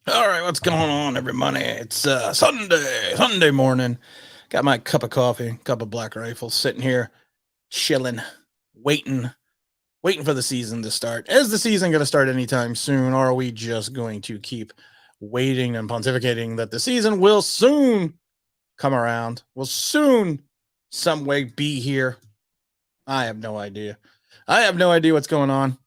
All right, what's going on, everybody? It's Sunday morning. Got my cup of coffee, cup of Black Rifle, sitting here, chilling, waiting, waiting for the season to start. Is the season going to start anytime soon, or are we just going to keep waiting and pontificating that the season will soon come around? Will soon, some way, be here? I have no idea. I have no idea what's going on.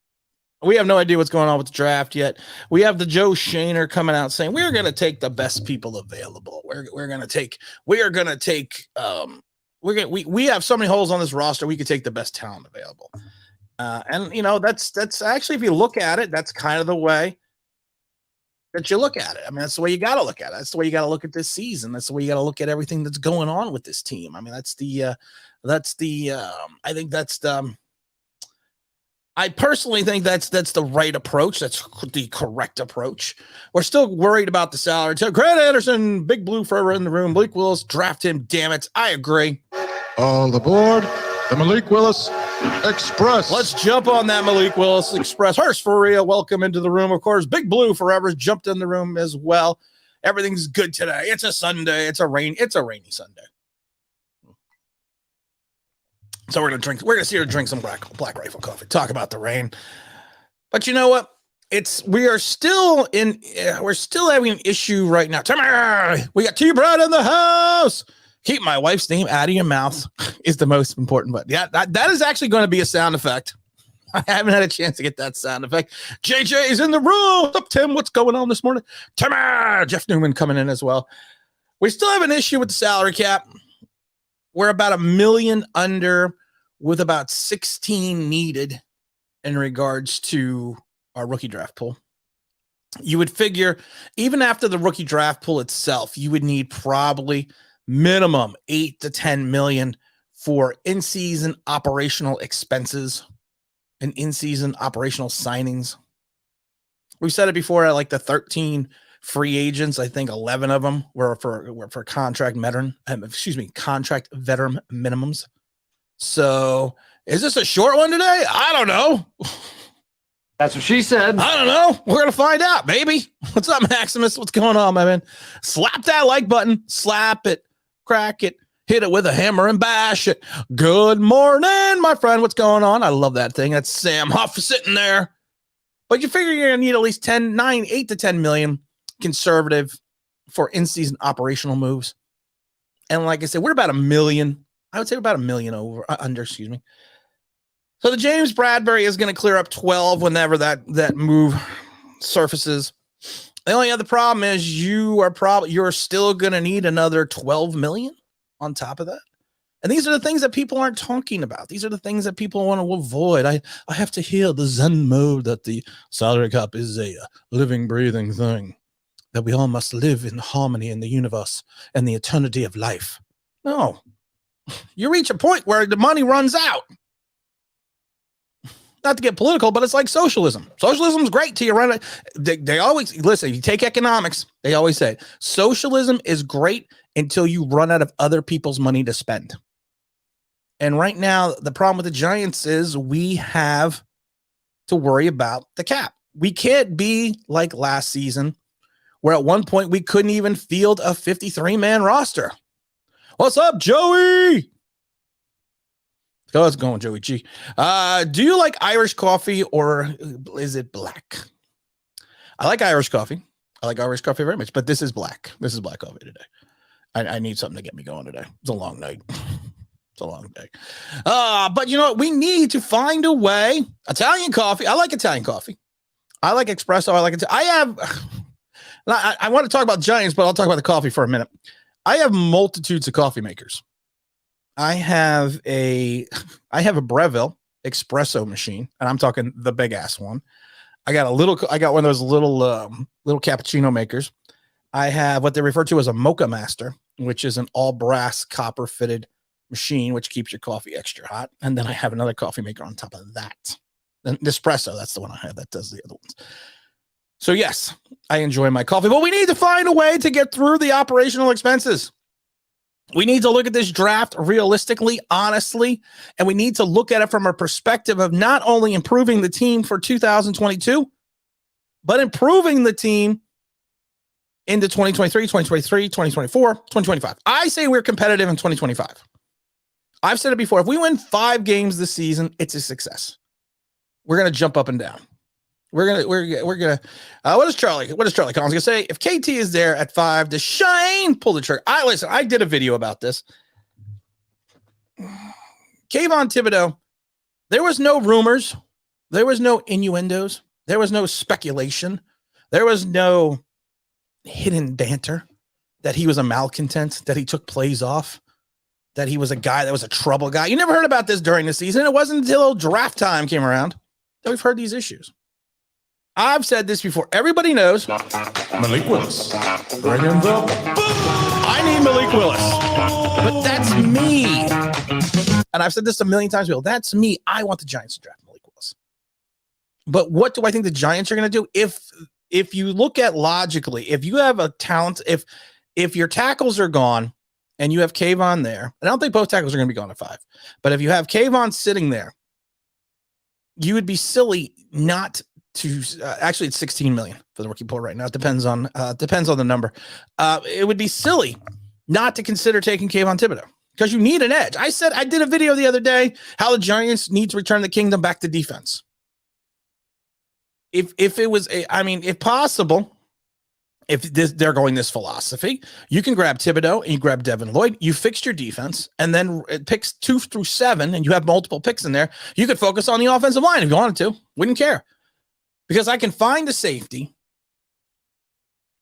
We have no idea what's going on with the draft yet. We have the Joe Shaner coming out saying we're going to take the best people available. We're going to take we have so many holes on this roster. We could take the best talent available. And you know that's actually, if you look at it, that's kind of the way that you look at it. I mean, that's the way you got to look at it. That's the way you got to look at this season. That's the way you got to look at everything that's going on with this team. I mean, I personally think that's the right approach. That's the correct approach. We're still worried about the salary. Grant Anderson, Big Blue forever in the room. Malik Willis, draft him. Damn it. I agree. All aboard the Malik Willis Express. Let's jump on that Malik Willis Express. Hurst for real. Welcome into the room. Of course, Big Blue forever jumped in the room as well. Everything's good today. It's a Sunday. It's a rainy Sunday. So we're gonna see her drink some Black Rifle coffee, talk about the rain. But you know what? We're still having an issue right now. Timmy, we got T-Brad in the house. Keep my wife's name out of your mouth is the most important. But yeah, that is actually going to be a sound effect. I haven't had a chance to get that sound effect. JJ is in the room. What's up, Tim? What's going on this morning? Timmy, Jeff Newman coming in as well. We still have an issue with the salary cap. We're about $1 million under, with about 16 needed in regards to our rookie draft pool. You would figure even after the rookie draft pool itself, you would need probably minimum 8 to 10 million for in-season operational expenses and in-season operational signings. We've said it before, I like the 13 free agents. I think 11 of them were for contract veteran minimums. So is this a short one today? I don't know. That's what she said. I don't know. We're going to find out, baby. What's up, Maximus? What's going on, my man? Slap that like button. Slap it. Crack it. Hit it with a hammer and bash it. Good morning, my friend. What's going on? I love that thing. That's Sam Huff sitting there. But you figure you're going to need at least 8 to 10 million conservative for in-season operational moves. And like I said, we're about $1 million. I would say about $1 million under. So the James Bradbury is going to clear up 12 whenever that move surfaces. The only other problem is you're still going to need another 12 million on top of that. And these are the things that people aren't talking about. These are the things that people want to avoid. I have to hear the Zen mode that the salary cap is a living, breathing thing, that we all must live in harmony in the universe and the eternity of life. No. You reach a point where the money runs out. Not to get political, but it's like socialism. Socialism is great till you run it. They always, listen, if you take economics, they always say socialism is great until you run out of other people's money to spend. And right now, the problem with the Giants is we have to worry about the cap. We can't be like last season, where at one point we couldn't even field a 53-man roster. What's up, Joey? How's it going, Joey G? Do you like Irish coffee or is it black? I like Irish coffee. I like Irish coffee very much, but this is black. This is black coffee today. I need something to get me going today. It's a long night. It's a long day. But you know what? We need to find a way. Italian coffee. I like Italian coffee. I like espresso. I like it. I want to talk about Giants, but I'll talk about the coffee for a minute. I have multitudes of coffee makers. I have a Breville espresso machine, and I'm talking the big ass one. I got one of those little cappuccino makers. I have what they refer to as a Mocha Master, which is an all brass copper fitted machine, which keeps your coffee extra hot. And then I have another coffee maker on top of that. And Nespresso, that's the one I have that does the other ones. So yes, I enjoy my coffee, but we need to find a way to get through the operational expenses. We need to look at this draft realistically, honestly, and we need to look at it from a perspective of not only improving the team for 2022, but improving the team into 2023, 2023, 2024, 2025. I say we're competitive in 2025. I've said it before. If we win 5 games this season, it's a success. We're going to jump up and down. We're gonna. What is Charlie Collins gonna say? If KT is there at 5 to shine, pull the trigger. I did a video about this. Kayvon Thibodeau. There was no rumors. There was no innuendos. There was no speculation. There was no hidden banter that he was a malcontent, that he took plays off, that he was a guy that was a trouble guy. You never heard about this during the season. It wasn't until draft time came around that we've heard these issues. I've said this before. Everybody knows Malik Willis. I need Malik Willis, but that's me. And I've said this a million times. People, that's me. I want the Giants to draft Malik Willis. But what do I think the Giants are going to do? If you look at logically, if you have a talent, if your tackles are gone and you have Kayvon there, I don't think both tackles are going to be gone at 5. But if you have Kayvon sitting there, you would be silly not to actually it's 16 million for the rookie pool right now. It depends on the number. It would be silly not to consider taking Kayvon Thibodeau because you need an edge. I did a video the other day how the Giants need to return the kingdom back to defense. If it was if possible, they're going this philosophy, you can grab Thibodeau and you grab Devin Lloyd. You fixed your defense, and then it picks 2 through 7, and you have multiple picks in there. You could focus on the offensive line if you wanted to. Wouldn't care. Because I can find a safety.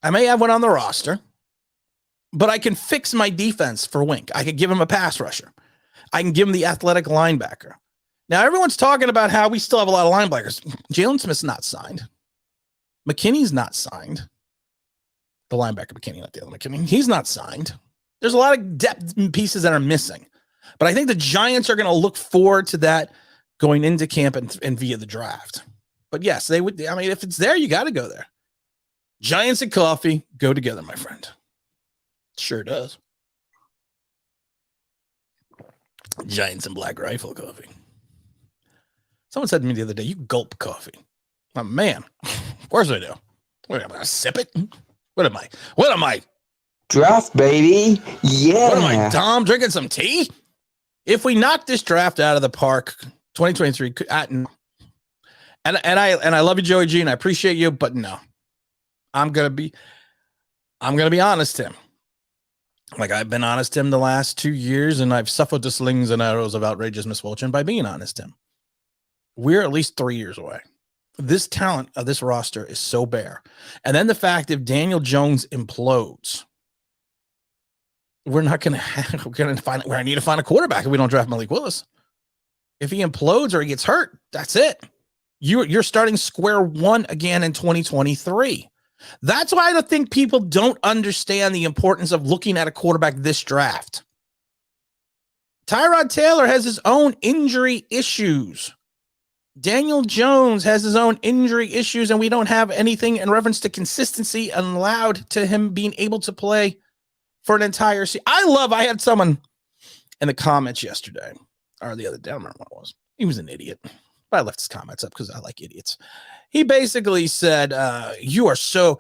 I may have one on the roster, but I can fix my defense for Wink. I could give him a pass rusher. I can give him the athletic linebacker. Now, everyone's talking about how we still have a lot of linebackers. Jalen Smith's not signed. McKinney's not signed. The linebacker McKinney, not the other McKinney. He's not signed. There's a lot of depth pieces that are missing. But I think the Giants are going to look forward to that going into camp and via the draft. But yes, they would. I mean, if it's there, you got to go there. Giants and coffee go together, my friend. Sure does. Giants and Black Rifle coffee. Someone said to me the other day, you gulp coffee. Oh, man. Of course I do. What am I, sip it? What am I? Draft, baby. Yeah. What am I, Dom, drinking some tea? If we knock this draft out of the park, 2023, and I love you, Joey G, and I appreciate you, but no. I'm gonna be honest, Tim. Like I've been honest, Tim, the last 2 years, and I've suffered the slings and arrows of outrageous misfortune by being honest, Tim. We're at least 3 years away. This talent of this roster is so bare. And then the fact if Daniel Jones implodes, we're need to find a quarterback if we don't draft Malik Willis. If he implodes or he gets hurt, that's it. You're starting square one again in 2023. That's why I think people don't understand the importance of looking at a quarterback this draft. Tyrod Taylor has his own injury issues. Daniel Jones has his own injury issues, and we don't have anything in reference to consistency allowed to him being able to play for an entire season. I had someone in the comments yesterday or the other day. I don't remember what it was. He was an idiot, but I left his comments up because I like idiots. He basically said, you are so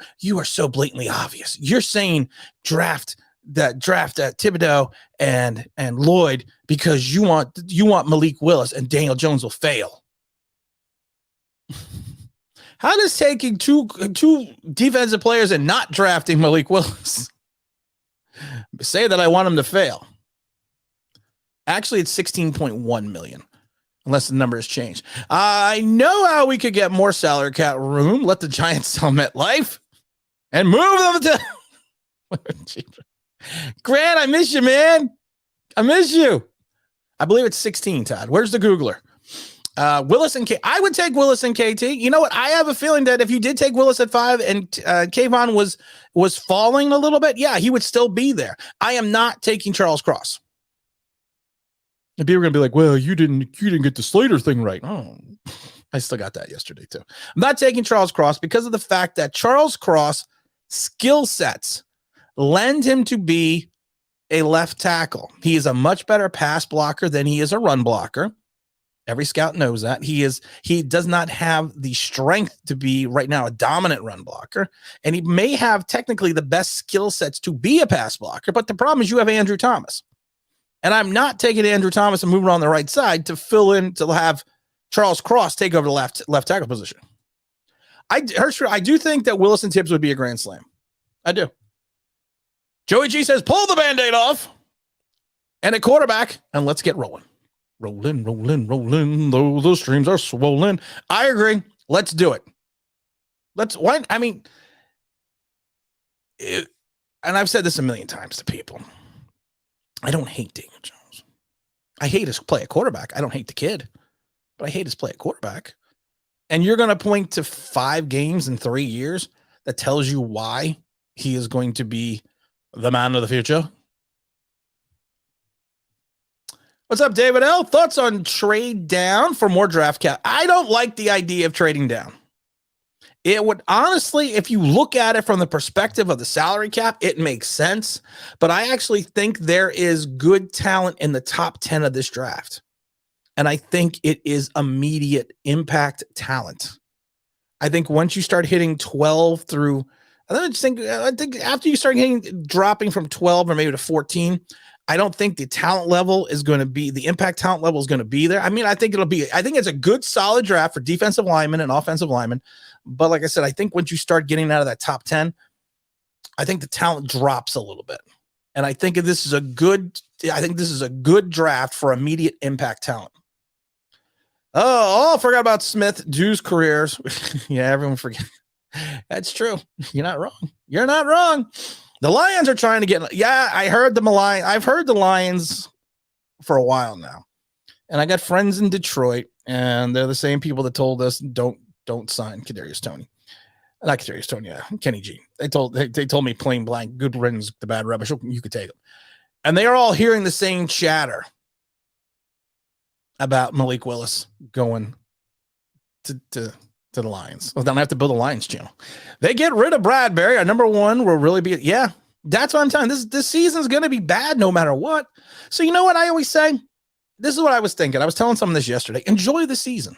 blatantly obvious. You're saying draft Thibodeau and Lloyd because you want Malik Willis and Daniel Jones will fail. How does taking two defensive players and not drafting Malik Willis say that I want him to fail? Actually, it's 16.1 million. Unless the number has changed. I know how we could get more salary cap room. Let the Giants sell MetLife and move them to Grant, I miss you, man. I miss you. I believe it's 16, Todd. Where's the Googler? Willis and K. I would take Willis and KT. You know what? I have a feeling that if you did take Willis at 5 and Kayvon was falling a little bit, yeah, he would still be there. I am not taking Charles Cross. And people are going to be like, well, you didn't get the Slater thing right. Oh, I still got that yesterday too. I'm not taking Charles Cross because of the fact that Charles Cross skill sets lend him to be a left tackle. He is a much better pass blocker than he is a run blocker. Every scout knows that. He does not have the strength to be right now a dominant run blocker, and he may have technically the best skill sets to be a pass blocker, but the problem is you have Andrew Thomas. And I'm not taking Andrew Thomas and moving on the right side to fill in to have Charles Cross take over the left tackle position. I do think that Willis and Tibbs would be a grand slam. I do. Joey G says, pull the Band-Aid off. And at quarterback, and let's get rolling. Rolling, rolling, rolling. Those streams are swollen. I agree. Let's do it. And I've said this a million times to people. I don't hate Daniel Jones. I hate his play at quarterback. I don't hate the kid, but I hate his play at quarterback. And you're going to point to 5 games in 3 years that tells you why he is going to be the man of the future. What's up, David L? Thoughts on trade down for more draft cap? I don't like the idea of trading down. It would honestly, if you look at it from the perspective of the salary cap, it makes sense. But I actually think there is good talent in the top 10 of this draft. And I think it is immediate impact talent. I think once you start hitting 12 through, I think after you start dropping from 12 or maybe to 14, I don't think the talent level is going to be, the impact talent level is going to be there. I think it's a good solid draft for defensive linemen and offensive linemen. But like I said, I think once you start getting out of that top 10, I think the talent drops a little bit. And I think this is a good draft for immediate impact talent. Oh, I forgot about Smith, Drew's careers. Yeah, everyone forget. That's true. You're not wrong. You're not wrong. The Lions are trying to get. Yeah, I've heard the Lions for a while now, and I got friends in Detroit, and they're the same people that told us don't sign Kadarius Toney. Not Kadarius Toney, yeah, Kenny G. They told me plain blank, good riddance, the bad rubbish. You could take them, and they are all hearing the same chatter about Malik Willis going to the Lions. Well, don't have to build a Lions channel. They get rid of Bradbury. Our number one will really be, yeah, that's what I'm telling you. This season's going to be bad no matter what. So you know what I always say? This is what I was thinking. I was telling someone this yesterday. Enjoy the season.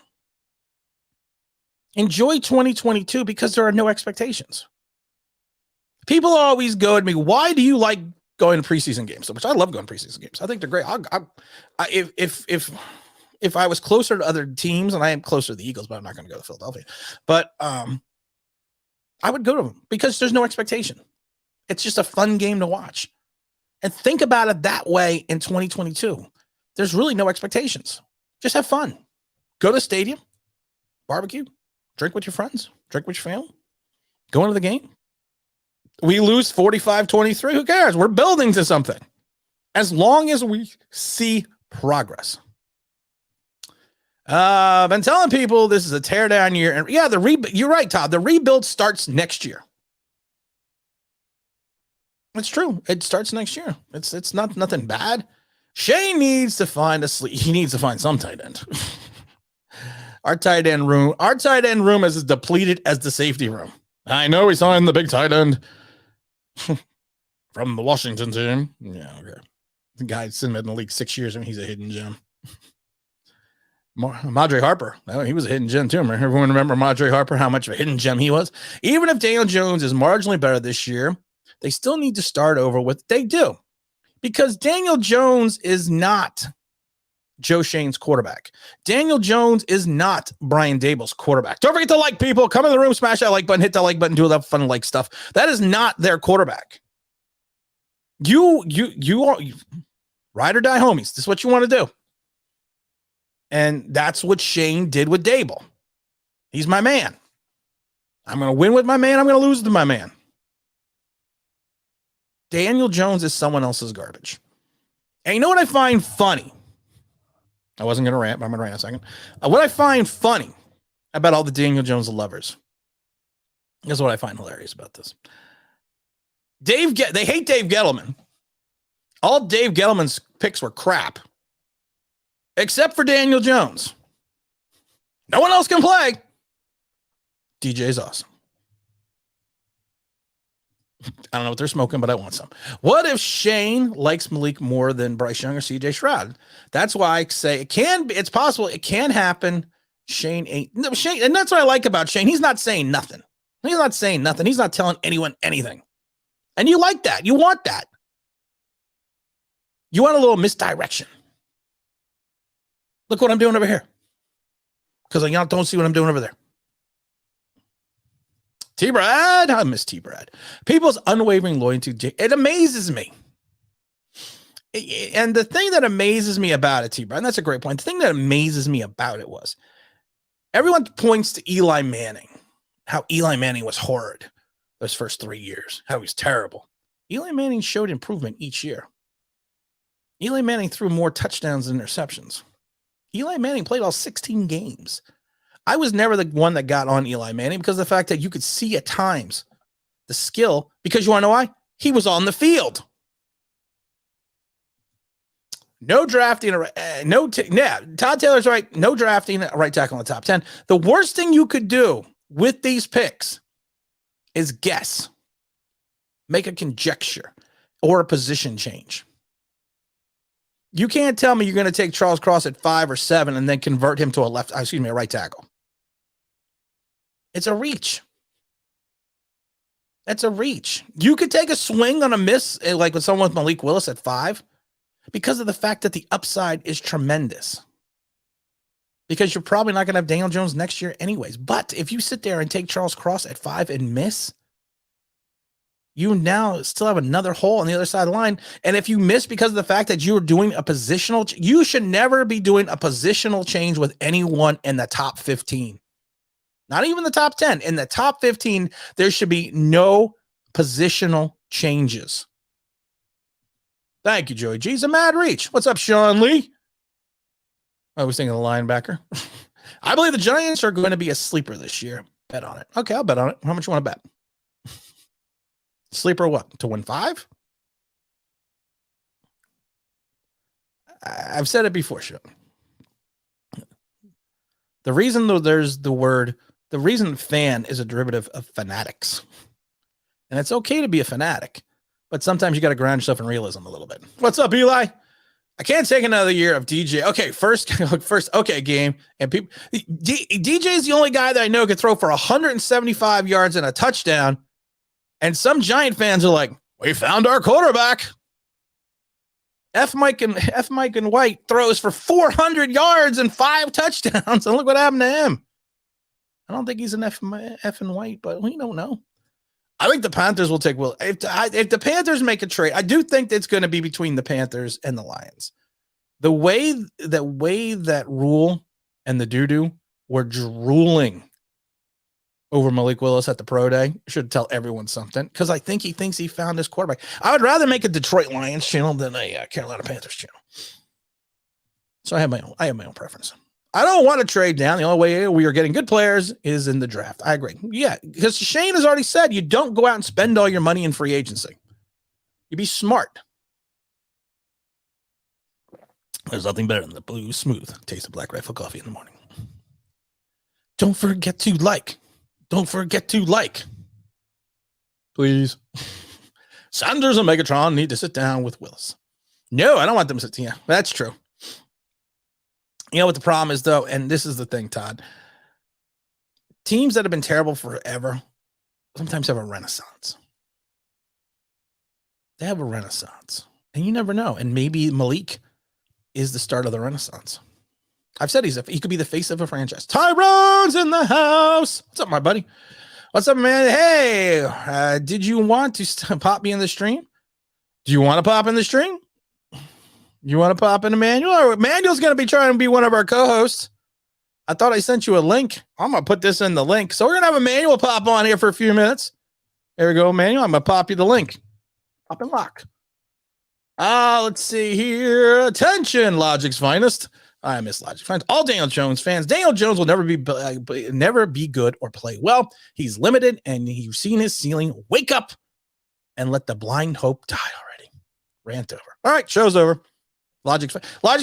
Enjoy 2022 because there are no expectations. People always go at me, why do you like going to preseason games so much? I love going to preseason games. I think they're great. If I was closer to other teams, and I am closer to the Eagles, but I'm not going to go to Philadelphia. But I would go to them because there's no expectation. It's just a fun game to watch. And think about it that way in 2022. There's really no expectations. Just have fun. Go to the stadium, barbecue, drink with your friends, drink with your family, go into the game. We lose 45-23. Who cares? We're building to something. As long as we see progress. I've been telling people this is a tear down year. And yeah, you're right, Todd. The rebuild starts next year. It's true. It starts next year. It's not nothing bad. Shane needs to find he needs to find some tight end. Our tight end room is as depleted as the safety room. I know he signed the big tight end from the Washington team. Yeah, okay. The guy's been in the league 6 years and he's a hidden gem. Madre Harper. He was a hidden gem too. Everyone remember Madre Harper, how much of a hidden gem he was? Even if Daniel Jones is marginally better this year, they still need to start over with. They do. Because Daniel Jones is not Joe Shane's quarterback. Daniel Jones is not Brian Dable's quarterback. Don't forget to like, people. Come in the room, smash that like button, hit that like button, do that fun like stuff. That is not their quarterback. You are ride or die homies. This is what you want to do. And that's what Shane did with Dable. He's my man. I'm going to win with my man. I'm going to lose to my man. Daniel Jones is someone else's garbage. And you know what I find funny? I wasn't going to rant, but I'm going to rant in a second. What I find funny about all the Daniel Jones lovers is what I find hilarious about this. They hate Dave Gettleman. All Dave Gettleman's picks were crap. Except for Daniel Jones. No one else can play. DJ's awesome. I don't know what they're smoking, but I want some. What if Shane likes Malik more than Bryce Young or CJ Stroud? That's why I say it can be, it's possible. It can happen. Shane ain't no Shane. And that's what I like about Shane. He's not saying nothing. He's not saying nothing. He's not telling anyone anything. And you like that. You want that. You want a little misdirection. Look what I'm doing over here. Because y'all don't see what I'm doing over there. T-Brad, I miss T-Brad. People's unwavering loyalty, it amazes me. And the thing that amazes me about it, T-Brad, and that's a great point. The thing that amazes me about it was everyone points to Eli Manning, how Eli Manning was horrid those first 3 years, how he was terrible. Eli Manning showed improvement each year. Eli Manning threw more touchdowns than interceptions. Eli Manning played all 16 games. I was never the one that got on Eli Manning because of the fact that you could see at times the skill, because you want to know why? He was on the field. No drafting, Todd Taylor's right. No drafting a right tackle in the top 10. The worst thing you could do with these picks is guess, make a conjecture, or a position change. You can't tell me you're going to take Charles Cross at 5 or 7 and then convert him to a right tackle. It's a reach. That's a reach. You could take a swing on a miss, like with someone with Malik Willis at 5, because of the fact that the upside is tremendous. Because you're probably not going to have Daniel Jones next year anyways. But if you sit there and take Charles Cross at 5 and miss, you now still have another hole on the other side of the line. And if you miss because of the fact that you were doing a positional, you should never be doing a positional change with anyone in the top 15. Not even the top 10. In the top 15, there should be no positional changes. Thank you, Joey G's a mad reach. What's up, Sean Lee? I was thinking of the linebacker. I believe the Giants are going to be a sleeper this year. Bet on it. Okay, I'll bet on it. How much you want to bet? Sleeper what? To win 5? I've said it before, Sean. The reason though the reason fan is a derivative of fanatics. And it's okay to be a fanatic, but sometimes you got to ground yourself in realism a little bit. What's up, Eli? I can't take another year of DJ. Okay, first, okay, game. And people, DJ is the only guy that I know could throw for 175 yards and a touchdown. And some Giant fans are like, we found our quarterback. F. Mike and White throws for 400 yards and 5 touchdowns. And look what happened to him. I don't think he's an F and White, but we don't know. I think the Panthers will take Will. If the Panthers make a trade, I do think it's going to be between the Panthers and the Lions. The way that Rule and the Doo-Doo were drooling over Malik Willis at the pro day should tell everyone something, because I think he thinks he found his quarterback. I would rather make a Detroit Lions channel than a Carolina Panthers channel. So I have my own preference. I don't want to trade down. The only way we are getting good players is in the draft. I agree. Yeah, because Shane has already said you don't go out and spend all your money in free agency. You be smart. There's nothing better than the blue, smooth taste of Black Rifle coffee in the morning. Don't forget to like. Don't forget to like. Please. Sanders and Megatron need to sit down with Willis. No, I don't want them to sit. Yeah, that's true. You know what the problem is, though? And this is the thing, Todd. Teams that have been terrible forever sometimes have a renaissance. They have a renaissance. And you never know. And maybe Malik is the start of the renaissance. I've said he could be the face of a franchise. Tyrone's in the house. What's up, my buddy? What's up, man? Hey, did you want to pop me in the stream? Do you want to pop in the stream? You want to pop in Emmanuel? Or Emmanuel's going to be trying to be one of our co-hosts. I thought I sent you a link. I'm going to put this in the link. So we're going to have Emmanuel pop on here for a few minutes. There we go, Emmanuel. I'm going to pop you the link. Pop and lock. Let's see here. Attention, Logic's finest. I miss Logic's finest. All Daniel Jones fans. Daniel Jones will never be good or play well. He's limited, and you've seen his ceiling. Wake up and let the blind hope die already. Rant over. All right, show's over. Logic's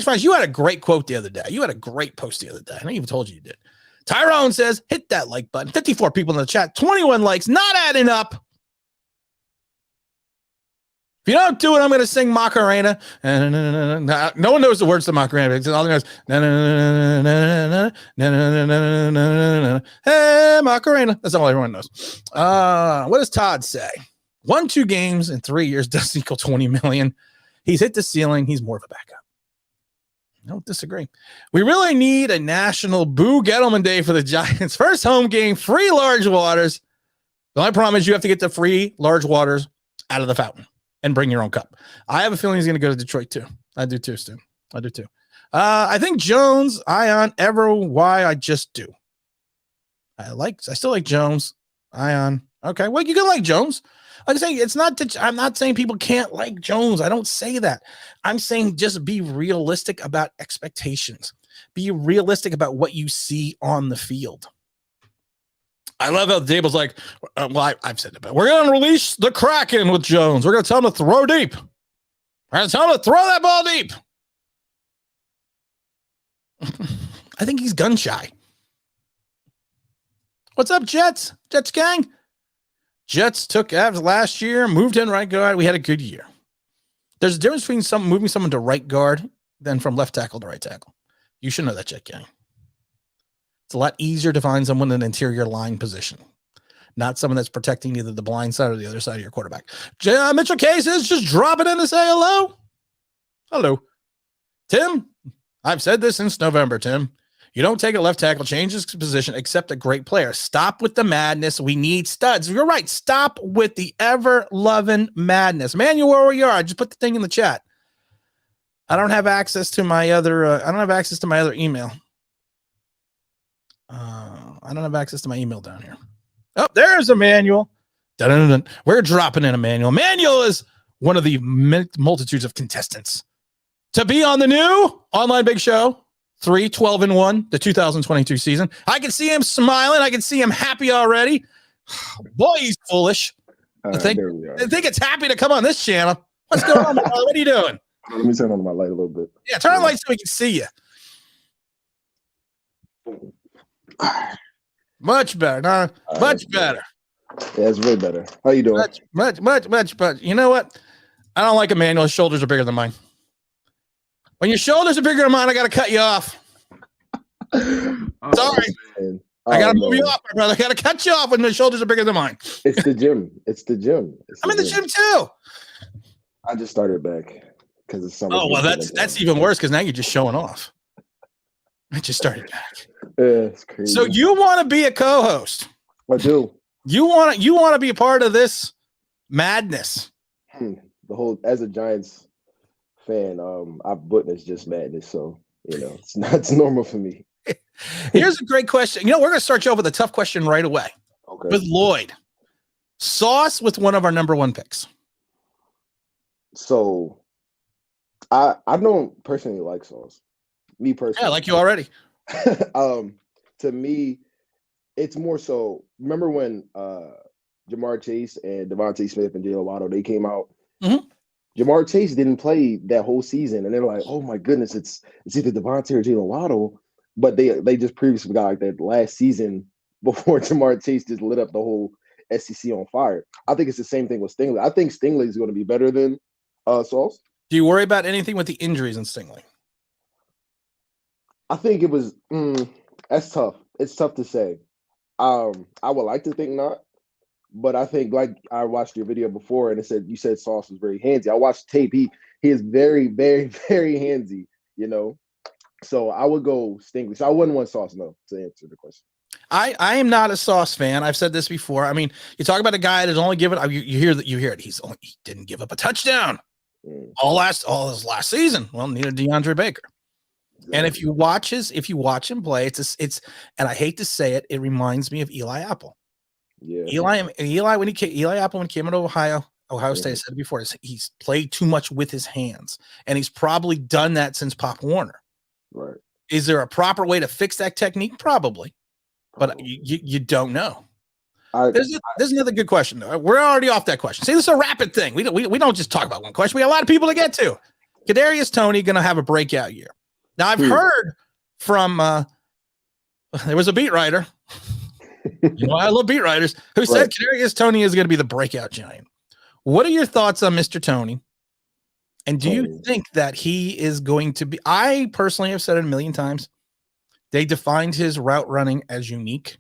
fans, you had a great quote the other day. You had a great post the other day. I even told you did. Tyrone says, hit that like button. 54 people in the chat. 21 likes. Not adding up. If you don't do it, I'm going to sing Macarena. No one knows the words to Macarena. All they know is hey, Macarena. That's all everyone knows. What does Todd say? 1-2 games in 3 years doesn't equal 20 million. He's hit the ceiling. He's more of a backup. I don't disagree. We really need a national Boo Gettleman Day for the Giants. First home game, free large waters. The only problem is you have to get the free large waters out of the fountain and bring your own cup. I have a feeling he's going to go to Detroit too. I do too, Stu. I do too. I think Jones, Ion, ever why I just do. I still like Jones, Ion. Okay, well, you can like Jones. I'm saying I'm not saying people can't like Jones. I don't say that. I'm saying just be realistic about expectations. Be realistic about what you see on the field. I love how Dable's like, I've said it, but we're going to release the Kraken with Jones. We're going to tell him to throw deep. We're going to tell him to throw that ball deep. I think he's gun shy. What's up, Jets? Jets gang? Jets took Avs last year, moved in right guard. We had a good year. There's a difference between moving someone to right guard than from left tackle to right tackle. You should know that, Jet gang. It's a lot easier to find someone in an interior line position, not someone that's protecting either the blind side or the other side of your quarterback. Mitchell Case is just dropping in to say hello. Hello. Tim, I've said this since November, Tim. You don't take a left tackle, change his position, except a great player. Stop with the madness. We need studs. You're right. Stop with the ever-loving madness. Manuel, where you are, I just put the thing in the chat. I don't have access to my other email. I don't have access to my email down here. Oh, there's Emmanuel. Dun-dun-dun-dun. We're dropping in Emmanuel. Emmanuel is one of the multitudes of contestants to be on the new Online Big Show 3-12-1, the 2022 season. I can see him smiling. I can see him happy already. Boy, he's foolish. I think it's happy to come on this channel. What's going on, brother? What are you doing? Let me turn on my light a little bit. Yeah, turn on the light so we can see you. Much better. No, much better. Yeah, it's way better. How you doing? Much better. You know what? I don't like Emmanuel. His shoulders are bigger than mine. When your shoulders are bigger than mine, I got to cut you off. Sorry. I got to move you off, my brother. I got to cut you off when the shoulders are bigger than mine. It's the gym. I'm in the gym too. I just started back because it's summer. Oh, well, that's even worse because now you're just showing off. I just started back. Yeah, it's crazy. So you want to be a co-host? I do. You want to be a part of this madness? The whole, as a Giants fan, I've witnessed just madness. So it's normal for me. Here's a great question. We're going to start you off with a tough question right away. Okay. With Lloyd, Sauce with one of our number one picks. So, I don't personally like Sauce. Me personally, yeah, like you already. To me, it's more so. Remember when Jamar Chase and Devontae Smith and Jalen Waddle, they came out? Mm-hmm. Jamar Chase didn't play that whole season, and they're like, "Oh my goodness, it's either Devontae or Jalen Waddle." But they just previously got like that last season before Jamar Chase just lit up the whole SEC on fire. I think it's the same thing with Stingley. I think Stingley is going to be better than Sauce. Do you worry about anything with the injuries in Stingley? I think it was that's tough. It's tough to say. I would like to think not, but I think, like, I watched your video before and you said Sauce was very handsy. I watched tape. He is very, very, very handsy, So I would go Stingley. So I wouldn't want Sauce, no, to answer the question. I am not a Sauce fan. I've said this before. I mean, you talk about a guy that's only given you hear it. He didn't give up a touchdown all his last season. Well, neither DeAndre Baker. And if you watch him play, it's and I hate to say it, it reminds me of Eli Apple. Yeah. Eli Apple when he came into Ohio State, I said it before, he's played too much with his hands, and he's probably done that since Pop Warner. Right. Is there a proper way to fix that technique? Probably. But you don't know. There's another good question though. We're already off that question. See, this is a rapid thing. We don't just talk about one question. We have a lot of people to get to. Kadarius Toney going to have a breakout year. Now I've heard from there was a beat writer. I love beat writers who said Kadarius Toney is going to be the breakout Giant. What are your thoughts on Mr. Tony? And do you Tony. think that he is going to be? I personally have said it a million times. They defined his route running as unique.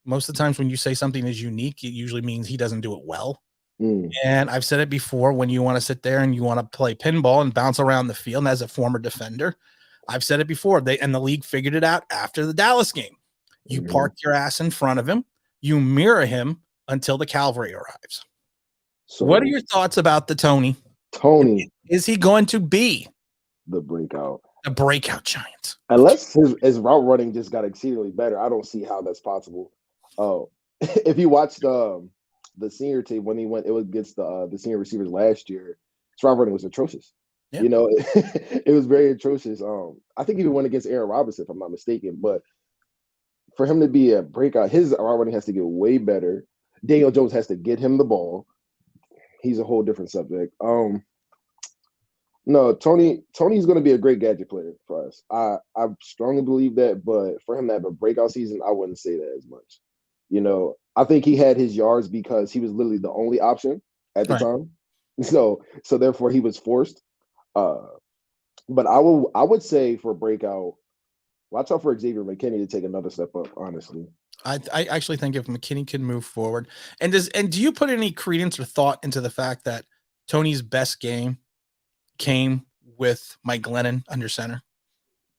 Most of the times when you say something is unique, it usually means he doesn't do it well. And I've said it before, when you want to sit there and you want to play pinball and bounce around the field, and as a former defender, I've said it before, the league figured it out after the Dallas game. You park your ass in front of him, you mirror him until the cavalry arrives. So what are your thoughts about the Tony? Tony, is he going to be the breakout giant? Unless his route running just got exceedingly better, I don't see how that's possible. Oh, if you watched the senior team when he went, it was against the senior receivers last year. His route running was atrocious. Yeah. You know, it was very atrocious. I think he even went against Aaron Robinson, if I'm not mistaken. But for him to be a breakout, his route running has to get way better. Daniel Jones has to get him the ball. He's a whole different subject. No, Tony's going to be a great gadget player for us. I strongly believe that, but for him to have a breakout season, I wouldn't say that as much. You know, I think he had his yards because he was literally the only option at the time. So therefore he was forced. But I would say for breakout, watch out for Xavier McKinney to take another step up, honestly. I actually think if McKinney can move forward, and do you put any credence or thought into the fact that Tony's best game came with Mike Glennon under center?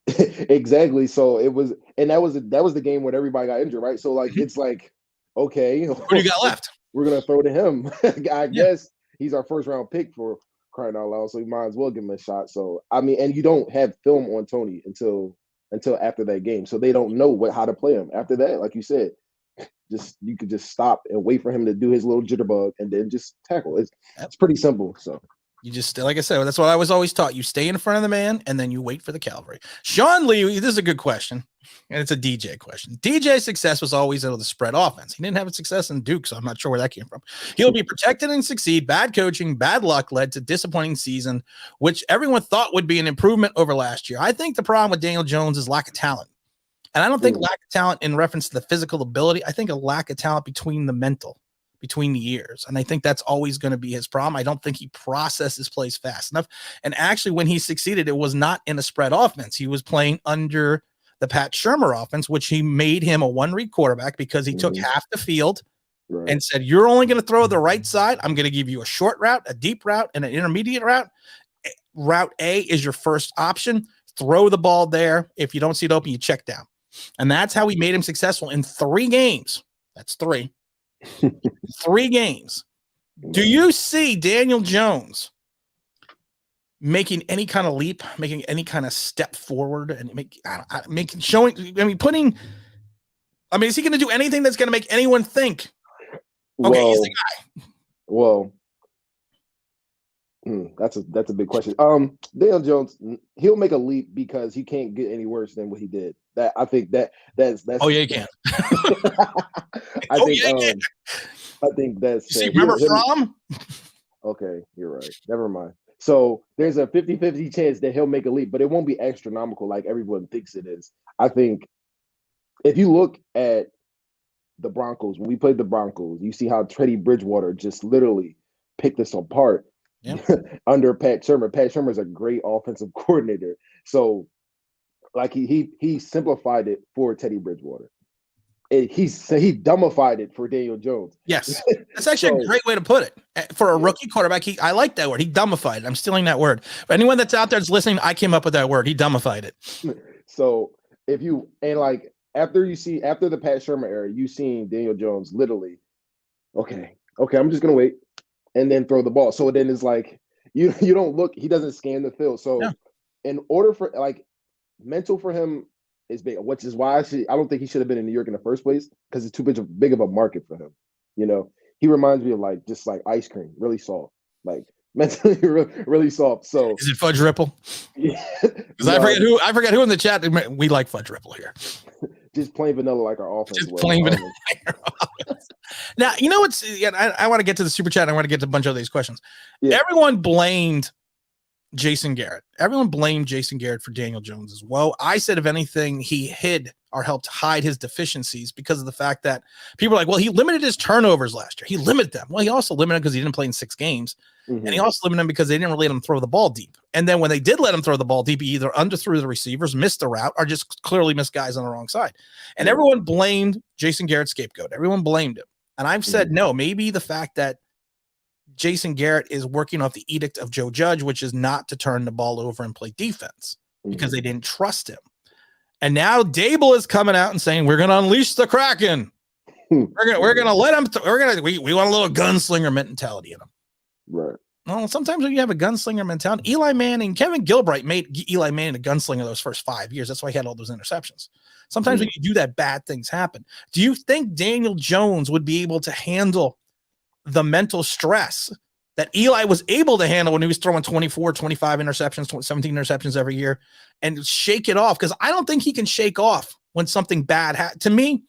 Exactly. So it was, and that was the game when everybody got injured, right? So like it's like, okay, what do you got left? We're gonna throw to him. I guess he's our first round pick, for crying out loud. So we might as well give him a shot. So I mean, and you don't have film on Tony until after that game, so they don't know how to play him. After that, like you said, you could just stop and wait for him to do his little jitterbug and then just tackle. It's pretty simple. So you just, like I said, that's what I was always taught. You stay in front of the man and then you wait for the cavalry. Sean Lee, this is a good question, and it's a DJ question. DJ's success was always out of the spread offense. He didn't have success in Duke, so I'm not sure where that came from. He'll be protected and succeed. Bad coaching, bad luck led to disappointing season, which everyone thought would be an improvement over last year. I think the problem with Daniel Jones is lack of talent. And I don't think lack of talent in reference to the physical ability. I think a lack of talent between the ears. And I think that's always going to be his problem. I don't think he processes plays fast enough. And actually, when he succeeded, it was not in a spread offense. He was playing under the Pat Shurmur offense, which he made him a one-read quarterback because he took half the field and said, you're only going to throw the right side. I'm going to give you a short route, a deep route, and an intermediate route. Route A is your first option. Throw the ball there. If you don't see it open, you check down. And that's how he made him successful in 3 games. That's 3. 3 games. Do you see Daniel Jones making any kind of leap, making any kind of step forward, and is he going to do anything that's going to make anyone think, okay, he's the guy? Well, that's a big question. Daniel Jones, he'll make a leap because he can't get any worse than what he did. That I think that's. Oh yeah, he can. I think that's. You see, remember Fromm? Okay, you're right. Never mind. So there's a 50-50 chance that he'll make a leap, but it won't be astronomical like everyone thinks it is. I think if you look at the Broncos, when we played the Broncos, you see how Teddy Bridgewater just literally picked us apart under Pat Shurmur. Pat Shurmur is a great offensive coordinator. So like he simplified it for Teddy Bridgewater. He dumbified it for Daniel Jones. Yes, that's actually a great way to put it. For a rookie quarterback, I like that word. He dumbified it. I'm stealing that word. For anyone that's out there that's listening, I came up with that word. He dumbified it. So after the Pat Shurmur era, you seen Daniel Jones literally, okay, I'm just gonna wait and then throw the ball. So then it's like you don't look. He doesn't scan the field. So in order for mental for him is big, which is why I don't think he should have been in New York in the first place, because it's too big of a market for him. You know, he reminds me of just like ice cream, really soft, like mentally really soft. So is it Fudge Ripple? Yeah, because I forget who in the chat. We like Fudge Ripple here. Just plain vanilla, like our offense. Just plain vanilla. Now you know what's. I want to get to the super chat. And I want to get to a bunch of these questions. Yeah. Everyone blamed Jason Garrett. Everyone blamed Jason Garrett for Daniel Jones as well. I said, if anything, he hid or helped hide his deficiencies because of the fact that people are like, well, he limited his turnovers last year. He limited them. Well, he also limited because he didn't play in 6 games. And he also limited them because they didn't really let him throw the ball deep. And then when they did let him throw the ball deep, he either underthrew the receivers, missed the route, or just clearly missed guys on the wrong side. And everyone blamed Jason Garrett's scapegoat. Everyone blamed him. And I've said, no, maybe the fact that Jason Garrett is working off the edict of Joe Judge, which is not to turn the ball over and play defense because they didn't trust him. And now Dable is coming out and saying, we're going to unleash the Kraken. We're going to let him, we want a little gunslinger mentality in him. Right. Well, sometimes when you have a gunslinger mentality, Eli Manning, Kevin Gilbride made Eli Manning a gunslinger those first 5 years. That's why he had all those interceptions. Sometimes when you do that, bad things happen. Do you think Daniel Jones would be able to handle the mental stress that Eli was able to handle when he was throwing 24, 25 interceptions, 17 interceptions every year and shake it off? Because I don't think he can shake off when something bad to me.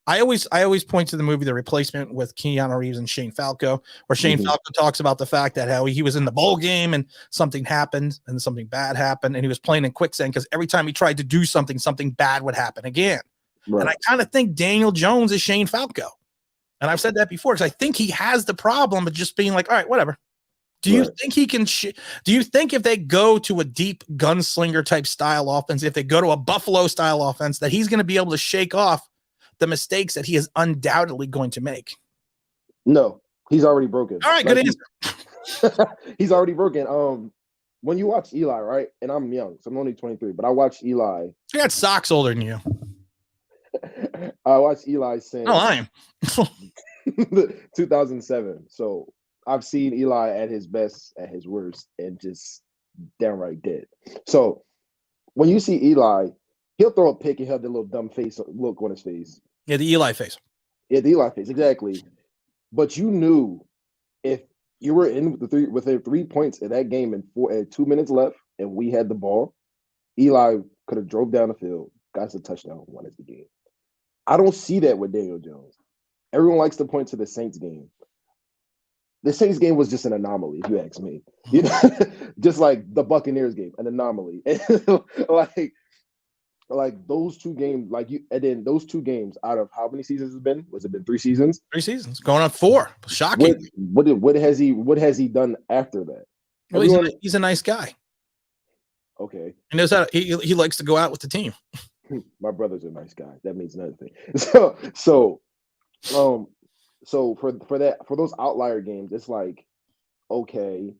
I always point to the movie The Replacement with Keanu Reeves and Shane Falco, where Shane Falco talks about the fact that how he was in the bowl game and something happened and something bad happened and he was playing in quicksand because every time he tried to do something, something bad would happen again. Right. And I kind of think Daniel Jones is Shane Falco. And I've said that before because I think he has the problem of just being like, all right, whatever. Do you think he can? Do you think if they go to a deep gunslinger type style offense, if they go to a Buffalo style offense, that he's going to be able to shake off the mistakes that he is undoubtedly going to make? No, he's already broken. All right, good answer. He's already broken. When you watch Eli, right? And I'm young, so I'm only 23, but I watched Eli. I got socks older than you. I watched Eli since I am 2007. So I've seen Eli at his best, at his worst, and just downright dead. So when you see Eli, he'll throw a pick and he'll have the little dumb face look on his face. Yeah, the Eli face. Yeah, the Eli face, exactly. But you knew if you were in with 3 points in that game and 2 minutes left, and we had the ball, Eli could have drove down the field, got us a touchdown, won us the game. I don't see that with Daniel Jones. Everyone likes to point to the Saints game. The Saints game was just an anomaly, if you ask me. You know, just like the Buccaneers game, an anomaly. like those 2 games, and then those 2 games out of how many seasons has it been? Was it been 3 seasons? 3 seasons, going on 4. Shocking. What has he done after that? Well, he's a nice guy. Okay. He knows how he likes to go out with the team. My brother's a nice guy. That means another thing. So for those outlier games, it's like, okay,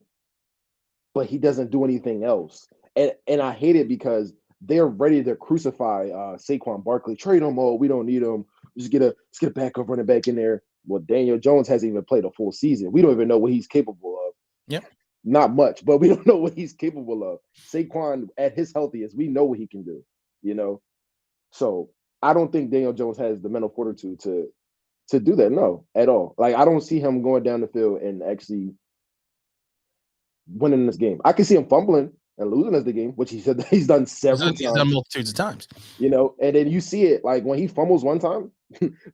but he doesn't do anything else. And I hate it because they're ready to crucify Saquon Barkley. Trade him, we don't need him. Just get a backup running back in there. Well, Daniel Jones hasn't even played a full season. We don't even know what he's capable of. Yep. Not much, but we don't know what he's capable of. Saquon at his healthiest, we know what he can do, you know? So I don't think Daniel Jones has the mental fortitude to do that. No, at all. Like, I don't see him going down the field and actually winning this game. I can see him fumbling and losing us the game, which he said he's done several times. He's done multitudes of times. You know, and then you see it, like when he fumbles one time,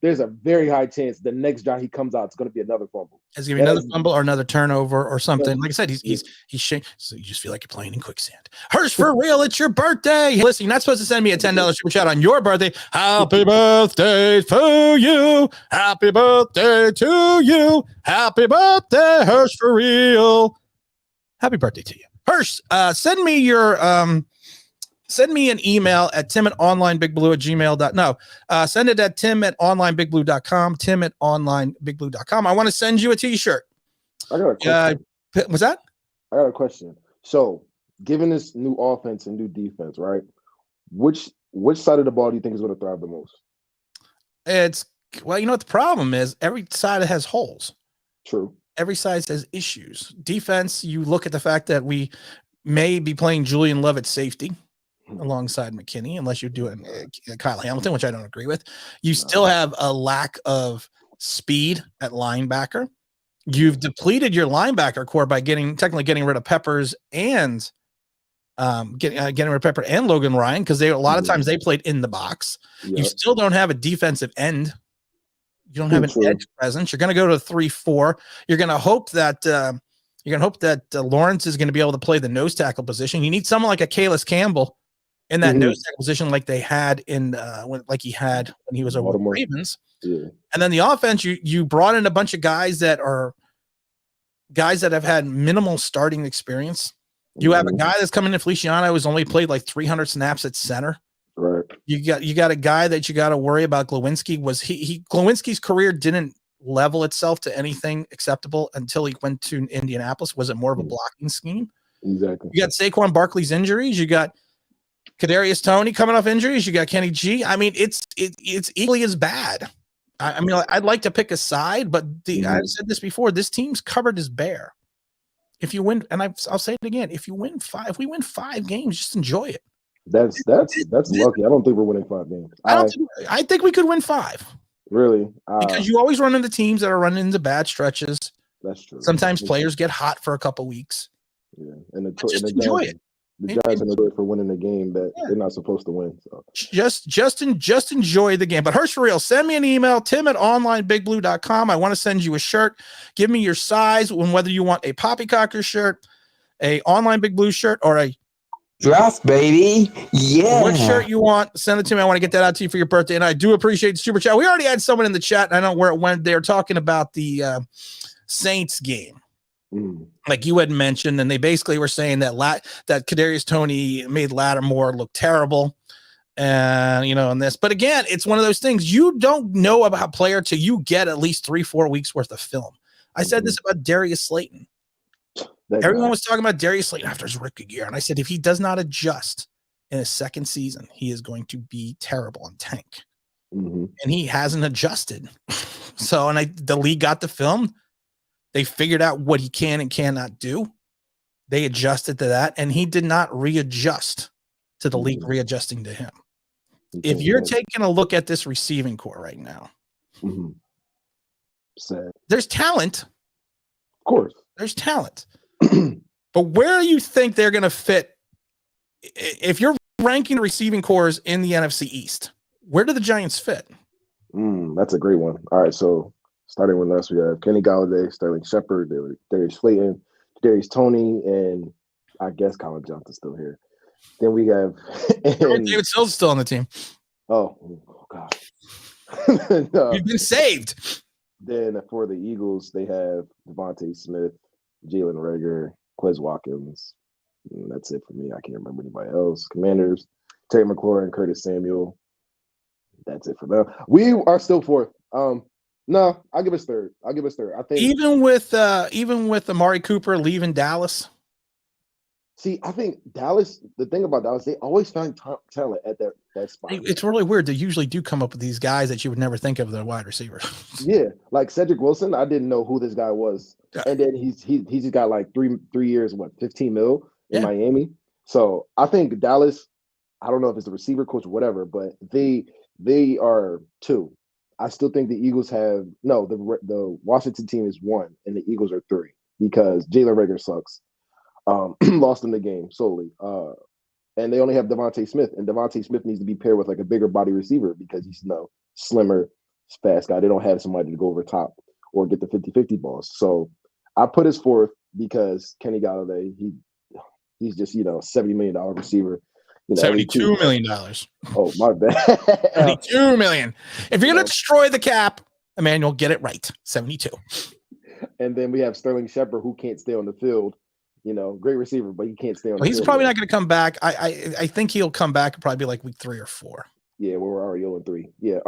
there's a very high chance the next drive he comes out, it's going to be another fumble. It's going to be another fumble or another turnover or something. Like I said, he's shaking. So you just feel like you're playing in quicksand. Hurst, for real, it's your birthday. Hey, listen, you're not supposed to send me a $10 super chat on your birthday. Happy birthday to you. Happy birthday to you. Happy birthday, Hurst, for real. Happy birthday to you. Hurst, send me an email at tim@onlineBigBlue@gmail.com. Send it at tim@onlineBigBlue.com. tim@onlineBigBlue.com. I want to send you a t-shirt. I got a question. What's that? I got a question. So, given this new offense and new defense, right? Which side of the ball do you think is going to thrive the most? Well, you know what the problem is? Every side has holes. True. Every side has issues. Defense, you look at the fact that we may be playing Julian Love at safety alongside McKinney, unless you're doing Kyle Hamilton, which I don't agree with. You still have a lack of speed at linebacker. You've depleted your linebacker core by getting rid of Peppers and getting rid of Pepper and Logan Ryan, because a lot of times they played in the box. Yep. You still don't have a defensive end. You don't have an edge presence. You're going to go to 3-4. You're going to hope that Lawrence is going to be able to play the nose tackle position. You need someone like a Kalis Campbell in that nose tackle position like they had in like he had when he was over with the Baltimore. Ravens. Yeah. And then the offense, you brought in a bunch of guys that have had minimal starting experience. You have a guy that's coming in, Feliciano, who's only played like 300 snaps at center. Right. You got a guy that you got to worry about. Glowinski Glowinski's career didn't level itself to anything acceptable until he went to Indianapolis. Was it more of a blocking scheme? Exactly. You got Saquon Barkley's injuries. You got Kadarius Toney coming off injuries. You got Kenny G. I mean, it's equally as bad. I mean, I'd like to pick a side, but I've said this before. This team's covered as bare. If you win, and I'll say it again, if we win 5 games, just enjoy it. That's lucky. I don't think we're winning 5 games. I think we could win 5. Really? Because you always run into teams that are running into bad stretches. That's true. Sometimes players get hot for a couple weeks. Yeah, and just enjoy it. The Giants are good for winning the game that they're not supposed to win. So just enjoy the game. But Hirsch, for real, send me an email, tim@onlineBigBlue.com. I want to send you a shirt. Give me your size, and whether you want a Poppycocker shirt, a Online Big Blue shirt, or a Draft, baby. Yeah. what shirt you want, send it to me. I want to get that out to you for your birthday. And I do appreciate the super chat. We already had someone in the chat. I don't know where it went. They were talking about the Saints game. Like you had mentioned, and they basically were saying that that Kadarius Toney made Lattimore look terrible, and and this. But again, it's one of those things you don't know about a player till you get at least 3-4 weeks worth of film. I said this about Darius Slayton. Everyone was talking about Darius Slayton after his rookie year, and I said if he does not adjust in his second season, he is going to be terrible and tank. And he hasn't adjusted. So, the league got the film. They figured out what he can and cannot do. They adjusted to that, and he did not readjust to the league readjusting to him. If you're taking a look at this receiving core right now, sad. There's talent. Of course. There's talent. But where do you think they're going to fit? If you're ranking the receiving cores in the NFC East, where do the Giants fit? That's a great one. All right, so starting with us, we have Kenny Golladay, Sterling Shepard, Darius Slayton, Darius Toney, and I guess Colin Johnson's still here. Then we have David Sills still on the team. Oh God. You've been saved. Then for the Eagles, they have Devontae Smith, Jalen Reagor, Quez Watkins. That's it for me. I can't remember anybody else. Commanders, Terry McLaurin, Curtis Samuel. That's it for them. We are still fourth. No, I'll give us third. I think even with Amari Cooper leaving Dallas. See, I think Dallas. The thing about Dallas, they always find talent at that spot. It's really weird. They usually do come up with these guys that you would never think of as wide receivers. Yeah, like Cedric Wilson. I didn't know who this guy was, and then he's just got like three years, 15 mil in Miami. So I think Dallas. I don't know if it's the receiver coach or whatever, but they are 2. I still think the Eagles have the Washington team is 1 and the Eagles are 3 because Jalen Reagor sucks. Lost in the game solely. And they only have Devontae Smith, and Devontae Smith needs to be paired with like a bigger body receiver because he's slimmer, fast guy. They don't have somebody to go over top or get the 50-50 balls. So I put his 4th because Kenny Golladay, he's just $70 million receiver. $72 million. Oh, my bad. $72 million. If you're gonna destroy the cap, Emmanuel, get it right. 72. And then we have Sterling Shepard, who can't stay on the field. Great receiver, but he can't stay on the field. He's probably not going to come back. I think he'll come back probably like week 3 or 4. Yeah, we're already 0-3. Yeah.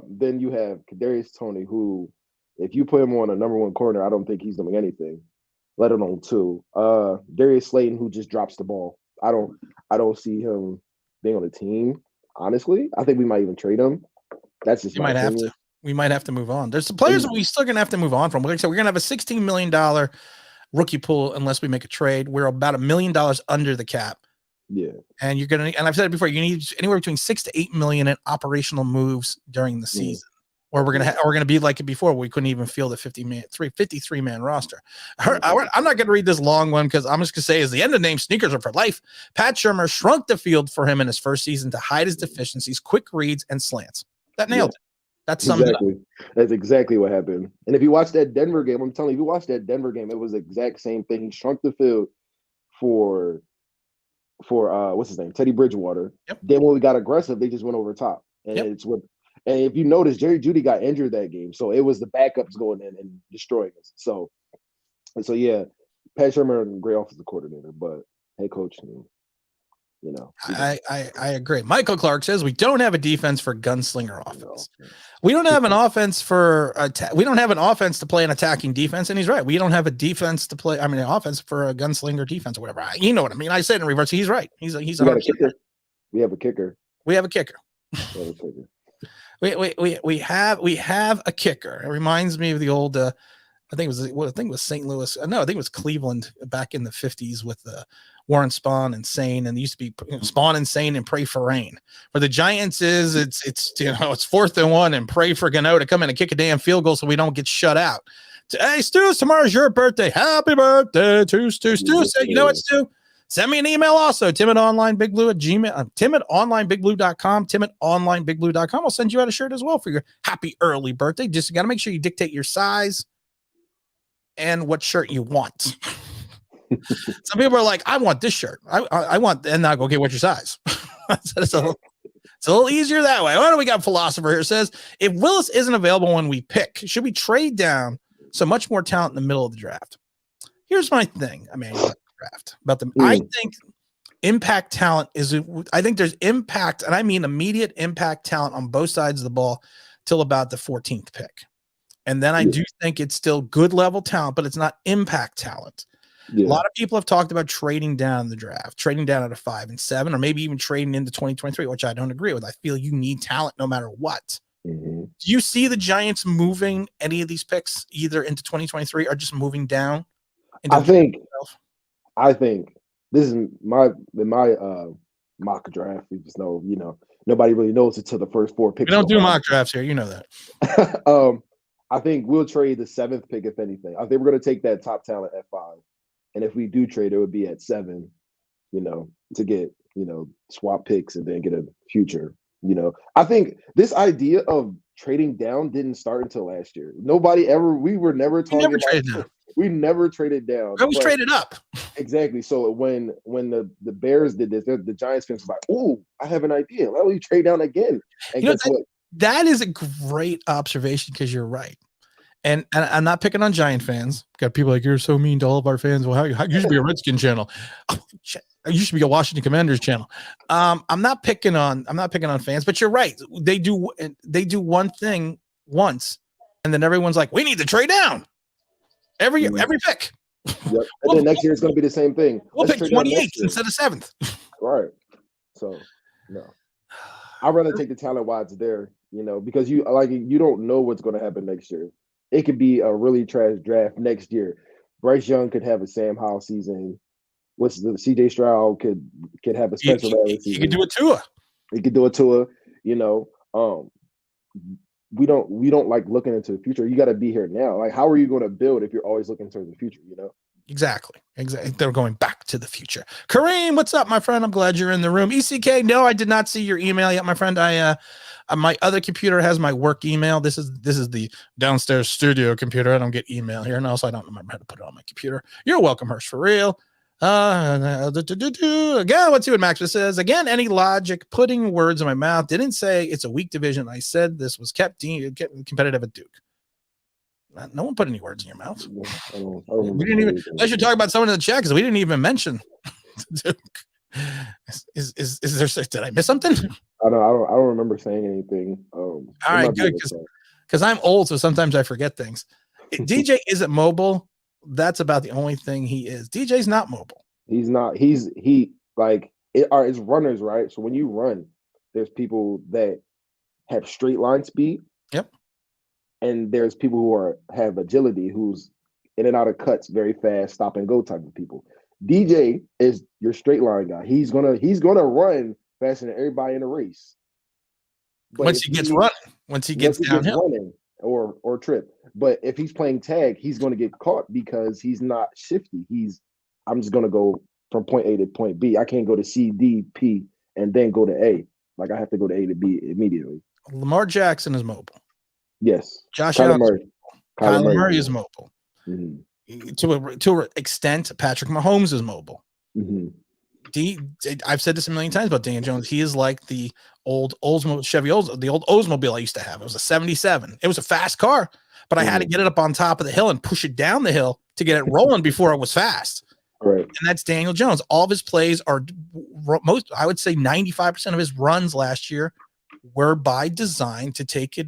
Then you have Kadarius Toney, who, if you put him on a number 1 corner, I don't think he's doing anything, let alone 2. Darius Slayton, who just drops the ball. I don't see him being on the team. Honestly, I think we might even trade him. That's just my opinion. We might have to move on. There's some players that we still gonna have to move on from. Like I said, we're gonna have a $16 million rookie pool unless we make a trade. We're about $1 million under the cap. Yeah, and and I've said it before. You need anywhere between $6 to $8 million in operational moves during the season, or we're gonna be like it before. Where we couldn't even field a 53-man roster. I'm not gonna read this long one because I'm just gonna say, is the end of name sneakers are for life. Pat Shurmur shrunk the field for him in his first season to hide his deficiencies, quick reads and slants. That nailed it. That's exactly. That's exactly what happened. And if you watch that Denver game, I'm telling you, if you watch that Denver game, it was the exact same thing. He shrunk the field for what's his name, Teddy Bridgewater. Yep. Then when we got aggressive, they just went over the top, and Yep. it's what. And if you notice, Jerry Jeudy got injured that game, so it was the backups going in and destroying us. So yeah, Pat Shermer, great offensive coordinator, but head coach, I agree. Michael Clark says we don't have a defense for gunslinger offense. We don't have an offense for we don't have an offense to play an attacking defense, and he's right. We don't have a defense to play. I mean, an offense for a gunslinger defense or whatever. You know what I mean? I said in reverse. He's right. He's we have a kicker. We have a kicker. We have a kicker. We have a kicker. We have a kicker. It reminds me of the old. I think it was St. Louis. No, I think it was Cleveland back in the 50s with Warren Spahn and Sane, and it used to be Spahn and Sane and pray for rain. For the Giants it's 4th and 1 and pray for Gano to come in and kick a damn field goal so we don't get shut out. Hey Stu, tomorrow's your birthday. Happy birthday to Stu. Stu said, you know what, Stu? Send me an email also, timidonlineBigBlue@gmail, timidonlineBigBlue.com, timidonlineBigBlue.com. I'll send you out a shirt as well for your happy early birthday. Just got to make sure you dictate your size and what shirt you want. Some people are like, I want this shirt. I want, and I'll go get what's your size. It's a little easier that way. What do we got? Philosopher here says, if Willis isn't available when we pick, should we trade down so much more talent in the middle of the draft? Here's my thing. I mean, draft about them. I think impact talent I think there's impact, and I mean immediate impact talent on both sides of the ball till about the 14th pick. And then I do think it's still good level talent, but it's not impact talent. Yeah. A lot of people have talked about trading down the draft, trading down out of 5 and 7, or maybe even trading into 2023, which I don't agree with. I feel you need talent no matter what. Mm-hmm. Do you see the Giants moving any of these picks either into 2023 or just moving down? I think this is my mock draft. We just know, nobody really knows until the first 4 picks. We don't do mock drafts here. You know that. I think we'll trade the 7th pick, if anything. I think we're going to take that top talent at 5. And if we do trade, it would be at 7, to get, swap picks and then get a future, I think this idea of trading down didn't start until last year. We were never talking about it. We never traded down. I always traded up. Exactly. So when the Bears did this, the Giants fans were like, "Ooh, I have an idea. Why don't we trade down again?" And guess what? That is a great observation because you're right. And I'm not picking on Giant fans. Got people like, you're so mean to all of our fans. Well, how you should be a Redskin channel. Oh, you should be a Washington Commanders channel. I'm not picking on fans, but you're right. They do one thing once, and then everyone's like, we need to trade down every pick. Yep. And then next year it's going to be the same thing. We'll pick 28th instead of 7th. Right. So no, I'd rather take the talent while it's there. Because you don't know what's going to happen next year. It could be a really trash draft next year. Bryce Young could have a Sam Howell season. What's the CJ Stroud could have a Spencer Rattler season. He could do a Tua. He could do a Tua. We don't like looking into the future. You got to be here now. Like, how are you going to build if you're always looking towards the future? Exactly. They're going back to the future. Kareem, what's up, my friend? I'm glad you're in the room. ECK, no, I did not see your email yet, my friend. My other computer has my work email. This is the downstairs studio computer. I don't get email here, and also I don't remember how to put it on my computer. You're welcome, Hirsch, for real. Again, let's see what Max says. Again, any logic putting words in my mouth. Didn't say it's a weak division. I said this was kept competitive at Duke. No one put any words in your mouth. We didn't even. I should talk about someone in the chat because we didn't even mention Duke. Is there? Did I miss something? I don't remember saying anything. All right, good, because I'm old, so sometimes I forget things. DJ isn't mobile. That's about the only thing he is. DJ's not mobile. He's not. It's runners, right? So when you run, there's people that have straight line speed. Yep. And there's people who have agility, who's in and out of cuts very fast, stop and go type of people. DJ is your straight line guy. He's gonna run faster than everybody in the race. But once he gets downhill, running or trip. But if he's playing tag, he's going to get caught because he's not shifty. I'm just going to go from point A to point B. I can't go to C, D, P, and then go to A. Like, I have to go to A to B immediately. Lamar Jackson is mobile. Yes. Josh Allen. Kyler Murray is mobile. Mm-hmm. To an extent, Patrick Mahomes is mobile. Mm-hmm. I've said this a million times about Daniel Jones. He is like the old Oldsmobile, the old Oldsmobile I used to have. It was a 77. It was a fast car, but I had to get it up on top of the hill and push it down the hill to get it rolling before it was fast. Right. And that's Daniel Jones. All of his plays are I would say 95% of his runs last year were by design to take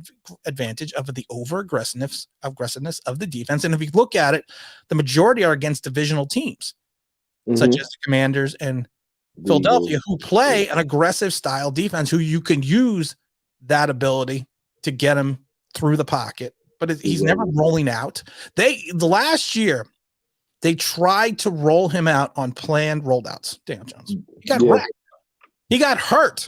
advantage of the aggressiveness of the defense. And if you look at it, the majority are against divisional teams, such as the Commanders and Philadelphia, who play an aggressive style defense, who you can use that ability to get him through the pocket. But he's never rolling out. The last year, they tried to roll him out on planned rollouts. Daniel Jones. He got wrecked. He got hurt.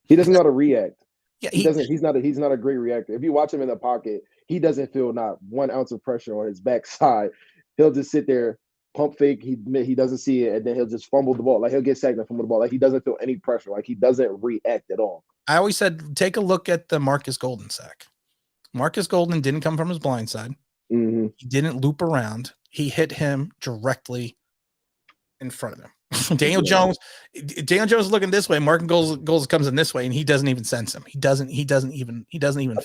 He doesn't know how to react. Yeah, he doesn't. He's not a great reactor. If you watch him in the pocket, he doesn't feel not 1 ounce of pressure on his backside. He'll just sit there, pump fake. He doesn't see it, and then he'll just fumble the ball. Like he'll get sacked and fumble the ball. Like he doesn't feel any pressure. Like he doesn't react at all. I always said, take a look at the Marcus Golden sack. Marcus Golden didn't come from his blind side. Mm-hmm. He didn't loop around. He hit him directly in front of him. Daniel Jones is looking this way. Marcus Golden comes in this way, and he doesn't even sense him. He doesn't even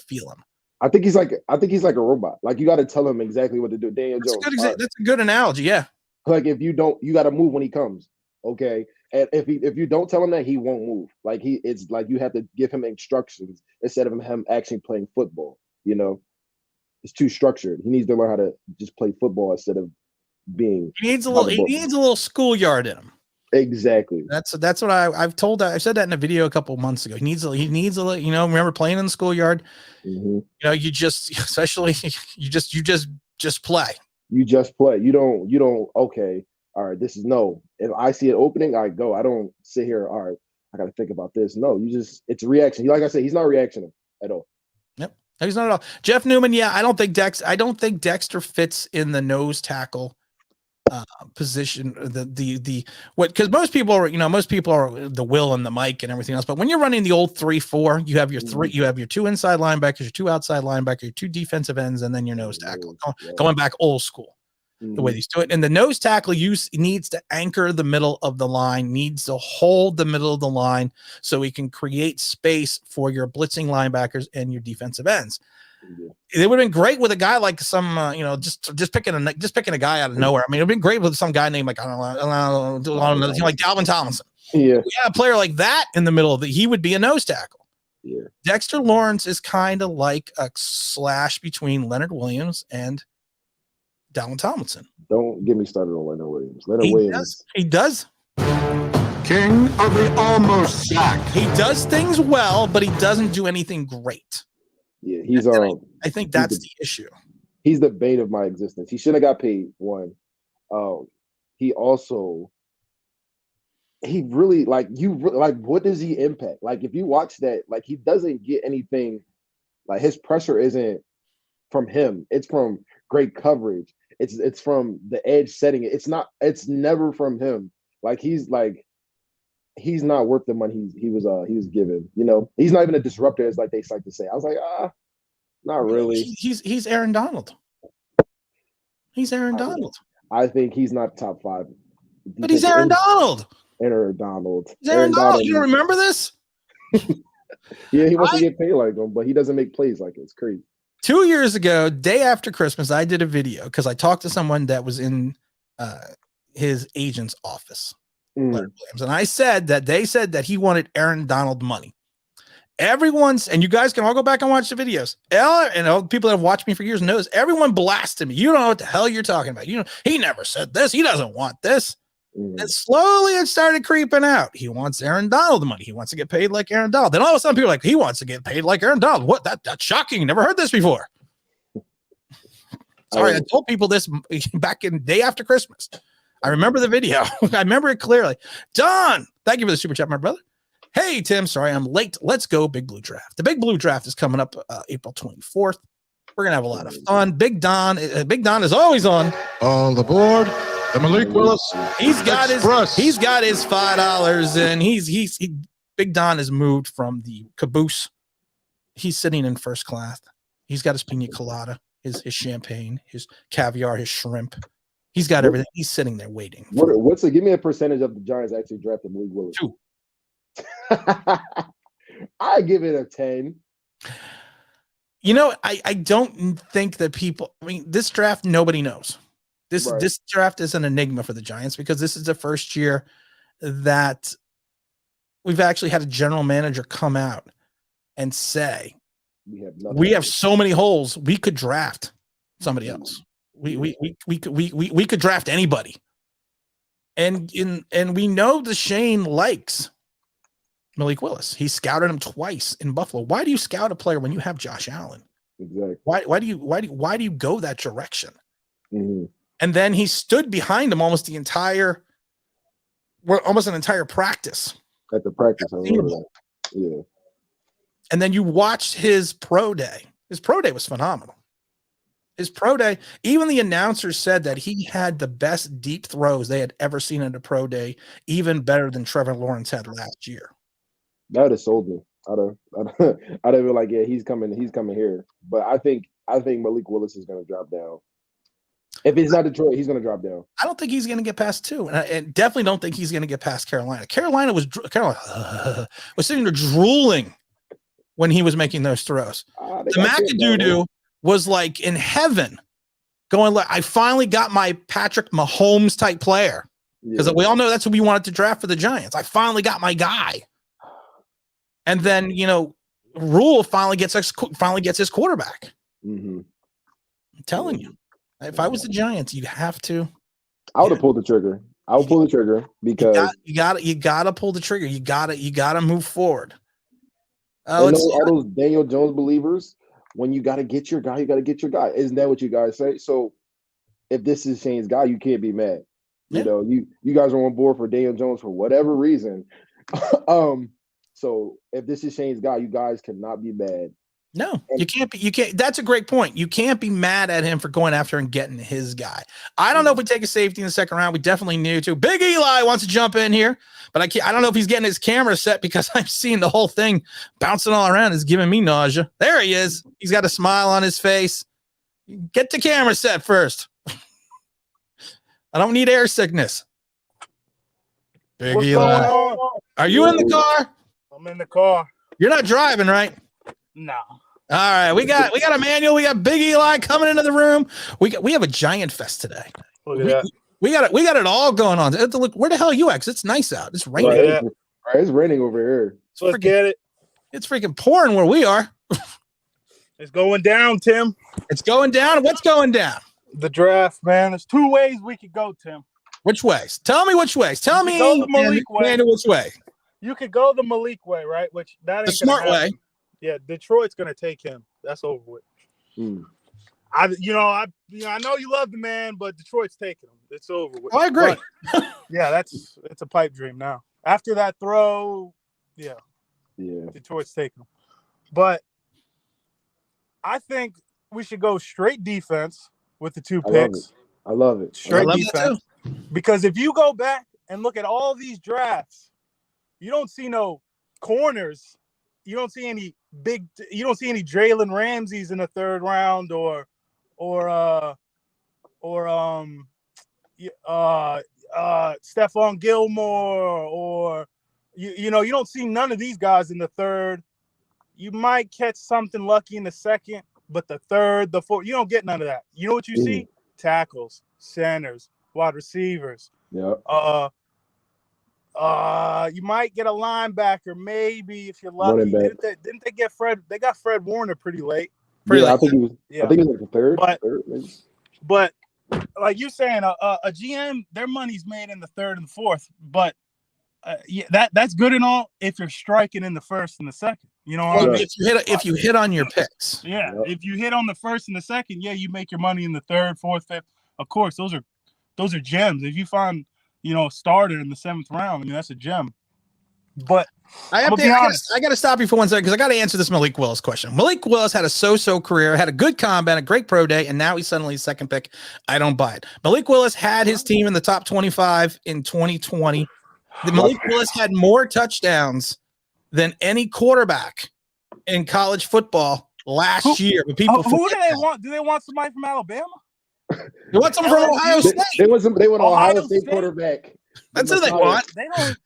feel him. I think he's like a robot. Like you got to tell him exactly what to do. Daniel Jones. That's a good analogy. Yeah. Like if you don't, you got to move when he comes. Okay. And if you don't tell him that, he won't move. Like it's like you have to give him instructions instead of him actually playing football. You know, it's too structured. He needs to learn how to just play football instead of being. He needs a little schoolyard in him. Exactly. That's what I've told. I said that in a video a couple of months ago. He needs a remember playing in the schoolyard. Mm-hmm. You just play. You just play. You don't. Okay. All right. This is no. If I see an opening, I go. I don't sit here. All right. I got to think about this. No. It's a reaction. Like I said, he's not reactioning at all. Yep. He's not at all. Jeff Newman. Yeah. I don't think Dexter fits in the nose tackle position. Because most people are the Will and the Mike and everything else. But when you're running the old 3-4, you have your three. You have your 2 inside linebackers, your 2 outside linebackers, your 2 defensive ends, and then your nose tackle. Going back old school. The way these do it. And the nose tackle needs to anchor the middle of the line, needs to hold the middle of the line so he can create space for your blitzing linebackers and your defensive ends. It would have been great with a guy like some, just picking a guy out of nowhere. I mean, it would have been great with some guy named like, I don't know, like Dalvin Tomlinson. Yeah. A player like that in the middle of he would be a nose tackle. Yeah. Dexter Lawrence is kind of like a slash between Leonard Williams and Dalvin Tomlinson. Don't get me started on Leonard Williams. Williams. He does. King of the almost sack. He does things well, but he doesn't do anything great. Yeah, he's I think that's the issue. He's the bane of my existence. He should have got paid. One. He really what does he impact? Like if you watch that, like he doesn't get anything. Like his pressure isn't from him. It's from great coverage. It's from the edge setting it. It's never from him. Like he's not worth the money he was given. You know, he's not even a disruptor, as like they like to say. I was like, not really. He's Aaron Donald. He's Aaron Donald. I think he's not top 5. But he's Aaron Donald. Aaron Donald. He's Aaron Donald. You don't remember this? Yeah, he wants to get paid like him, but he doesn't make plays like it. It's crazy. 2 years ago, day after Christmas, I did a video because I talked to someone that was in his agent's office, Leonard Williams, and I said that they said that he wanted Aaron Donald money. And you guys can all go back and watch the videos. And all the people that have watched me for years knows everyone blasted me. You don't know what the hell you're talking about. He never said this. He doesn't want this. And slowly it started creeping out. He wants Aaron Donald the money. He wants to get paid like Aaron Donald. Then all of a sudden people are like, he wants to get paid like Aaron Donald. What? That's shocking. Never heard this before. Sorry, I told people this back in day after Christmas. I remember the video. I remember it clearly. Don, thank you for the super chat, my brother. Hey, Tim, sorry I'm late. Let's go Big Blue Draft. The Big Blue Draft is coming up April 24th. We're going to have a lot of fun. Big Don is always on. All aboard the Malik Willis. He's got his $5 and Big Don has moved from the caboose. He's sitting in first class. He's got his pina colada, his champagne, his caviar, his shrimp. He's got everything. He's sitting there waiting. Give me a percentage of the Giants actually drafted Malik Willis? 2. I give it a 10. You know, I don't think that people. I mean, this draft nobody knows. This draft is an enigma for the Giants because this is the first year that we've actually had a general manager come out and say we have so many holes. We could draft somebody else. We could draft anybody. And we know Shane likes Malik Willis. He scouted him twice in Buffalo. Why do you scout a player when you have Josh Allen? Exactly. Why do you go that direction? Mm-hmm. And then he stood behind him almost an entire practice. At the practice, I remember that. Yeah. And then you watched his pro day. His pro day was phenomenal. His pro day, even the announcers said that he had the best deep throws they had ever seen in a pro day, even better than Trevor Lawrence had last year. That would have sold me. I'd have been like, yeah, he's coming here. But I think Malik Willis is going to drop down. If it's not Detroit, he's going to drop down. I don't think he's going to get past 2, and I definitely don't think he's going to get past Carolina. Carolina was sitting there drooling when he was making those throws. The McAdoo was like in heaven, going like, I finally got my Patrick Mahomes type player because we all know that's who we wanted to draft for the Giants. I finally got my guy. And then, Rule finally gets his quarterback. Mm-hmm. I'm telling you, if I was the Giants, you'd have to. I would have pulled the trigger. I would pull the trigger because you gotta pull the trigger. You gotta move forward. All those Daniel Jones believers, when you gotta get your guy, you gotta get your guy. Isn't that what you guys say? So if this is Shane's guy, you can't be mad. Yeah. You guys are on board for Daniel Jones for whatever reason. So if this is Shane's guy, you guys cannot be mad. No, you can't be. You can't. That's a great point. You can't be mad at him for going after and getting his guy. I don't know if we take a safety in the second round. We definitely need to. Big Eli wants to jump in here, but I don't know if he's getting his camera set because I've seen the whole thing bouncing all around. It's giving me nausea. There he is. He's got a smile on his face. Get the camera set first. I don't need air sickness. Big Eli. Are you in the car? I'm in the car. You're not driving, right? No. All right, we got Emmanuel. We got Big Eli coming into the room. We have a Giant fest today. Look at that. We got it all going on. Look, where the hell are you at? 'Cause it's nice out. It's raining. Right, it's raining over here. So let's get it. It's freaking pouring where we are. It's going down, Tim. It's going down. What's going down? The draft, man. There's 2 ways we could go, Tim. Which ways? Tell me which ways. Tell me go the Malik way. which way. You could go the Malik way, right? Which that ain't The smart way. Yeah, Detroit's gonna take him. That's over with. I know you love the man, but Detroit's taking him. It's over with. Oh, I agree. But, yeah, it's a pipe dream now. After that throw, yeah, Detroit's taking him. But I think we should go straight defense with the 2 picks. I love it. Straight defense. Because if you go back and look at all these drafts, you don't see no corners. You don't see any Jalen Ramseys in the 3rd round or Stephon Gilmore or you don't see none of these guys in the 3rd. You might catch something lucky in the 2nd, but the 3rd, the 4th, you don't get none of that. You know what you see? Tackles, centers, wide receivers. Yeah. You might get a linebacker, maybe if you're lucky. Didn't they get Fred? They got Fred Warner pretty late. I think he was. Yeah. I think he was like the 3rd. But like you're saying, a GM, their money's made in the 3rd and the 4th. But that's good and all if you're striking in the 1st and the 2nd. You know what I mean? If you hit on your picks. Yeah. If you hit on the 1st and the 2nd, you make your money in the 3rd, 4th, 5th. Of course, those are gems. If you find a starter in the 7th round, I mean that's a gem. But I got to stop you for 1 second because I got to answer this Malik Willis question. Malik Willis had a so-so career, had a good combine, a great pro day, and now he's suddenly 2nd pick. I don't buy it. Malik Willis had his team in the top 25 in 2020. Malik Willis had more touchdowns than any quarterback in college football last year. But people who do they want? Do they want somebody from Alabama? They want someone from Ohio State. They want Ohio Ohio State State? quarterback. That's what they want. They don't.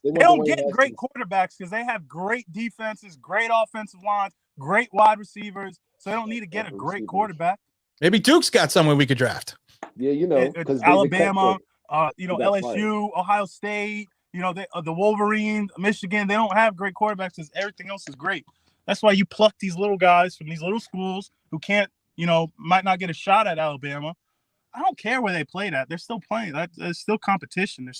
They They don't Dwayne get great Haskins. quarterbacks because they have great defenses, great offensive lines, great wide receivers. So they don't need to get a great quarterback. Maybe Duke's got someone we could draft. Yeah, you know, It's Alabama, He you know, got LSU, Ohio State, you know, the Wolverines, Michigan. They don't have great quarterbacks because everything else is great. That's why you pluck these little guys from these little schools who can't, you know, might not get a shot at Alabama. I don't care where they played at. They're still playing. There's still competition.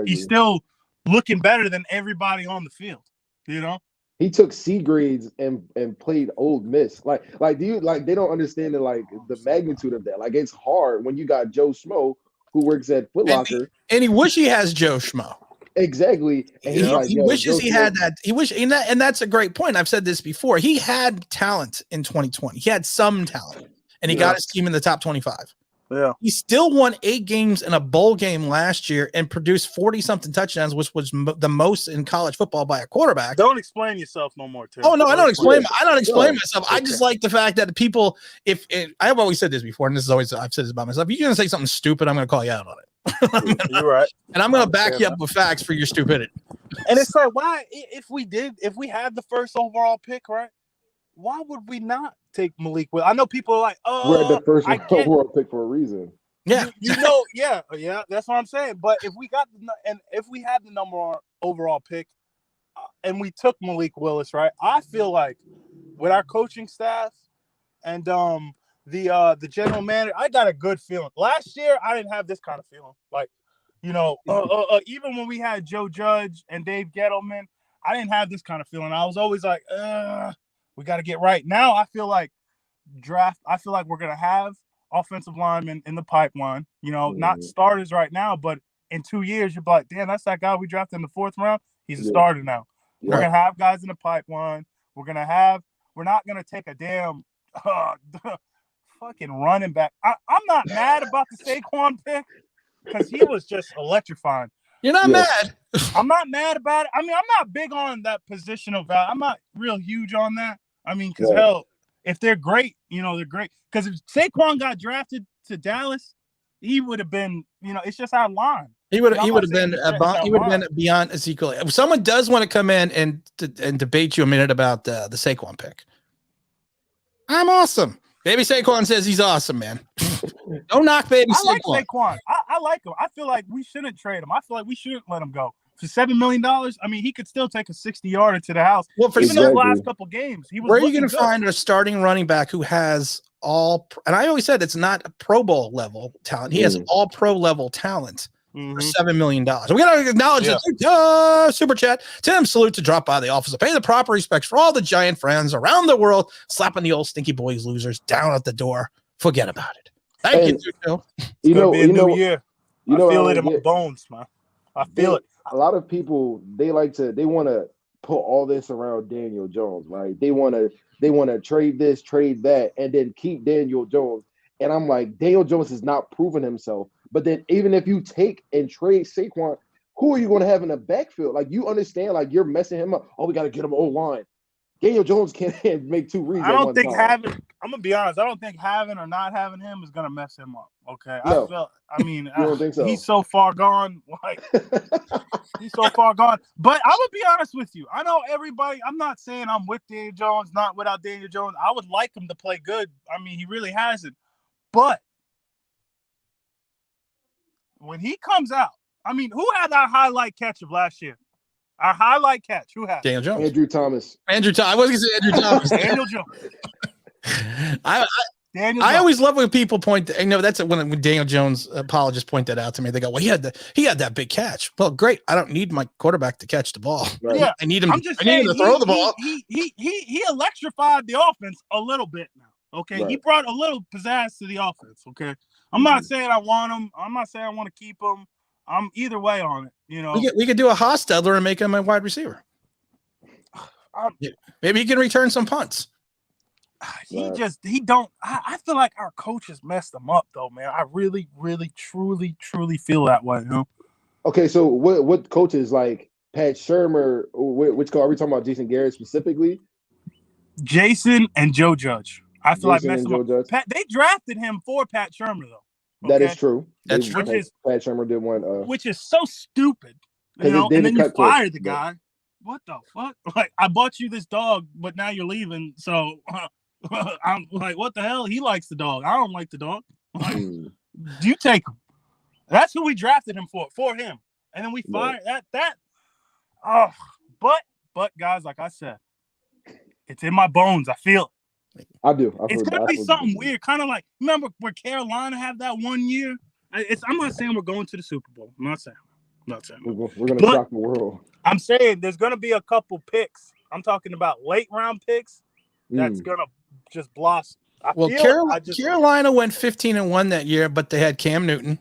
He's still looking better than everybody on the field. You know, He took C grades and played Old Miss. Like they don't understand the magnitude of that. Like it's hard when you got Joe Schmo who works at Foot Locker. And he wish he has Joe Schmo. Exactly. And he wishes he had that. He wish, and that's a great point. I've said this before. He had talent in 2020. He had some talent, and he got his team in the top 25. Yeah. He still won 8 games in a bowl game last year and produced 40-something touchdowns, which was the most in college football by a quarterback. Don't explain yourself no more, Tim. Oh no, I don't explain myself. Okay. I just like the fact that the people. I've always said this before, and this is always I've said this about myself. If you're gonna say something stupid, I'm gonna call you out on it. You're right. And I'm gonna back you up with facts for your stupidity. And it's like, why, if we had the first overall pick, right? Why would we not take Malik Willis? I know people are like, oh, we're at the first overall pick for a reason. Yeah, you know, yeah, that's what I'm saying. But if we had the number one overall pick, and we took Malik Willis, right? I feel like with our coaching staff and the general manager, I got a good feeling. Last year, I didn't have this kind of feeling. Like, you know, even when we had Joe Judge and Dave Gettleman, I didn't have this kind of feeling. I was always like, we got to get right. Now I feel like we're gonna have offensive linemen in the pipeline, you know, not starters right now, but in 2 years, you're like, damn, that's that guy we drafted in the 4th round. He's a starter now. Yeah. We're going to have guys in the pipeline. We're not going to take a damn fucking running back. I'm not mad about the Saquon pick because he was just electrifying. You're not mad. I'm not mad about it. I mean, I'm not big on that positional value. I'm not real huge on that. I mean, because hell, if they're great, you know, they're great. Because if Saquon got drafted to Dallas, he would have been, you know, it's just our line. He would have been beyond Ezekiel. If someone does want to come in and debate you a minute about the Saquon pick, I'm awesome. Baby Saquon says he's awesome, man. Don't knock baby Saquon. I like Saquon. I like him. I feel like we shouldn't trade him. I feel like we shouldn't let him go. For $7 million, I mean, he could still take a 60-yarder to the house. Well, for even those last couple games, he was. Where are you going to find a starting running back who has all? And I always said it's not a Pro Bowl level talent. He has all pro level talent for $7 million. We got to acknowledge it. Super chat. Tim, salute to drop by the office to pay the proper respects for all the Giant friends around the world, slapping the old stinky boys losers down at the door. Forget about it. Thank you, Phil. You know, year. I feel it in my bones, man. I feel it. A lot of people they want to put all this around Daniel Jones, right? They want to trade this, trade that, and then keep Daniel Jones. And I'm like, Daniel Jones has not proven himself. But then even if you take and trade Saquon, who are you going to have in the backfield? Like, you understand, like, you're messing him up. Oh, we got to get him O-line. Daniel Jones can't make 2 reads. I'm going to be honest, I don't think having or not having him is going to mess him up. Okay. No. You don't think so? He's so far gone. Like, he's so far gone. But I'm going to be honest with you. I know everybody, I'm not saying I'm with Daniel Jones, not without Daniel Jones. I would like him to play good. I mean, he really hasn't. But when he comes out, I mean, who had our highlight catch of last year? Our highlight catch. Who had Daniel Jones? Andrew Thomas. I was going to say Andrew Thomas. Daniel Jones. I always love when people point. That's when Daniel Jones apologists point that out to me. They go, "Well, he had that big catch." Well, great. I don't need my quarterback to catch the ball. Right. Yeah, I need him. I need him to throw the ball. He electrified the offense a little bit now. Okay, Right. He brought a little pizzazz to the offense. Okay, I'm not saying I want him. I'm not saying I want to keep him. I'm either way on it. You know, we could do a Hostetler and make him a wide receiver. Maybe he can return some punts. He don't. I feel like our coaches messed him up though, man. I really, really, truly feel that way. You know? Okay, so what coaches like Pat Shermer? Which coach are we talking about? Jason Garrett specifically? Jason and Joe Judge. I feel like Jason messing and up. Joe Judge. Pat, they drafted him for Pat Shermer though. That okay? is true. That's They- true. Pat Shermer did one. Which is so stupid, 'Cause you know. it's And then David you Cutcliffe, fire the but- guy. What the fuck? Like, I bought you this dog, but now you're leaving. So I'm like, what the hell? He likes the dog. I don't like the dog. Like, Mm. you take him. That's who we drafted him for him. And then we Right. fired that. Oh, but guys, like I said, it's in my bones. I feel it. I do. It's gonna be something weird, kind of like remember where Carolina had that one year. I'm not saying we're going to the Super Bowl. I'm not saying. We're gonna But- shock the world. I'm saying there's gonna be a couple picks. I'm talking about late round picks that's gonna just blossom. Well, Carolina went 15-1 that year, but they had Cam Newton.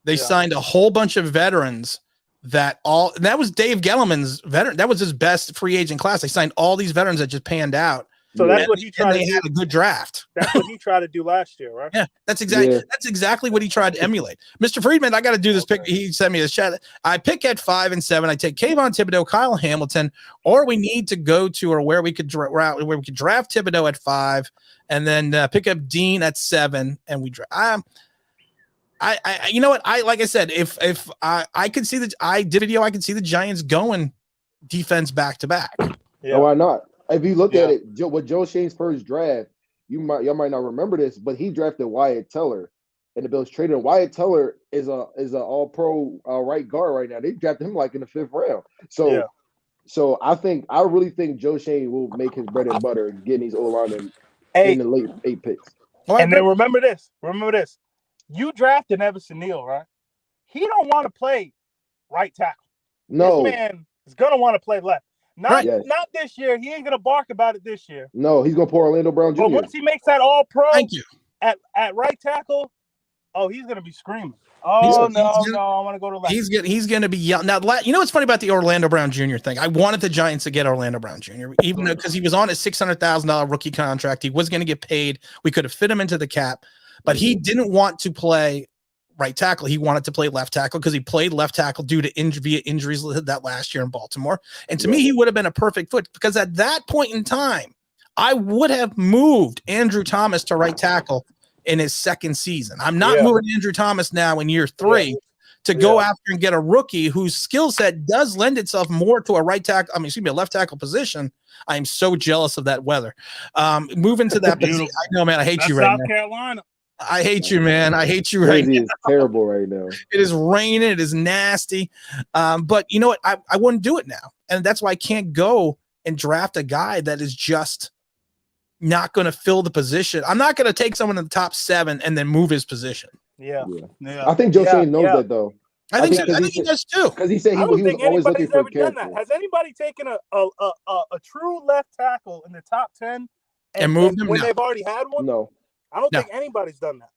They signed a whole bunch of veterans that was Dave Gettleman's veteran. That was his best free agent class. They signed all these veterans that just panned out. So that's what he tried. And they had a good draft. That's what he tried to do last year, right? Yeah, that's exactly what he tried to emulate. Mr. Friedman, I got to do this pick. He sent me this chat. I pick at 5 and 7. I take Kayvon Thibodeau, Kyle Hamilton, or we need to go to or where we could draft Thibodeau at 5, and then pick up Dean at 7, and we draft. I you know what? Like I said, if I could see I could see the Giants going defense back to back. Yeah. Why not? If you look at it, with Joe Shane's first draft, y'all might not remember this, but he drafted Wyatt Teller, and the Bills traded him. Wyatt Teller is a All Pro right guard right now. They drafted him like in the 5th round. So I really think Joe Shane will make his bread and butter getting these O-linemen in the late 8 picks. And then remember this. You drafted Everson Neal, right? He don't want to play right tackle. No, this man is gonna want to play left. Not this year. He ain't gonna bark about it this year. No, he's gonna pour Orlando Brown Jr. But once he makes that All Pro, thank you at right tackle, he's gonna be screaming. I want to go to left. He's gonna be yelling. Now, you know what's funny about the Orlando Brown Jr. thing? I wanted the Giants to get Orlando Brown Jr. even though because he was on a $600,000 rookie contract. He was gonna get paid. We could have fit him into the cap, but he didn't want to play right tackle. He wanted to play left tackle because he played left tackle due to injuries that last year in Baltimore. And to me, he would have been a perfect fit because at that point in time, I would have moved Andrew Thomas to right tackle in his second season. I'm not moving Andrew Thomas now in year 3 to go after and get a rookie whose skill set does lend itself more to a left tackle position. I am so jealous of that weather. Moving to that position. I know, man, I hate you right now. South Carolina. I hate you, man. I hate you right now. It's terrible right now. It is raining. It is nasty. But you know what? I wouldn't do it now. And that's why I can't go and draft a guy that is just not going to fill the position. I'm not going to take someone in the top 7 and then move his position. Yeah. I think Joe Shane knows that, though. I think he does too. Because he said he was always looking for a character. Done that. Has anybody taken a true left tackle in the top 10 and moved him when they've already had one? No. I don't think anybody's done that.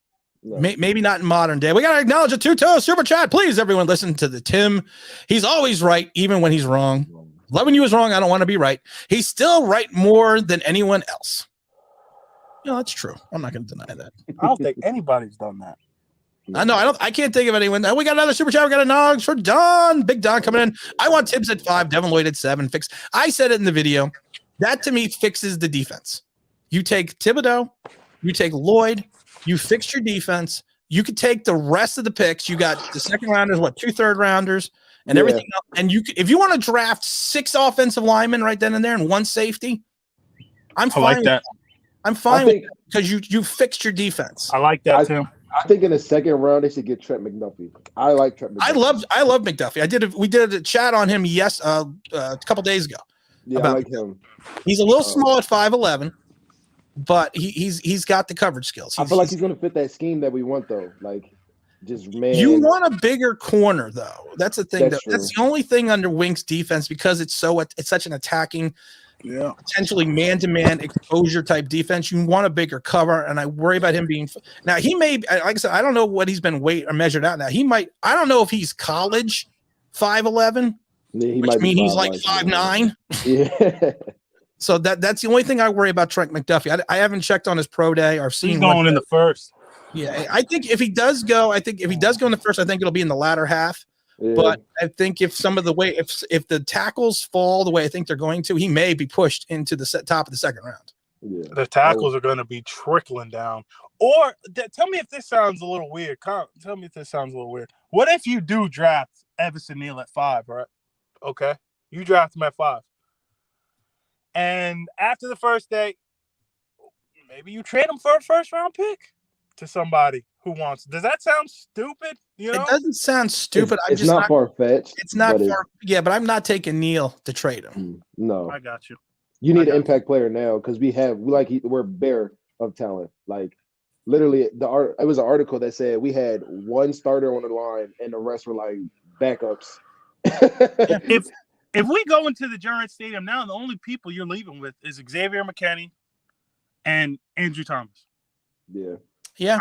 No. Maybe not in modern day. We got to acknowledge a two-toe super chat. Please, everyone, listen to the Tim. He's always right, even when he's wrong. Loving you is wrong. I don't want to be right. He's still right more than anyone else. You know, that's true. I'm not going to deny that. I don't think anybody's done that. I know. I can't think of anyone. We got another super chat. We got a Nogs for Don. Big Don coming in. I want Tibbs at 5, Devin Lloyd at 7. I said it in the video. That to me fixes the defense. You take Thibodeau, you take Lloyd, you fix your defense. You could take the rest of the picks. You got the second rounders, 2 third rounders, and everything else. And if you want to draft 6 offensive linemen right then and there and 1 safety, I'm fine. I like that. I'm fine with that because you fixed your defense. I like that too. I think in the second round they should get Trent McNuffy. I like Trent McNuffy. I love McDuffie. We did a chat on him a couple days ago. Yeah, I like him. He's a little small at 5'11", but he's got the coverage skills. I feel like he's going to fit that scheme that we want, though. Like, just man. You want a bigger corner, though. That's the thing. That's the only thing under Wink's defense because it's such an attacking, potentially man-to-man exposure type defense. You want a bigger cover, and I worry about him being. Now he may, like I said, I don't know what he's been weight or measured out. Now he might. I don't know if he's college 5'11", which means he's like 5'9". Yeah. So that's the only thing I worry about Trent McDuffie. I haven't checked on his pro day or seen. He's going in the first. Yeah, I think if he does go, in the first, I think it'll be in the latter half. Yeah. But I think if some of the way, if the tackles fall the way I think they're going to, he may be pushed into the top of the second round. Yeah. The tackles are going to be trickling down. Or tell me if this sounds a little weird. Tell me if this sounds a little weird. What if you do draft Everson Neal at 5, right? Okay. You draft him at 5. And after the first day, maybe you trade him for a first-round pick to somebody who wants. Does that sound stupid? You know? It doesn't sound stupid. It's not far-fetched. It's not far. Yeah, but I'm not taking Neal to trade him. No. I got you. You need an impact player now because we're bare of talent. Like literally, it was an article that said we had one starter on the line and the rest were like backups. If we go into the Giants Stadium now, the only people you're leaving with is Xavier McKinney and Andrew Thomas. Yeah.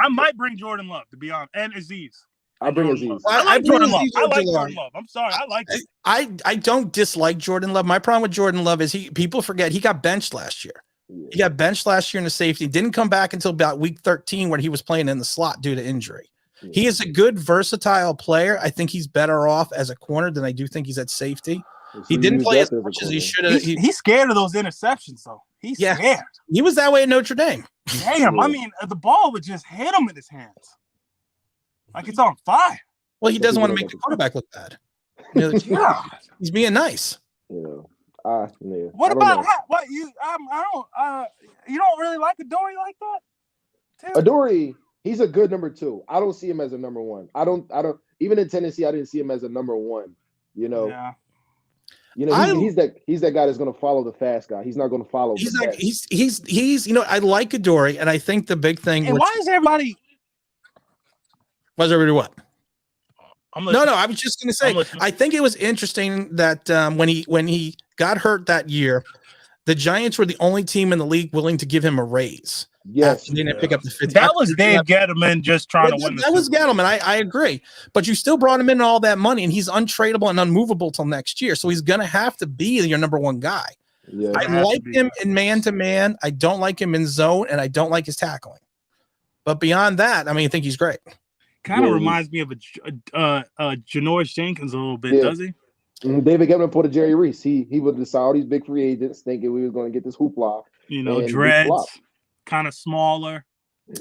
I might bring Jordan Love, to be honest, and Aziz. I bring Aziz. I like Jordan Love. I'm sorry. I like it. I don't dislike Jordan Love. My problem with Jordan Love is people forget he got benched last year. Yeah. He got benched last year in the safety. Didn't come back until about week 13 when he was playing in the slot due to injury. Yeah. He is a good, versatile player. I think he's better off as a corner than I do think he's at safety. He didn't play as much as he should have. He's scared of those interceptions, though. He's scared. He was that way at Notre Dame. Damn, I mean, the ball would just hit him in his hands. Like it's on fire. Well, he doesn't want to make the quarterback look bad. He's being nice. Yeah. What about you don't really like Adoree like that? Tim? Adoree, he's a good number 2. I don't see him as a number 1. I don't even in Tennessee, I didn't see him as a number 1. You know. Yeah. You know, he's that guy that's going to follow the fast guy. He's not going to follow. He's I like Adoree, and I think the big thing. And why is everybody? Was everybody what? No, I was just going to say. I think it was interesting that when he got hurt that year, the Giants were the only team in the league willing to give him a raise. Yes, he didn't pick up the 50. That was Dave Gettleman just trying to win. That was Gettleman. I agree, but you still brought him in all that money, and he's untradeable and unmovable till next year. So he's going to have to be your number 1 guy. Yeah, I like him in man-to-man. I don't like him in zone, and I don't like his tackling. But beyond that, I mean, I think he's great. Kind of reminds me of a Janoris Jenkins a little bit, does he? David Gettleman pulled a Jerry Reese. He would decide all these big free agents thinking we were going to get this hoopla. You know, dreads, kind of smaller.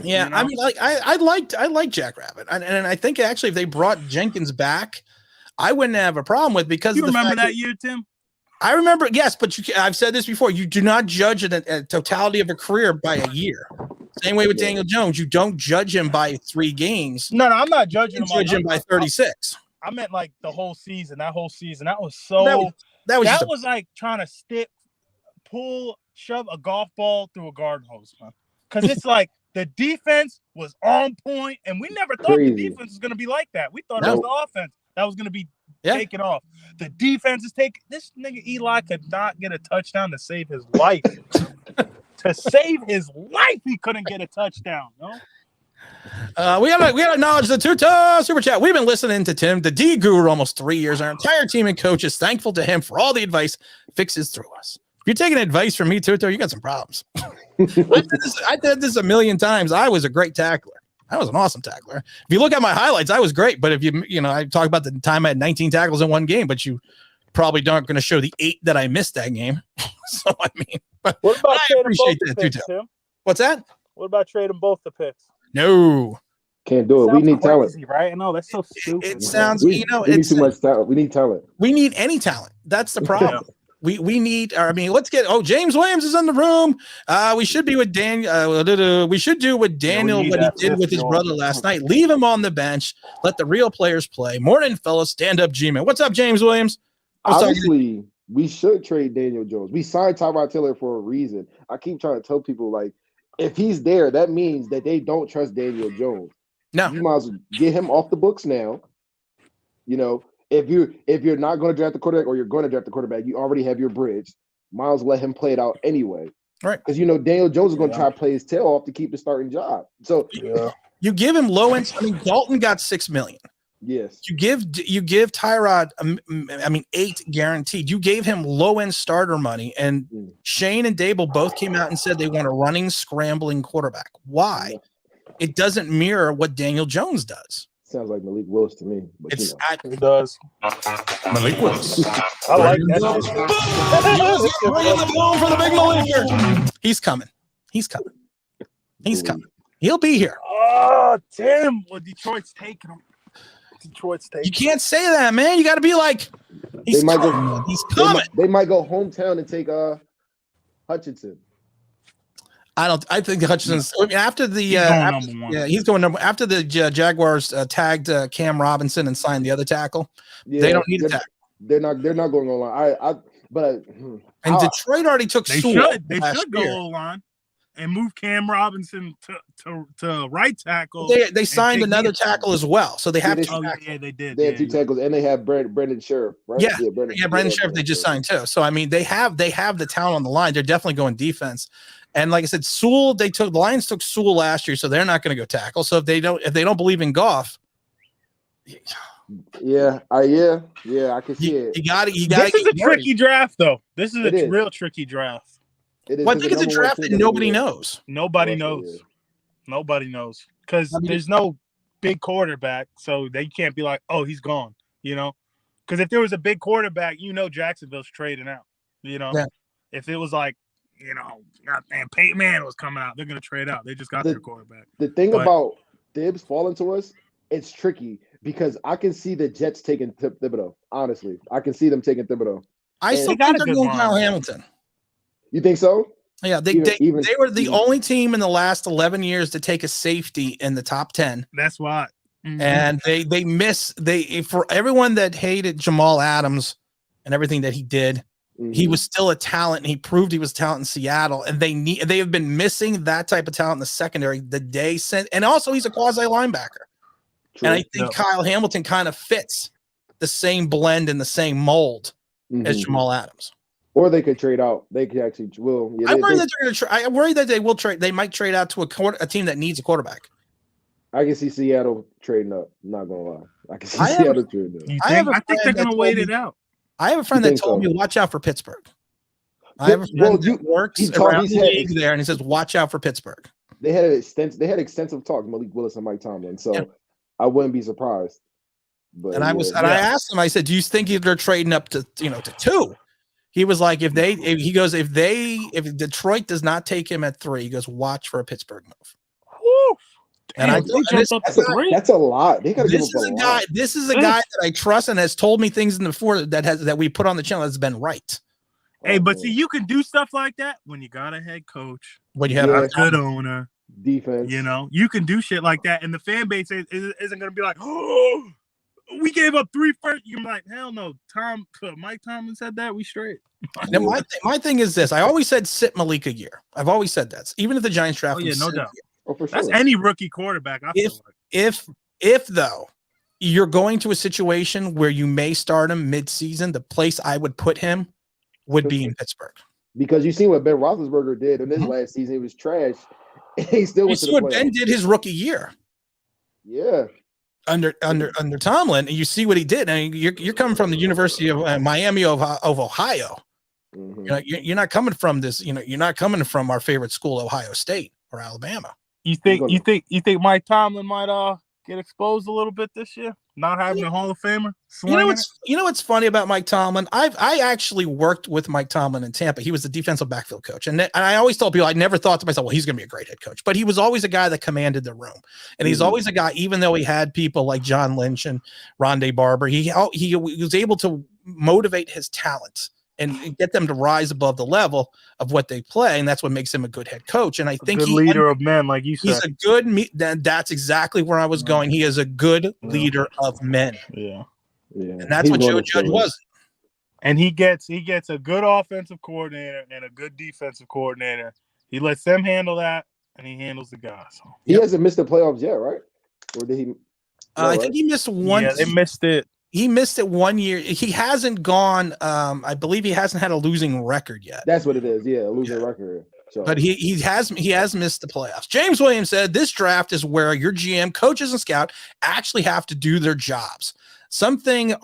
Yeah, you know? I mean, like I like Jackrabbit, and I think actually if they brought Jenkins back, I wouldn't have a problem with because you remember that year, Tim? I remember, yes, but I've said this before. You do not judge a totality of a career by a year. Same way with Daniel Jones. You don't judge him by 3 games. No, I'm not judging him. Judge him by 36. I meant like the whole season. That was that was like trying to shove a golf ball through a garden hose, man. Because it's like the defense was on point, and we never thought the defense was going to be like that. We thought it was the offense that was going to be taken off. The defense is taking. This nigga Eli could not get a touchdown to save his life. To save his life, he couldn't get a touchdown. No. We gotta acknowledge the Tuta super chat. We've been listening to Tim, the D Guru, almost 3 years. Our entire team and coach is thankful to him for all the advice fixes through us. If you're taking advice from me, Tuta, you got some problems. I did this a million times. I was a great tackler. I was an awesome tackler. If you look at my highlights, I was great. But if I talk about the time I had 19 tackles in one game, but you probably aren't going to show the 8 that I missed that game. So I mean, what about I appreciate that too, Tim. What's that? What about trading both the picks? No, can't do it. We need talent, right? I know that's so stupid. It sounds. We need too much talent. We need talent. We need any talent. That's the problem. We need. I mean, let's get. Oh, James Williams is in the room. We should be with Daniel. We should do with Daniel what he did with his brother last night. Leave him on the bench. Let the real players play. Morning, fellas. Stand up, G-Man. What's up, James Williams? Honestly, we should trade Daniel Jones. We signed Tyrod Taylor for a reason. I keep trying to tell people, like, if he's there, that means that they don't trust Daniel Jones. No, you might as well get him off the books now. You know, if you're not going to draft the quarterback or you're going to draft the quarterback, you already have your bridge. Might as well let him play it out anyway. Right. Because Daniel Jones is going to try to play his tail off to keep the starting job. So you give him low end. I mean, Dalton got $6 million. Yes. You give Tyrod, $8 guaranteed. You gave him low end starter money, and Shane and Dable both came out and said they want a running, scrambling quarterback. Why? Yeah. It doesn't mirror what Daniel Jones does. Sounds like Malik Willis to me. But it does. Malik Willis. I like that. Bring the ball for the big Malik. He's coming. He's coming. He's coming. He'll be here. Oh, damn. Well, Detroit's taking him. Detroit's taking You can't say that, man. You got to be like, he's coming. He's coming. They might go hometown and take Hutchinson. I think Hutchinson's after the he's going number after the Jaguars tagged Cam Robinson and signed the other tackle. Yeah, they don't need a tackle. They're not going online. And Detroit already took. They should go O-line and move Cam Robinson to right tackle. They signed another tackle as well, so they have two. Yeah, they did. They have two tackles, and they have Brendan Sheriff, right? Yeah, Brendan Sheriff. They just signed too. So I mean, they have the talent on the line. They're definitely going defense. And like I said, Sewell, the Lions took Sewell last year, so they're not going to go tackle. So if they don't believe in Goff, I can see it. You got it. This is a tricky draft, though. This is a real tricky draft. Well, I think it's a draft that nobody knows. Nobody knows because there's no big quarterback, so they can't be like, oh, he's gone. Because if there was a big quarterback, Jacksonville's trading out. If it was like. Goddamn, Peyton Manning was coming out. They're going to trade out. They just got their quarterback. The thing about Dibs falling to us, it's tricky because I can see the Jets taking Thibodeau. Honestly, I can see them taking Thibodeau. I still think they're going Kyle Hamilton. You think so? Yeah, they were the only team in the last 11 years to take a safety in the top 10. That's why. Mm-hmm. And they for everyone that hated Jamal Adams and everything that he did. Mm-hmm. He was still a talent, and he proved he was a talent in Seattle. And they have been missing that type of talent in the secondary the day since. And also, he's a quasi linebacker. True. And I think Kyle Hamilton kind of fits the same blend and the same mold as Jamal Adams. Or they could trade out. They could actually will. Yeah, I worry that they will trade. They might trade out to a team that needs a quarterback. I can see Seattle trading up. I'm not gonna lie. I can see Seattle trading up. I think they're gonna wait it out. I have a friend that told me, watch out for Pittsburgh. I have a friend that works around the league there, and he says, watch out for Pittsburgh. They had extensive talk, Malik Willis and Mike Tomlin, so I wouldn't be surprised. But and I asked him, I said, do you think they're trading up to 2? He was like, if Detroit does not take him at 3, he goes, watch for a Pittsburgh move. Woo. And that's a lot. They gotta give up a lot. This is a guy that I trust and has told me things before that we put on the channel that's been right. Hey, but see, you can do stuff like that when you got a head coach, when you have a good owner, defense. You can do shit like that, and the fan base isn't going to be like, oh, we gave up 3 first. You're like, hell no. Mike Tomlin said that, we straight. Now, my thing is this: I always said sit Malik a year. I've always said that, even if the Giants draft him. No doubt. Oh, for sure. That's any rookie quarterback. If though you're going to a situation where you may start him mid-season, the place I would put him would be in Pittsburgh. Because you see what Ben Roethlisberger did in his last season. He was trash. He still went to the playoffs. Ben did his rookie year. Yeah. Under Tomlin, and you see what he did. I mean, you're coming from the University of Miami of Ohio. Mm-hmm. You're not coming from this. You're not coming from our favorite school, Ohio State or Alabama. You think Mike Tomlin might get exposed a little bit this year? Not having a Hall of Famer? What's funny about Mike Tomlin? I actually worked with Mike Tomlin in Tampa. He was the defensive backfield coach. And I always told people, I never thought to myself, well, he's going to be a great head coach. But he was always a guy that commanded the room. And he's always a guy, even though he had people like John Lynch and Rondé Barber, he was able to motivate his talent and get them to rise above the level of what they play, and that's what makes him a good head coach. And I think he's a leader of men, like you said. He's a good. That's exactly where I was going. He is a good leader of men. Yeah, and that's what Joe Judge was. And he gets a good offensive coordinator and a good defensive coordinator. He lets them handle that, and he handles the guys. So. He hasn't missed the playoffs yet, right? Or did he? I think he missed one. Yeah, they missed it. He missed it 1 year. He hasn't gone. I believe he hasn't had a losing record yet. That's what it is. Yeah, a losing record. So. But he has missed the playoffs. James Williams said this draft is where your GM, coaches, and scout actually have to do their jobs. Something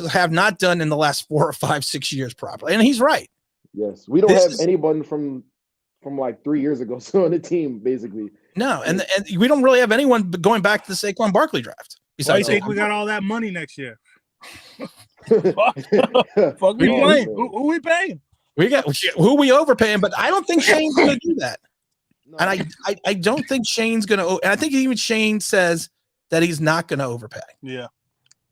have not done in the last 4 or 5, 6 years properly, and he's right. Yes, we don't have anyone from like 3 years ago so on the team basically. No, and we don't really have anyone going back to the Saquon Barkley draft. Why do you think we got all that money next year? Fuck we playing? Who we paying? We got who we overpaying, but I don't think Shane's going to do that. And I don't think Shane's going to, and I think even Shane says that he's not going to overpay. Yeah.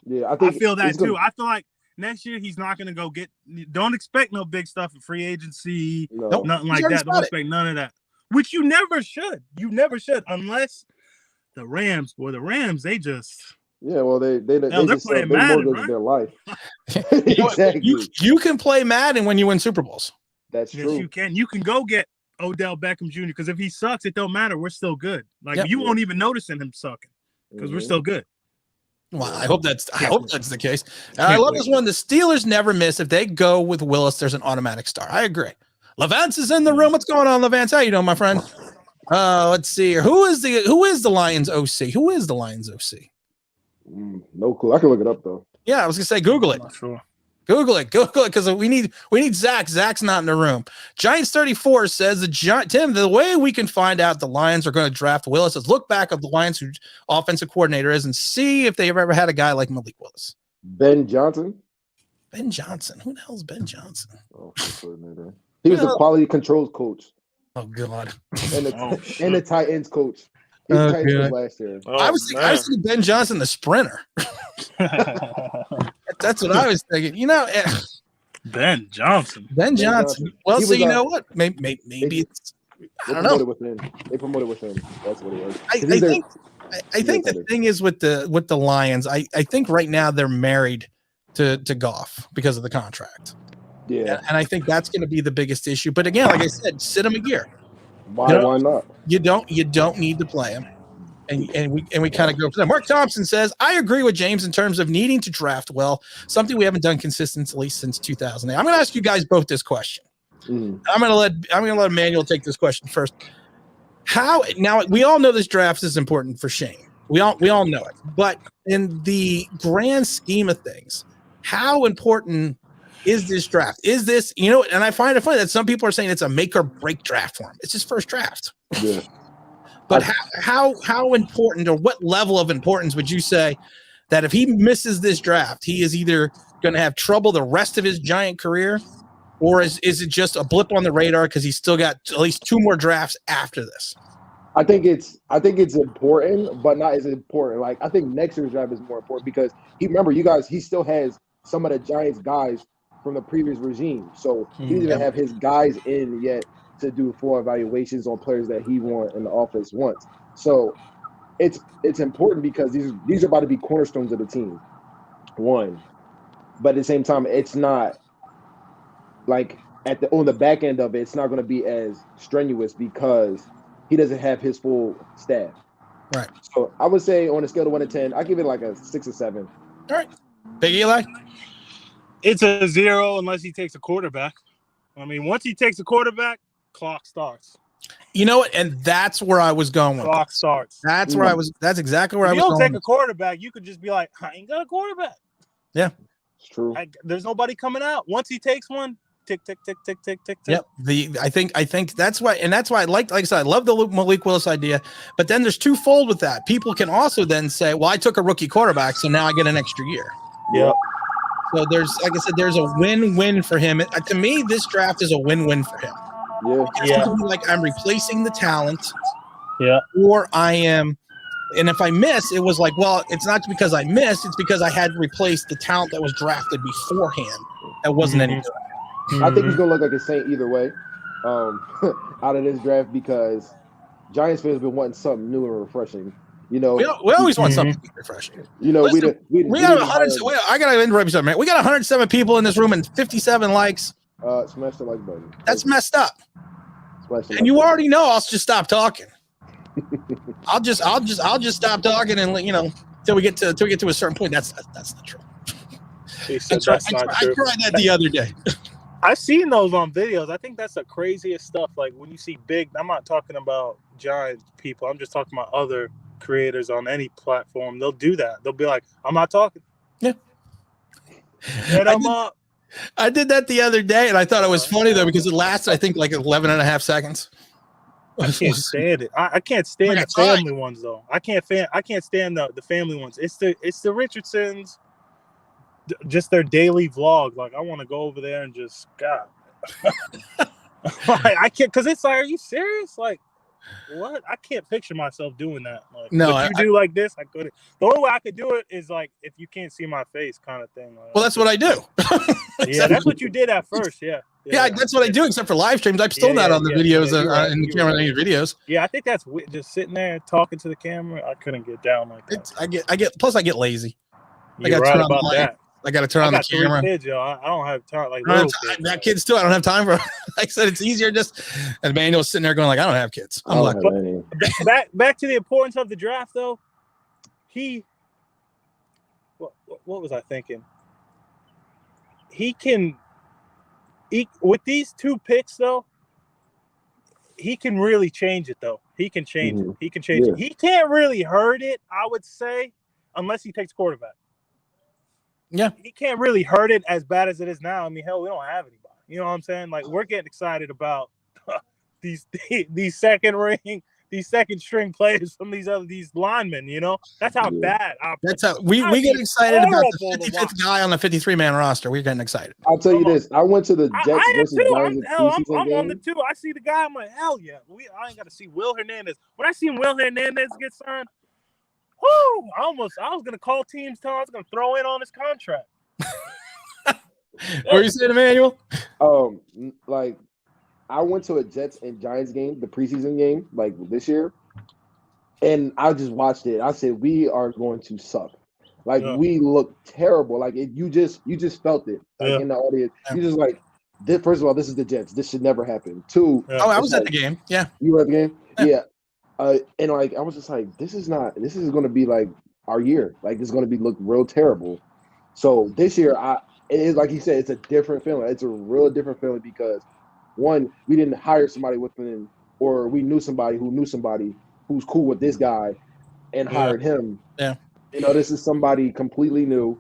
Yeah, I feel that too. I feel like next year he's not going to go get. Don't expect no big stuff in free agency, nothing like that. Don't expect none of that. Which you never should. You never should, unless the Rams. Well, the Rams, they just. Yeah, well, they're just playing they Madden, mortgage right? their life. Exactly. You can play Madden when you win Super Bowls. That's true. Yes, you can. You can go get Odell Beckham Jr. because if he sucks, it don't matter. We're still good. Like you won't even notice him sucking because we're still good. Well, I hope that's the case. I love this one. The Steelers never miss. If they go with Willis, there's an automatic star. I agree. Levance is in the room. What's going on, Levance? How you doing, my friend? Let's see here. Who is the Lions OC? Who is the Lions OC? No clue. I can look it up though. Yeah, I was gonna say Google it. I'm not sure. Google it because we need Zach. Zach's not in the room. Giants 34 says Tim, the way we can find out the Lions are going to draft Willis is look back at the Lions who offensive coordinator is and see if they've ever had a guy like Malik Willis. Ben Johnson. Ben Johnson. Who the hell is Ben Johnson? Oh, coordinator. He was the quality controls coach. Oh God. And the tight ends coach. He was tight ends last year. I was thinking Ben Johnson, the sprinter. That's what I was thinking. Ben Johnson. Well, so you know what? Maybe it's. I don't know. They promoted with him. That's what it was. I think the thing is with the Lions. I think right now they're married to Goff because of the contract. Yeah, and I think that's going to be the biggest issue. But again, like I said, sit him a gear. Why not? You don't need to play him. And we kind of go for that. Mark Thompson says, I agree with James in terms of needing to draft well, something we haven't done consistently since 2008. I'm going to ask you guys both this question. I'm going to let Emmanuel take this question first. Now we all know this draft is important for Shane. We all know it. But in the grand scheme of things, how important is this draft? Is this, and I find it funny that some people are saying it's a make or break draft for him. It's his first draft. Yeah. But how important or what level of importance would you say that if he misses this draft, he is either going to have trouble the rest of his Giant career, or is it just a blip on the radar because he's still got at least 2 more drafts after this? I think it's important, but not as important. Like I think next year's draft is more important because he still has some of the Giants guys from the previous regime, so he doesn't even have his guys in yet to do full evaluations on players that he wants and the offense wants. So it's important because these are about to be cornerstones of the team. One, but at the same time, it's not like on the back end of it, it's not going to be as strenuous because he doesn't have his full staff. Right. So I would say on a scale of 1 to 10, I give it like a 6 or 7. All right. Big Eli? It's a 0 unless he takes a quarterback. I mean, once he takes a quarterback, clock starts. You know what? And that's where I was going with clock starts. That's where I was. That's exactly where I was going. going. If you don't take a quarterback, you could just be like, I ain't got a quarterback. Yeah. It's true. There's nobody coming out. Once he takes one, tick, tick, tick, tick, tick, tick, tick. Yep. I think that's why, and that's why like I said, I love the Malik Willis idea, but then there's twofold with that. People can also then say, well, I took a rookie quarterback, so now I get an extra year. Yep. So there's, like I said, there's a win-win for him. To me, this draft is a win-win for him. Yeah. Like I'm replacing the talent. Yeah. Or I am, and if I miss, it was like, well, it's not because I missed, it's because I had to replace the talent that was drafted beforehand. That wasn't any good. I think he's gonna look like a Saint either way, out of this draft because Giants fans have been wanting something new and refreshing. We always want something refreshing. Listen, we got 100. I gotta interrupt you something, man. We got 107 people in this room and 57 likes. Smash the like button. That's messed up. And you already know I'll just stop talking. I'll just stop talking and till we get to a certain point. That's not true. I tried that the other day. I've seen those on videos. I think that's the craziest stuff. Like when you see big, I'm not talking about Giant people. I'm just talking about other creators on any platform. They'll do that. They'll be like, I'm not talking. Yeah. Hit them up. I did that the other day, and I thought it was funny though because it lasted, I think, like 11 and a half seconds. I can't stand it. I can't stand the family ones though. I can't stand the family ones. It's the Richardsons, just their daily vlog. Like I want to go over there and just God. Like, I can't because it's like, are you serious? Like What? I can't picture myself doing that. Like, No, what you do like this, I couldn't. The only way I could do it is like if you can't see my face, kind of thing. Like, well, that's what I do. yeah, that's what you did at first. Yeah. Yeah, that's what I do, except for live streams. I'm still not on the videos in the camera videos. Yeah, I think that's just sitting there talking to the camera. I couldn't get down like that. Plus I get lazy. You're right about that. I got to turn on the camera. 3 kids, yo. I don't have time. Like I got kids too. I don't have time for. Like I said, it's easier just. And Manuel's sitting there going like, I don't have kids. I'm like, back to the importance of the draft though. What was I thinking? With these 2 picks though, he can really change it though. He can change it. He can change it. He can't really hurt it, I would say, unless he takes quarterback. Yeah. He can't really hurt it as bad as it is now. I mean, hell, we don't have anybody. You know what I'm saying? Like, we're getting excited about these second string players from these linemen, you know? That's how bad. That's how we get excited about the 55th guy on the 53-man roster. We're getting excited. I'll tell you this. I went to the Jets versus Giants I'm on the 2. I see the guy. I'm like, hell yeah. I ain't got to see Will Hernandez. When I seen Will Hernandez get signed, whoo, I was going to call teams, I was going to throw in on his contract. What were you saying, Emmanuel? Like, I went to a Jets and Giants game, the preseason game, like this year, and I just watched it. I said, we are going to suck. Like, we look terrible. Like, you just felt it. Like, in the audience. You just like, first of all, this is the Jets. This should never happen. 2. I was at the game. Yeah. You were at the game? Yeah. And like, I was just like, this is going to be like our year. Like, it's going to look real terrible. So this year, it is like he said, it's a different feeling. It's a real different feeling because, one, we didn't hire somebody within, or we knew somebody who knew somebody who's cool with this guy and hired him. Yeah. You know, this is somebody completely new.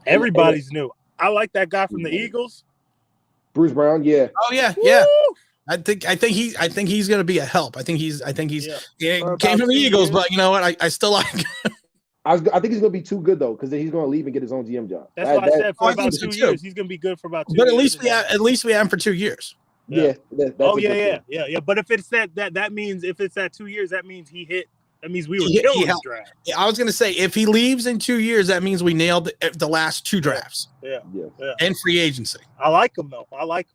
Everybody's new. I like that guy from the Eagles. Bruce Brown, yeah. Oh yeah, yeah. I think he's going to be a help. I think he's came from the Eagles, but you know what? I still like. I think he's going to be too good though, because then he's going to leave and get his own GM job. That's what I said. For about 2 years, he's going to be good for about 2 years. But at least we have him for 2 years. Yeah. Yeah. But if it's that means if it's that 2 years, that means he hit. That means we were killing the draft. I was going to say, if he leaves in 2 years, that means we nailed the last 2 drafts. Yeah. And free agency. I like him though. I like him.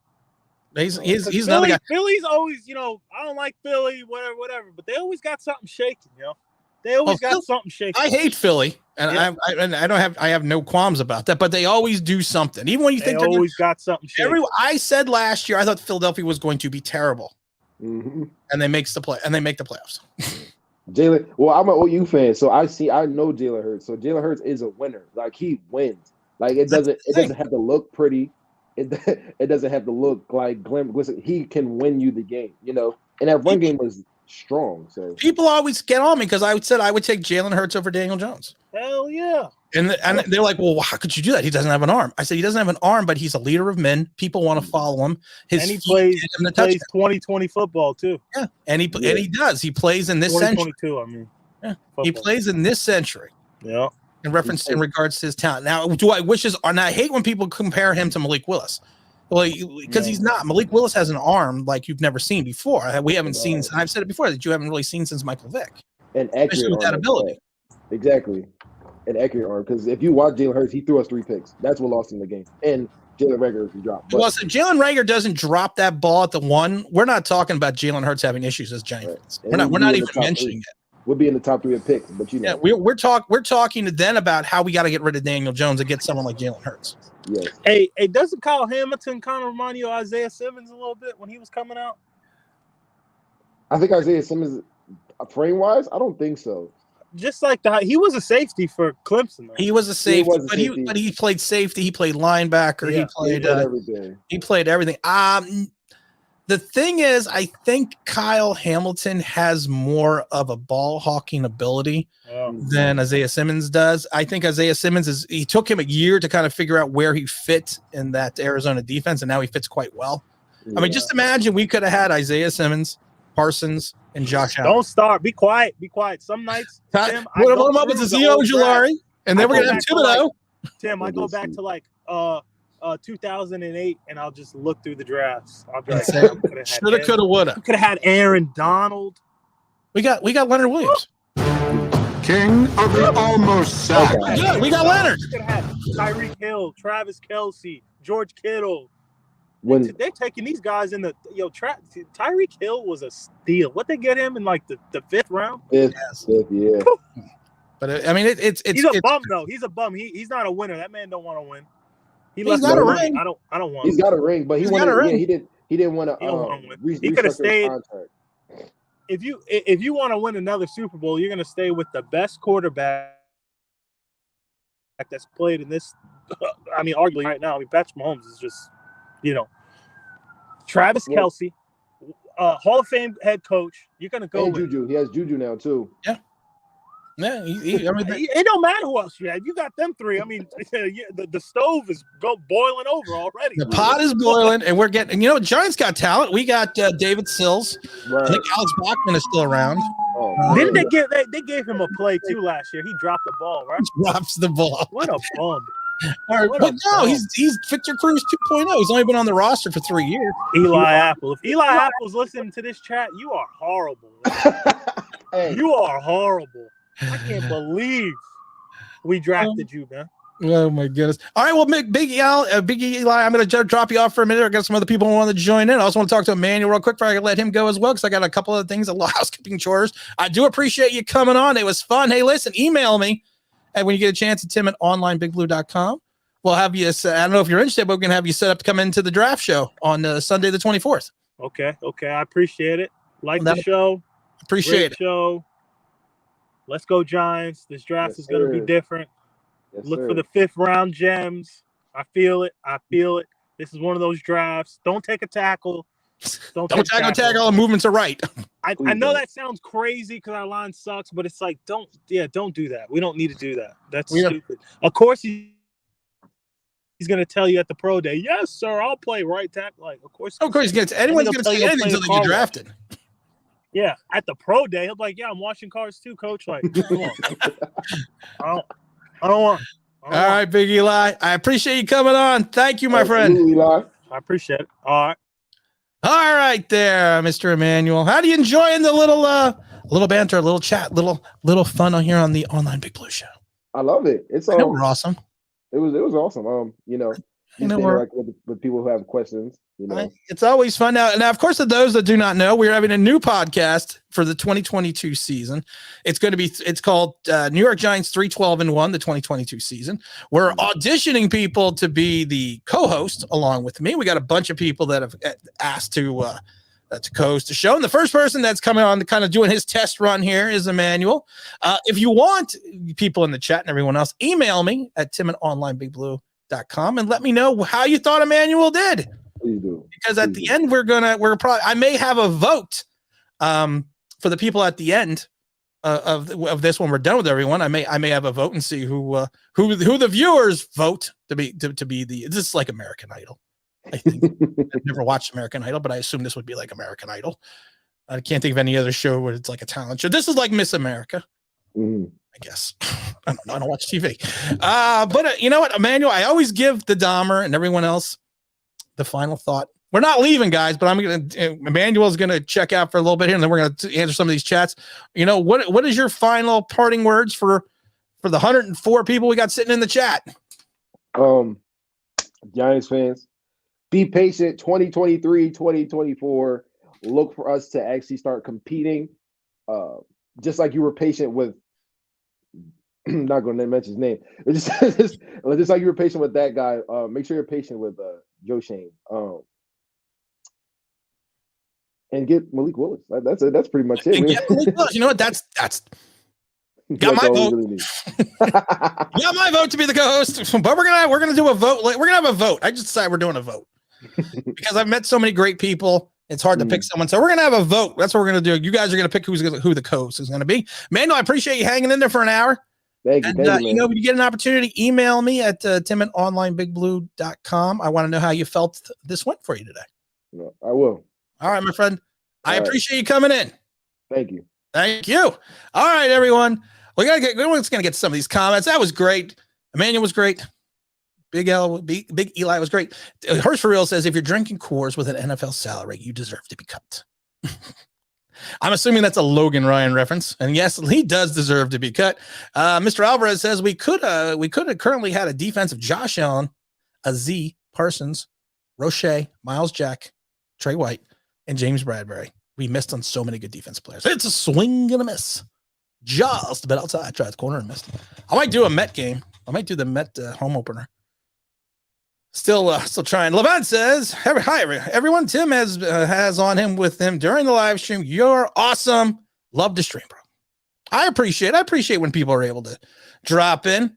He's another guy. Philly's always, you know, I don't like Philly, whatever, but they always got something shaking, you know. They always got something shaking. I hate Philly, and I have no qualms about that. But they always do something, even when you think they always got something shaking. I said last year I thought Philadelphia was going to be terrible, and they make the playoffs. Jalen, well, I'm an OU fan, so I know Jalen Hurts. So Jalen Hurts is a winner. Like, he wins. Like, it doesn't have to look pretty. It doesn't have to look like glam. Listen, he can win you the game, you know. And that run game was strong. So people always get on me because I said I would take Jalen Hurts over Daniel Jones. Hell yeah! And they're like, well, how could you do that? He doesn't have an arm. I said he doesn't have an arm, but he's a leader of men. People want to follow him. And he plays 2020 football too. Yeah, and he does. He plays in this century. 2022, I mean, he plays in this century. Yeah. In regards to his talent. Now, do I wish his? And I hate when people compare him to Malik Willis. Well, because he's not. Malik Willis has an arm like you've never seen before. We haven't seen. I've said it before that you haven't really seen since Michael Vick. An accurate with that ability. Exactly, an accurate arm. Because if you watch Jalen Hurts, he threw us 3 picks. That's what lost him the game. And Jalen Reagor dropped. Well, so Jalen Reagor doesn't drop that ball at the 1. We're not talking about Jalen Hurts having issues as Giants. Right. We're not even mentioning it. We'll be in the top 3 of picks, but you know. Yeah, we're talking then about how we got to get rid of Daniel Jones and get someone like Jalen Hurts. Yes. Hey, doesn't Kyle Hamilton kind of remind you of Isaiah Simmons a little bit when he was coming out? I think Isaiah Simmons, frame wise, I don't think so. Just like he was a safety for Clemson. Though. He was a safety, but he played safety. He played linebacker. Yeah, he played everything. He played everything. The thing is, I think Kyle Hamilton has more of a ball hawking ability than Isaiah Simmons does. I think Isaiah Simmons he took him a year to kind of figure out where he fit in that Arizona defense, and now he fits quite well. Yeah. I mean, just imagine we could have had Isaiah Simmons, Parsons, and Josh Allen. Don't start. Be quiet. Be quiet. Some nights, Tim, put him up with Zio Ujulari, and then we're gonna have Thibodeau. Tim, I go back to 2008, and I'll just look through the drafts. I'll be like, Shoulda, coulda, woulda. could have had Aaron Donald. We got Leonard Williams. King of the almost sack. Yeah, we got Leonard. Could have had Tyreek Hill, Travis Kelce, George Kittle. When They're taking these guys in the Tyreek Hill was a steal. What they get him in like the 5th round? fifth, yeah. But I mean, it's He's a bum though. He's a bum. He's not a winner. That man don't want to win. He's got a ring. I don't want. He's got a ring, but he didn't want to. He don't want to win. He could have stayed. If you want to win another Super Bowl, you're going to stay with the best quarterback that's played in this. I mean, arguably right now. I mean, Patrick Mahomes is just, Travis Kelce, Hall of Fame head coach. You're going to go with Juju. He has Juju now too. Yeah. Yeah, it don't matter who else you have. You got them 3. I mean, the stove is boiling over already. The pot is boiling, and we're getting. Giants got talent. We got David Sills. Right. I think Alex Bachman is still around. Didn't they gave him a play too last year? He dropped the ball, right? He drops the ball. What a bum! All right, but no, he's Victor Cruz 2.0. He's only been on the roster for 3 years. Eli Apple. If Eli Apple's listening to this chat, you are horrible. Hey. You are horrible. I can't believe we drafted you, man. Oh my goodness! All right, well, Big Eli, I'm going to drop you off for a minute. I got some other people who want to join in. I also want to talk to Emmanuel real quick before I let him go as well, because I got a couple of things, a lot of housekeeping chores. I do appreciate you coming on. It was fun. Hey, listen, email me, and when you get a chance, at tim@onlineBigBlue.com. We'll have you. I don't know if you're interested, but we're going to have you set up to come into the draft show on Sunday the 24th. Okay, I appreciate it. The show. Appreciate it. Show. Let's go Giants. This draft is going to be different. Yes, Look for the 5th round gems. I feel it. This is one of those drafts. Don't take a tackle. Don't tackle. The movements are right. I know that sounds crazy because our line sucks, but it's like, don't do that. We don't need to do that. That's stupid. Of course, he's going to tell you at the pro day, yes, sir, I'll play right tackle. Like, of course he's going to. Anyone's going to say anything until they get drafted. Yeah, at the pro day, he'll be like, yeah, I'm washing cars too, coach. Like, come on. I don't want. All right, Big Eli. I appreciate you coming on. Thank you, my friend. Eli. I appreciate it. All right there, Mr. Emmanuel. How do you enjoying the little banter, a little chat, little fun on here on the Online Big Blue Show? I love it. It's we're awesome. It was awesome. Interact with people who have questions. It's always fun. Now, of course, for those that do not know, we're having a new podcast for the 2022 season. It's called New York Giants 3-12-1, the 2022 season. We're auditioning people to be the co-host along with me. We got a bunch of people that have asked to co-host the show. And the first person that's coming on to kind of doing his test run here is Emmanuel. If you want people in the chat and everyone else, email me at tim@onlineBigBlue.com and let me know how you thought Emmanuel did. Please do. Because at the end, I may have a vote for the people at the end of this when we're done with everyone. I may have a vote and see who the viewers vote to be this is like American Idol. I think I've never watched American Idol, but I assume this would be like American Idol. I can't think of any other show where it's like a talent show. This is like Miss America. I guess. I don't know. I don't watch TV. But you know what, Emmanuel, I always give the Dahmer and everyone else the final thought. We're not leaving, guys, but Emmanuel's going to check out for a little bit here, and then we're going to answer some of these chats. What is your final parting words for the 104 people we got sitting in the chat? Giants fans, be patient. 2023, 2024. Look for us to actually start competing. Just like you were patient with, I'm not going to mention his name. Just like you were patient with that guy. Make sure you're patient with Joe Shane. And get Malik Willis. That's it. That's pretty much it. Get Malik Willis. You know what? That's got my vote. Really got my vote to be the co-host. But we're gonna do a vote. We're gonna have a vote. I just decided we're doing a vote because I've met so many great people. It's hard to pick someone. So we're gonna have a vote. That's what we're gonna do. You guys are gonna pick who the co-host is gonna be. Manuel, I appreciate you hanging in there for an hour. Thank you. And when you get an opportunity, email me at tim@onlineBigBlue.com. I want to know how you felt this went for you today. No, I will. All right, my friend. I appreciate you coming in. Thank you. Thank you. All right, everyone. We're gonna get some of these comments. That was great. Emmanuel was great. Big Eli was great. Hurst for real says, if you're drinking Coors with an NFL salary, you deserve to be cut. I'm assuming that's a Logan Ryan reference. And yes, he does deserve to be cut. Mr. Alvarez says we could have currently had a defense of Josh Allen, Aziz, Parsons, Roche, Miles Jack, Trey White, and James Bradbury. We missed on so many good defense players. It's a swing and a miss. Just a bit outside. Tried the corner and missed. I might do a Met game. I might do the Met home opener. Still trying. Levant says, hi, everyone. Tim has on him with him during the live stream. You're awesome. Love the stream, bro. I appreciate when people are able to drop in.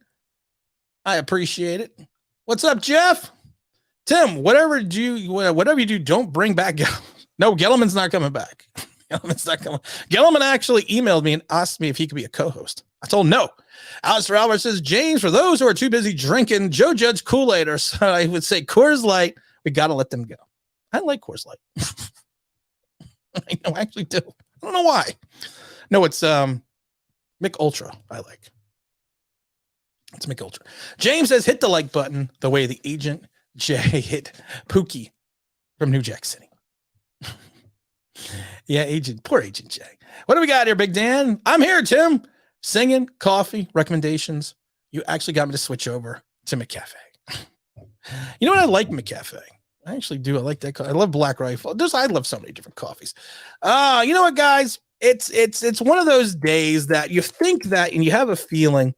I appreciate it. What's up, Jeff? Tim, whatever you do, don't bring back Gelman. No, Gelman's not coming back. Gelman actually emailed me and asked me if he could be a co-host. I told him no. Alistair Albert says, James, for those who are too busy drinking Joe Judge Kool-Aid, or so I would say Coors Light, we got to let them go. I like Coors Light. I know, I actually do. I don't know why. No, it's Mick Ultra I like. It's Mick Ultra. James says, hit the like button the way the Agent J hit Pookie from New Jack City. Yeah, poor Agent J. What do we got here, Big Dan? I'm here, Tim. Singing, coffee, recommendations. You actually got me to switch over to McCafe. You know what? I like McCafe. I actually do. I like that. I love Black Rifle. I love so many different coffees. You know what, guys? It's one of those days that you think that, and you have a feeling.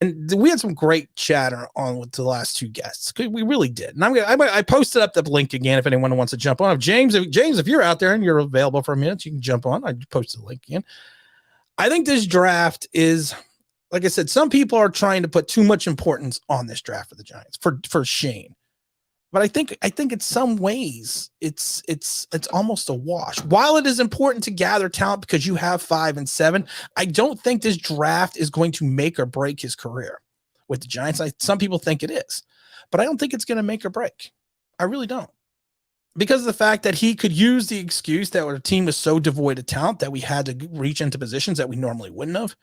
And we had some great chatter on with the last two guests. We really did. And I posted up the link again if anyone wants to jump on. If James, if you're out there and you're available for a minute, you can jump on. I posted the link again. I think this draft is, like I said, some people are trying to put too much importance on this draft for the Giants for Shane. But I think in some ways it's almost a wash. While it is important to gather talent because you have 5 and 7, I don't think this draft is going to make or break his career with the Giants. Some people think it is, but I don't think it's going to make or break. I really don't. Because of the fact that he could use the excuse that our team was so devoid of talent that we had to reach into positions that we normally wouldn't have.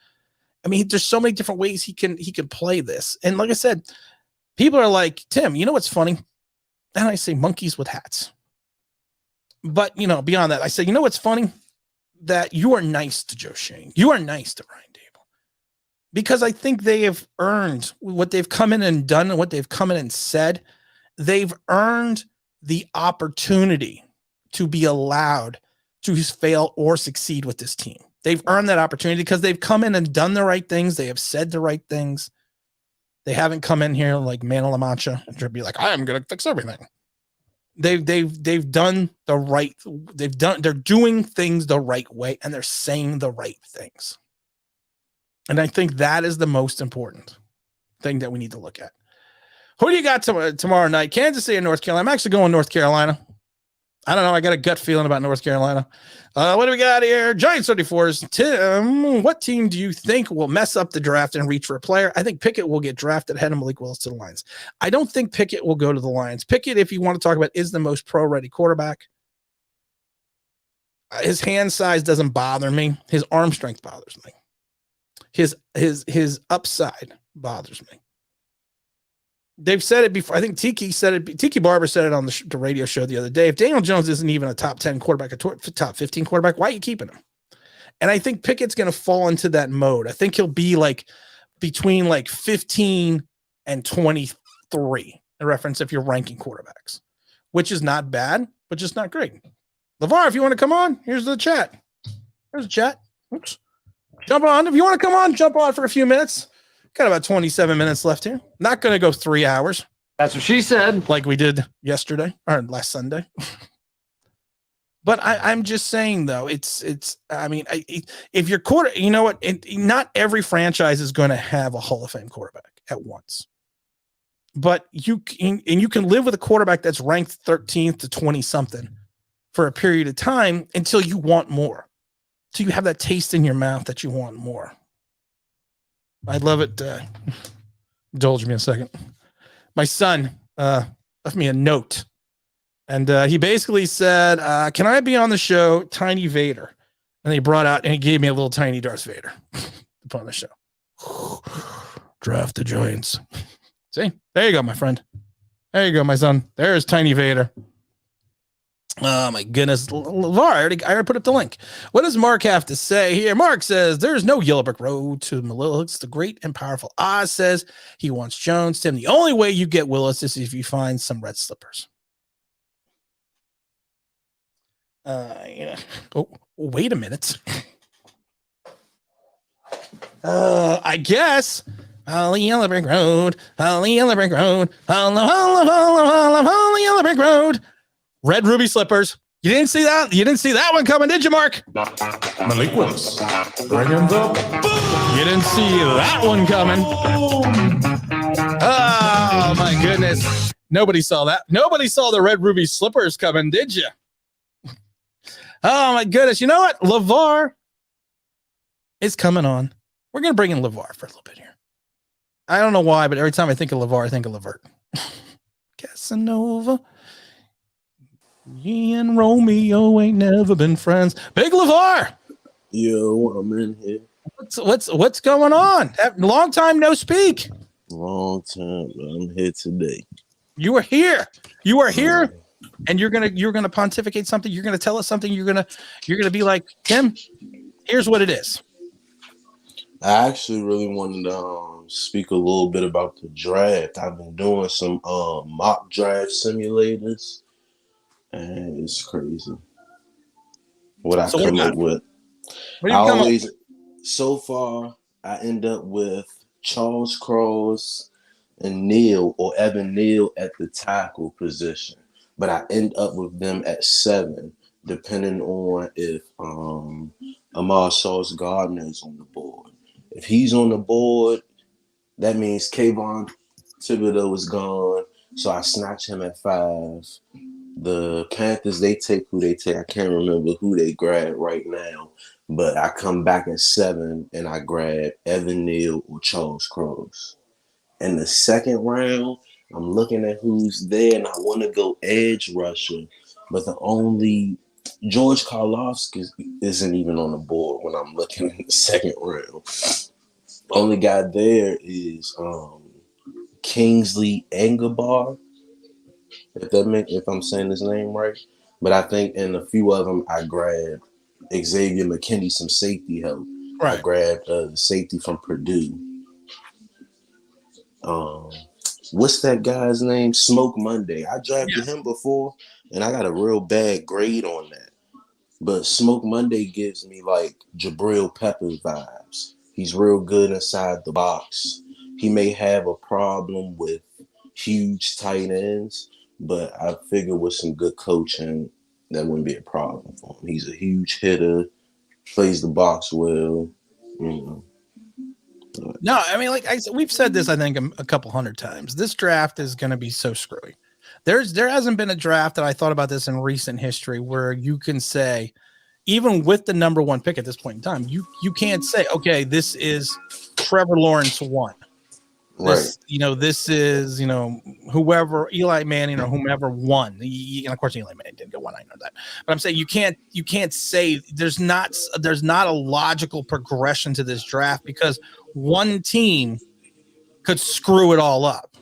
I mean, there's so many different ways he can play this. And like I said, people are like, Tim, you know what's funny? And I say monkeys with hats. But, beyond that, I say, you know what's funny? That you are nice to Joe Shane. You are nice to Ryan Dable. Because I think they have earned what they've come in and done and what they've come in and said. They've earned the opportunity to be allowed to fail or succeed with this team. They've earned that opportunity because they've come in and done the right things. They have said the right things. They haven't come in here like Man of La Mancha and be like, I am going to fix everything. They've done the right. They're doing things the right way and they're saying the right things. And I think that is the most important thing that we need to look at. Who do you got tomorrow night? Kansas City or North Carolina? I'm actually going North Carolina. I don't know. I got a gut feeling about North Carolina. What do we got here? Giants 34s. Tim, what team do you think will mess up the draft and reach for a player? I think Pickett will get drafted ahead of Malik Willis to the Lions. I don't think Pickett will go to the Lions. Pickett, if you want to talk about, is the most pro-ready quarterback. His hand size doesn't bother me. His arm strength bothers me. His upside bothers me. They've said it before. I think Tiki Barber said it on the radio show the other day. If Daniel Jones isn't even a top 10 quarterback, a top 15 quarterback, why are you keeping him? And I think Pickett's going to fall into that mode. I think he'll be like between like 15 and 23 in reference if you're ranking quarterbacks, which is not bad, but just not great. LeVar, if you want to come on, here's the chat. There's a chat. Oops. Jump on. If you want to come on, jump on for a few minutes. Got about 27 minutes left here. Not going to go 3 hours. That's what she said. Like we did yesterday or last Sunday. But I'm just saying, though, if you're you know what? Not every franchise is going to have a Hall of Fame quarterback at once. But you can live with a quarterback that's ranked 13th to 20 something for a period of time until you want more. So you have that taste in your mouth that you want more. I love it. Indulge me a second. My son left me a note, and he basically said, "Can I be on the show, Tiny Vader?" And he brought out and he gave me a little tiny Darth Vader to put on the show. Draft the Giants. See, there you go, my friend. There you go, my son. There's Tiny Vader. Oh my goodness, LeVar, I already put up the link. What does Mark have to say here? Mark says there's no yellow brick road to Willis. The great and powerful Oz says he wants Jones. Tim, the only way you get Willis is if you find some red slippers. Yeah. Oh, wait a minute. I guess. Holy yellow brick road. Holy yellow brick road. Holy yellow brick road. Red ruby slippers. You didn't see that? You didn't see that one coming, did you, Mark? Malik Willis. Bring him the boom. You didn't see that one coming. Oh, my goodness. Nobody saw that. Nobody saw the red ruby slippers coming, did you? Oh, my goodness. You know what? LeVar is coming on. We're going to bring in LeVar for a little bit here. I don't know why, but every time I think of LeVar, I think of Levert. Casanova. Me and Romeo ain't never been friends. Big LeVar. Yo, I'm in here. What's going on? Long time no speak. Long time, but I'm here today. You are here. You are here, and you're gonna pontificate something. You're gonna tell us something. You're gonna be like, Tim, here's what it is. I actually really wanted to speak a little bit about the draft. I've been doing some mock draft simulators. And it's crazy what I come up with. So far, I end up with Charles Cross and Evan Neal at the tackle position. But I end up with them at 7, depending on if Ahmad Sauce Gardner is on the board. If he's on the board, that means Kayvon Thibodeau is gone. So I snatch him at 5. The Panthers, they take who they take. I can't remember who they grab right now, but I come back at 7 and I grab Evan Neal or Charles Cross. In the second round, I'm looking at who's there and I want to go edge rusher, but the only George Karlofsky isn't even on the board when I'm looking in the second round. The only guy there is Kingsley Engelbart. If I'm saying his name right, but I think in a few of them I grabbed Xavier McKinney some safety help. Right. I grabbed the safety from Purdue. What's that guy's name? Smoke Monday. I drafted him before, and I got a real bad grade on that. But Smoke Monday gives me like Jabril Peppers vibes. He's real good inside the box. He may have a problem with huge tight ends, but I figure with some good coaching, that wouldn't be a problem for him. He's a huge hitter, plays the box well, you know. No, I mean, like we've said this, I think, a couple hundred times. This draft is going to be so screwy. There hasn't been a draft that I thought about this in recent history where you can say, even with the number 1 pick at this point in time, you can't say, okay, this is Trevor Lawrence 1. This, right. This is, whoever, Eli Manning or whomever won. And of course, Eli Manning didn't go 1. I know that, but I'm saying you can't say there's not a logical progression to this draft because one team could screw it all up.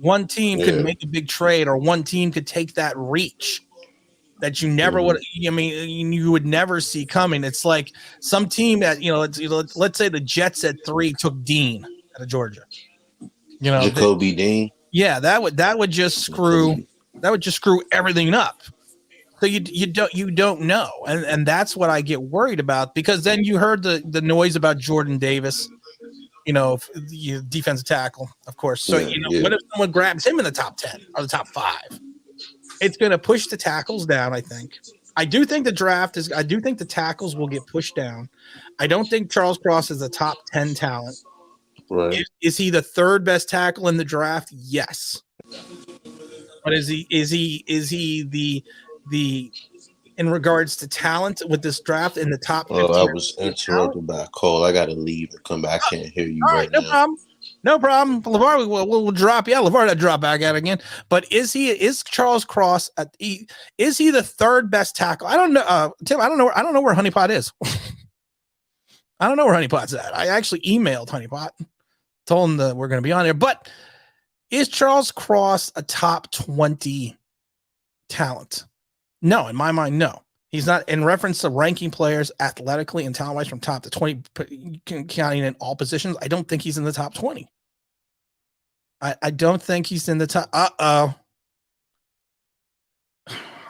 One team could make a big trade, or one team could take that reach that you never would. I mean, you would never see coming. It's like some team that let's say the Jets at 3 took Dean out of Georgia. Jacoby Dean. Yeah, that would just screw everything up. So you don't know, and that's what I get worried about, because then you heard the noise about Jordan Davis, defensive tackle, of course. So what if someone grabs him in the top 10 or the top 5? It's going to push the tackles down. I do think the tackles will get pushed down. I don't think Charles Cross is a top 10 talent. Right. Is he the 3rd best tackle in the draft? Yes. But is he the in regards to talent with this draft in the top 15? I was interrupted by a call. I got to leave and come back. I can't hear you right now. No problem. LeVar, we'll drop. Yeah, LeVar to drop back out again. But is Charles Cross is he the 3rd best tackle? I don't know. Tim, I don't know where Honeypot is. I don't know where Honeypot's at. I actually emailed Honeypot, told him that we're going to be on there. But Is Charles Cross a top 20 talent? No, in my mind, no. He's not. In reference to ranking players athletically and talent-wise from top to 20, counting in all positions, I don't think he's in the top 20. I don't think he's in the top. I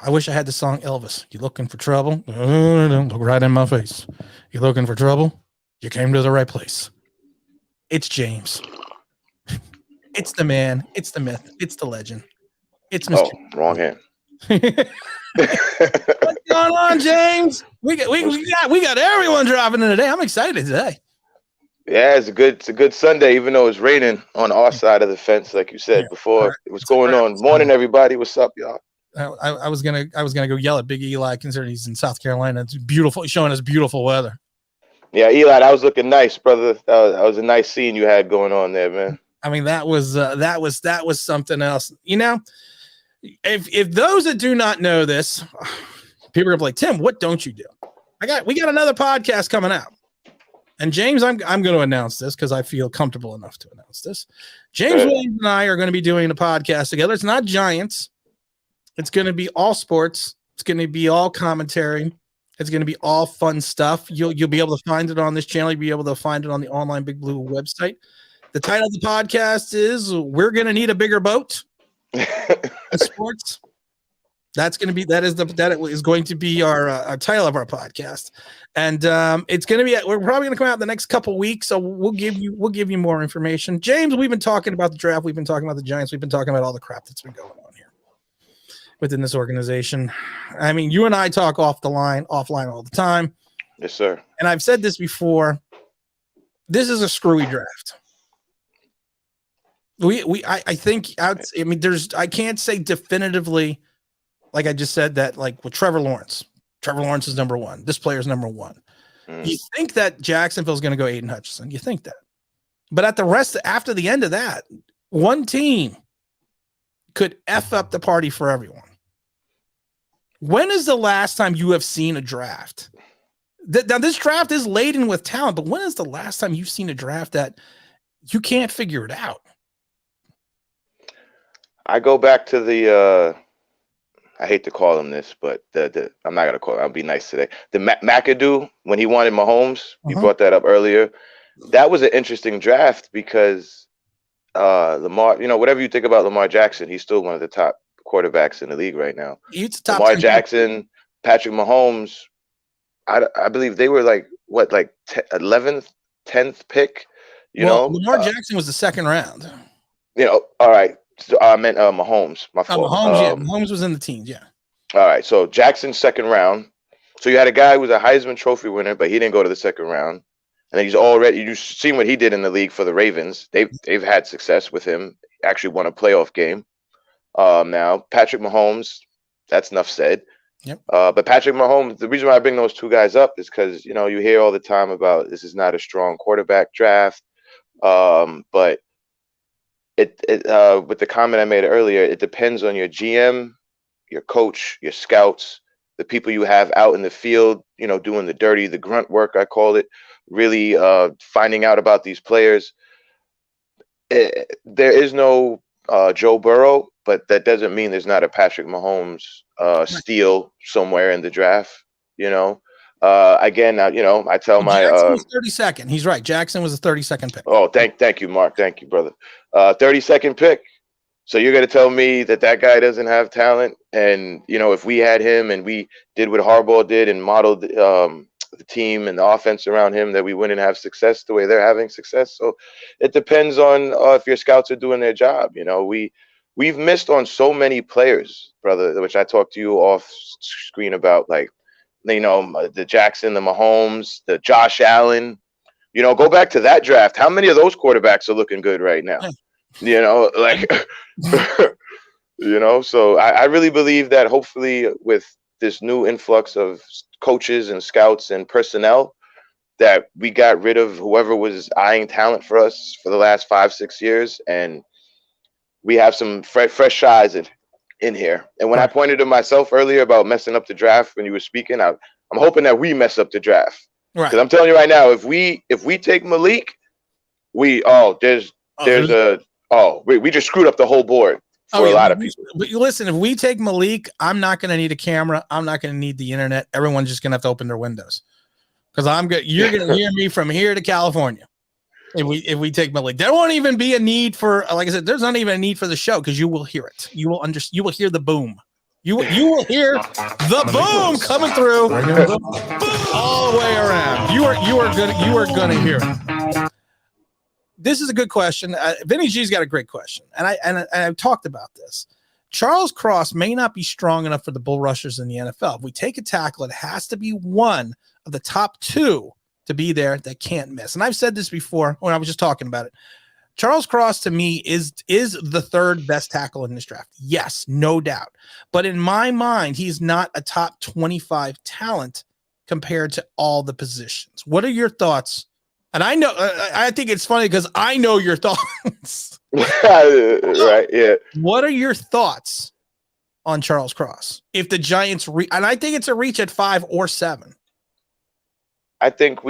wish I had the song Elvis. You looking for trouble? Look right in my face. You looking for trouble? You came to the right place. It's James. It's the man. It's the myth. It's the legend. It's Mr. Wrong hand. What's going on, James? We got everyone dropping in today. I'm excited today. Yeah, it's a good Sunday, even though it's raining on our side of the fence, like you said before. What's going on? Morning, everybody. What's up, y'all? I was gonna go yell at Big Eli, considering he's in South Carolina. It's beautiful, he's showing us beautiful weather. Yeah, Eli, that was looking nice, brother. That was a nice scene you had going on there, man. I mean, that was something else. You know, if those that do not know this, people are like, Tim, what don't you do? We got another podcast coming out. And James, I'm going to announce this because I feel comfortable enough to announce this. James Williams and I are going to be doing a podcast together. It's not Giants. It's going to be all sports. It's going to be all commentary. It's going to be all fun stuff. You'll be able to find it on this channel. You'll be able to find it on the online Big Blue website. The title of the podcast is "We're Going to Need a Bigger Boat." Sports. That is going to be our title of our podcast, and it's going to be. We're probably going to come out the next couple weeks, so we'll give you more information. James, we've been talking about the draft. We've been talking about the Giants. We've been talking about all the crap that's been going on here within this organization. I mean, you and I talk offline all the time. Yes, sir. And I've said this before. This is a screwy draft. I think I can't say definitively. Like I just said that, like with Trevor Lawrence is number one. This player is number one. You think that Jacksonville's going to go Aiden Hutchinson. You think that. But after the end of that, one team could F up the party for everyone. When is the last time you have seen a draft? Now, this draft is laden with talent, but when is the last time you've seen a draft that you can't figure it out? I go back to the I hate to call him this, but I'm not gonna call it. I'll be nice today. The McAdoo, when he wanted Mahomes, you brought that up earlier. That was an interesting draft because Lamar, whatever you think about Lamar Jackson, he's still one of the top quarterbacks in the league right now. He's top Lamar 10 Jackson, Patrick Mahomes. I believe they were like 11th, 10th pick. Lamar Jackson was the second round. All right. So I meant Mahomes. My fault. Mahomes was in the teens. Yeah. All right. So Jackson's second round. So you had a guy who was a Heisman Trophy winner, but he didn't go to the second round. And then you've seen what he did in the league for the Ravens. They've had success with him. Actually won a playoff game. Now Patrick Mahomes. That's enough said. Yep. But Patrick Mahomes. The reason why I bring those two guys up is because you hear all the time about this is not a strong quarterback draft. But with the comment I made earlier, it depends on your GM, your coach, your scouts, the people you have out in the field, doing the grunt work, I call it, really finding out about these players. There is no Joe Burrow, but that doesn't mean there's not a Patrick Mahomes steal somewhere in the draft, Again, I tell my Jackson was 32nd. He's right. Jackson was a 32nd pick. Oh, thank you, Mark. Thank you, brother. 32nd pick. So you're going to tell me that guy doesn't have talent? And, if we had him and we did what Harbaugh did and modeled the team and the offense around him, that we wouldn't have success the way they're having success. So it depends on if your scouts are doing their job. We've missed on so many players, brother, which I talked to you off screen about, like, the Jackson, the Mahomes, the Josh Allen. Go back to that draft. How many of those quarterbacks are looking good right now? So I really believe that hopefully with this new influx of coaches and scouts and personnel, that we got rid of whoever was eyeing talent for us for the last 5-6 years, and we have some fresh eyes in here. And when I pointed to myself earlier about messing up the draft when you were speaking, I'm hoping that we mess up the draft. Right. Because I'm telling you right now, if we take Malik, there's Oh, we just screwed up the whole board for a lot of people. But you listen, if we take Malik, I'm not going to need a camera. I'm not going to need the internet. Everyone's just going to have to open their windows because you're going to hear me from here to California. If we take Malik, there won't even be a need for, like I said, there's not even a need for the show because you will hear it. You will you will hear the boom. You will hear the boom coming through all the way around. You are gonna hear it. This is a good question. Vinny G's got a great question, and I've talked about this. Charles Cross may not be strong enough for the bull rushers in the NFL. If we take a tackle, it has to be one of the top two to be there that can't miss. And I've said this before when I was just talking about it. Charles Cross to me is the third best tackle in this draft. Yes, no doubt. But in my mind, he's not a top 25 talent compared to all the positions. What are your thoughts? And I know, I think it's funny because I know your thoughts. Right, yeah. What are your thoughts on Charles Cross? If the Giants and I think it's a reach at 5 or 7. I think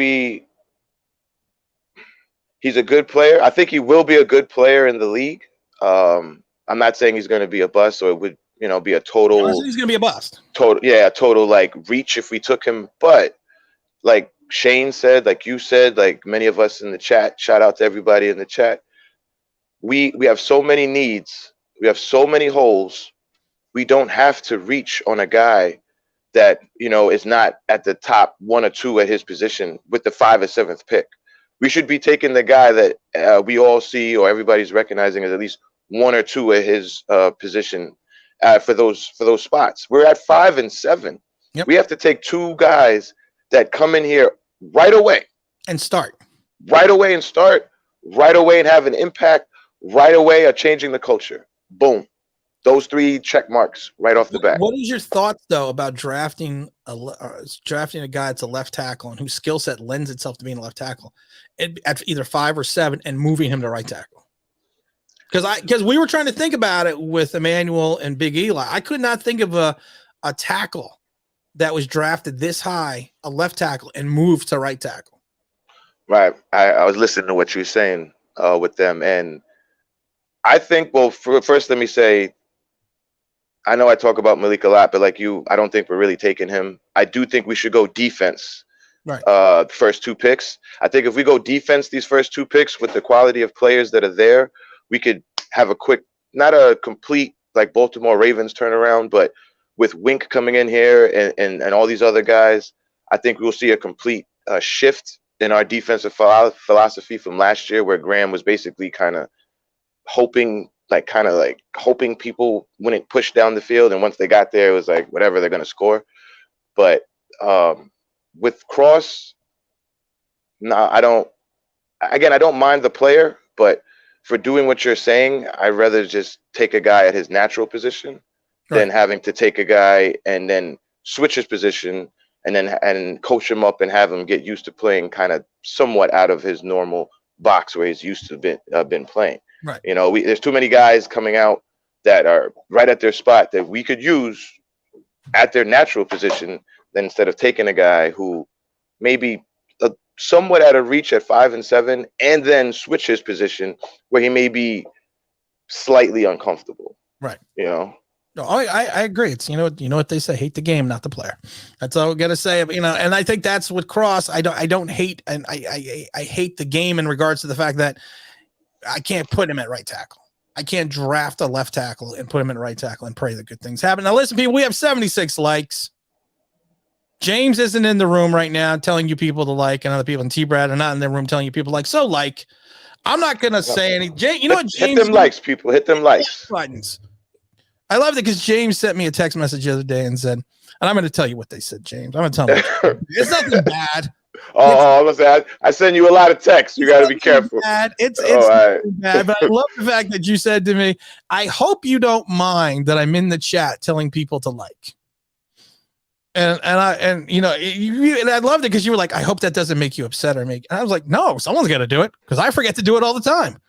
he's a good player. I think he will be a good player in the league. I'm not saying he's going to be a bust, or it would, be a total. He's going to be a bust. Total like reach if we took him. But like Shane said, like you said, like many of us in the chat. Shout out to everybody in the chat. We have so many needs. We have so many holes. We don't have to reach on a guy that is not at the top 1 or 2 at his position with the 5th or 7th pick. We should be taking the guy that we all see or everybody's recognizing as at least 1 or 2 at his position for those spots. We're at 5 and 7. Yep. We have to take 2 guys that come in here right away and start right away and have an impact right away of changing the culture. Boom. Those 3 check marks right off the bat. What is your thoughts though about drafting a guy that's a left tackle and whose skill set lends itself to being a left tackle at either 5 or 7 and moving him to right tackle? Because we were trying to think about it with Emmanuel and Big Eli. I could not think of a tackle that was drafted this high, a left tackle, and moved to right tackle. Right. I was listening to what you were saying with them, and I think, well, first let me say, I know I talk about Malik a lot, but like you, I don't think we're really taking him. I do think we should go defense. Right. The first 2 picks. I think if we go defense these first 2 picks with the quality of players that are there, we could have a quick, not a complete like Baltimore Ravens turnaround, but with Wink coming in here and all these other guys, I think we'll see a complete shift in our defensive philosophy from last year, where Graham was basically kind of hoping people wouldn't push down the field, and once they got there, it was like whatever, they're going to score. But with Cross, no, I don't mind the player, but for doing what you're saying, I'd rather just take a guy at his natural position than having to take a guy and then switch his position and coach him up and have him get used to playing kind of somewhat out of his normal box where he's used to been playing. Right. There's too many guys coming out that are right at their spot that we could use at their natural position, then instead of taking a guy who maybe somewhat out of reach at 5 and 7 and then switch his position where he may be slightly uncomfortable. Right. No, I agree. It's you know what they say, hate the game, not the player. That's all we gotta say. And I think that's what Cross. I don't hate, and I hate the game in regards to the fact that I can't put him at right tackle. I can't draft a left tackle and put him in right tackle and pray that good things happen. Now listen, people, we have 76 likes. James isn't in the room right now telling you people to like, and other people in T-Brad are not in the room telling you people like. So like, I'm not gonna say any. You know what, James? Hit them likes, people. Hit them likes. Buttons. I love it because James sent me a text message the other day and said, and I'm going to tell you what they said, James. I'm going to tell them it's nothing bad. I send you a lot of texts. You got to be careful. It's right. Bad, but I love the fact that you said to me, I hope you don't mind that I'm in the chat telling people to like. And I loved it because you were like, I hope that doesn't make you upset and I was like, no, someone's got to do it because I forget to do it all the time.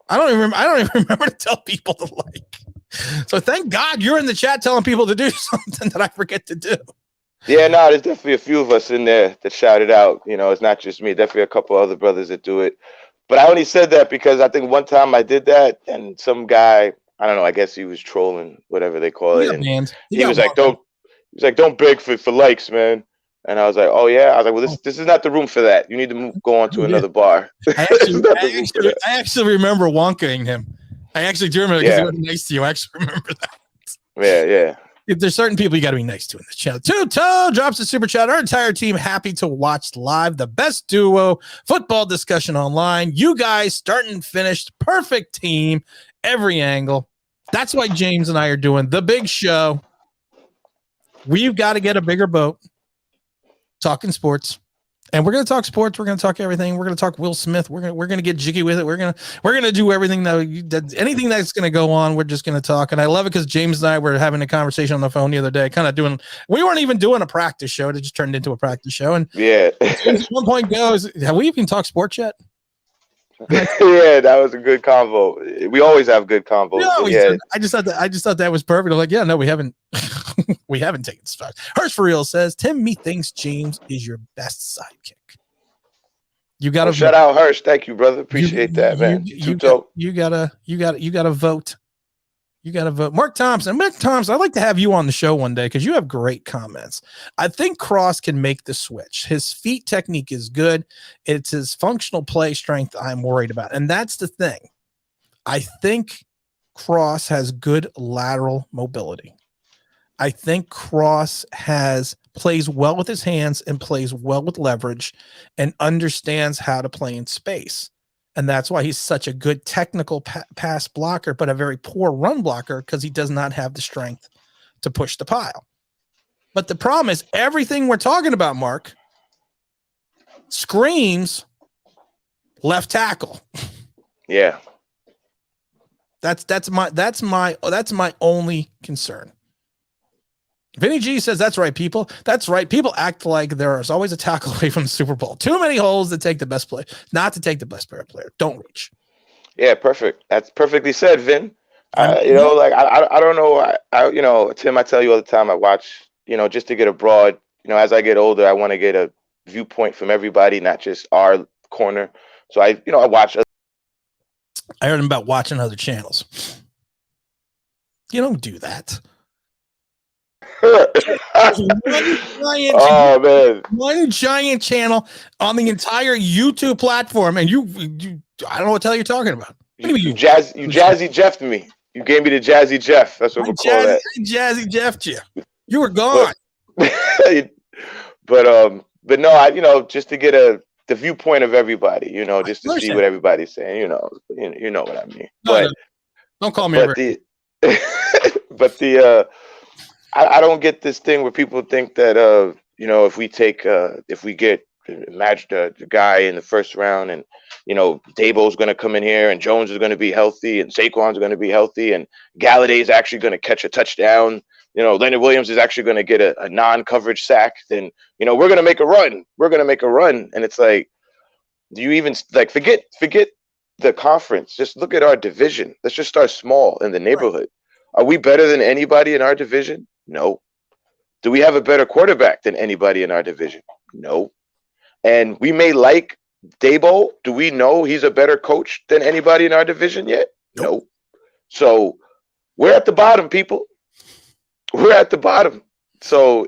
I don't even remember to tell people to like. So thank God you're in the chat telling people to do something that I forget to do. Yeah, no, there's definitely a few of us in there that shouted out. It's not just me. Definitely a couple other brothers that do it. But I only said that because I think one time I did that, and some guy, I don't know, I guess he was trolling, whatever they call He it, got and banned. he was like, don't beg for likes, man. And I was like, oh yeah. I was like, well, this is not the room for that. You need to go on to another bar. This is not the room for that. I actually remember wonking him. I actually do remember because he wasn't nice to you. I actually remember that. Yeah. If there's certain people you got to be nice to in this channel. Two-Toe drops a super chat. Our entire team happy to watch live the best duo football discussion online. You guys start and finished, perfect team, every angle. That's why James and I are doing the big show. We've got to get a bigger boat. Talking sports. And we're going to talk sports. We're going to talk everything. We're going to talk Will Smith. We're going to get jiggy with it. We're going to do everything that anything that's going to go on. We're just going to talk. And I love it because James and I were having a conversation on the phone the other day, we weren't even doing a practice show. It just turned into a practice show. And yeah, at one point goes, have we even talked sports yet? Yeah, that was a good convo. We always have good convos. Yeah, I just thought that was perfect. I'm like, yeah, no, we haven't. We haven't taken stock. Hirsch for real says Tim methinks James is your best sidekick. You got to shout out Hirsch. Thank you, brother. Appreciate that, man. You gotta vote. You got to vote. Mark Thompson, I'd like to have you on the show one day because you have great comments. I think Cross can make the switch. His feet technique is good. It's his functional play strength I'm worried about. And that's the thing. I think Cross has good lateral mobility. I think Cross plays well with his hands and plays well with leverage and understands how to play in space. And that's why he's such a good technical pass blocker, but a very poor run blocker because he does not have the strength to push the pile. But the problem is everything we're talking about, Mark, screams left tackle. Yeah. That's my only concern. Vinny G says, that's right, people. That's right. People act like there is always a tackle away from the Super Bowl. Too many holes to take the best play, not to take the best player. Don't reach. Yeah, perfect. That's perfectly said, Vin. I don't know. Tim, I tell you all the time, I watch, just to get a broad, as I get older, I want to get a viewpoint from everybody, not just our corner. So I watch. I heard him about watching other channels. You don't do that. One giant channel on the entire YouTube platform, and you I don't know what the hell you're talking about. You Jazzy Jeff me. You gave me the Jazzy Jeff. That's what we call that. Jazzy Jeff. You were gone. But no, just to get the viewpoint of everybody, just to see what everybody's saying, you know what I mean. Don't call me. I don't get this thing where people think that if we get match the guy in the first round and Dabo's going to come in here and Jones is going to be healthy and Saquon's going to be healthy and Galladay is actually going to catch a touchdown, Leonard Williams is actually going to get a non-coverage sack, then we're going to make a run. And it's like, do you even forget the conference? Just look at our division. Let's just start small in the neighborhood. Are we better than anybody in our division? No. Do we have a better quarterback than anybody in our division? No. And we may like Dabo. Do we know he's a better coach than anybody in our division yet? No. So we're at the bottom, people. We're at the bottom. So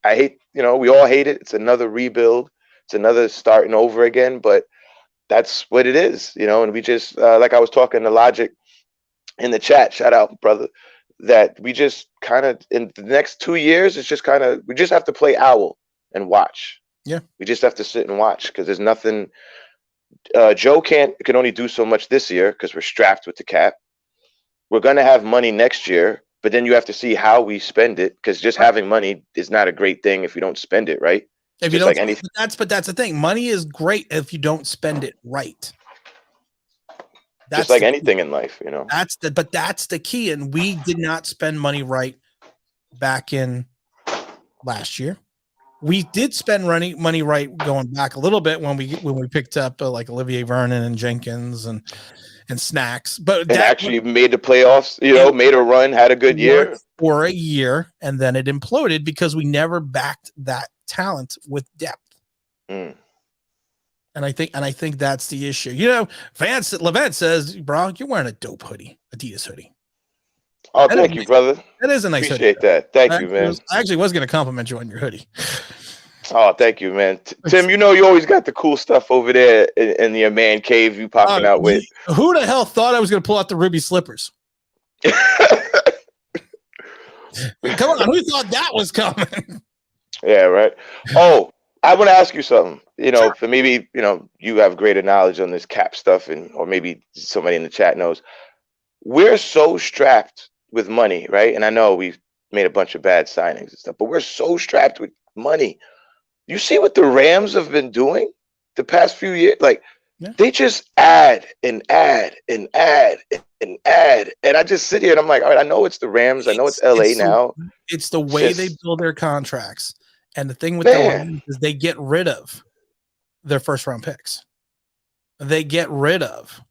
I hate, we all hate it. It's another rebuild. It's another starting over again, but that's what it is, and we just, like I was talking to Logic in the chat, shout out, brother, that we just kind of, in the next 2 years, it's just kind of, we just have to play owl and watch. Yeah. We just have to sit and watch because there's nothing. Joe can only do so much this year because we're strapped with the cap. We're going to have money next year, but then you have to see how we spend it because just having money is not a great thing if you don't spend it right. If you don't, but that's the thing. Money is great if you don't spend it right. That's just like anything in life, That's the key. And we did not spend money right back in last year. We did spend money right going back a little bit when we picked up like Olivier Vernon and Jenkins and Snacks, but that actually made the playoffs. Made a run, had a good year for a year, and then it imploded because we never backed that talent with depth. And I think that's the issue. You know, Levent says, bro, you're wearing a dope hoodie, Adidas hoodie. Oh, thank you, brother. That is a nice Appreciate hoodie. that. Thank you, man. I actually was going to compliment you on your hoodie. Oh, thank you, man. Tim, you know you always got the cool stuff over there in your man cave you popping out with. Who the hell thought I was going to pull out the ruby slippers? Come on, who thought that was coming? Yeah, right. Oh, I want to ask you something. You know, for maybe, you know, you have greater knowledge on this cap stuff, or maybe somebody in the chat knows. We're so strapped with money, right? And I know we've made a bunch of bad signings and stuff, but we're so strapped with money. You see what the Rams have been doing the past few years? Like, they just add and add and add and add. And I just sit here and I'm like, all right, I know it's the Rams. I know it's LA now. It's the way they build their contracts. And the thing with the Rams is they get rid of their first round picks. They get rid of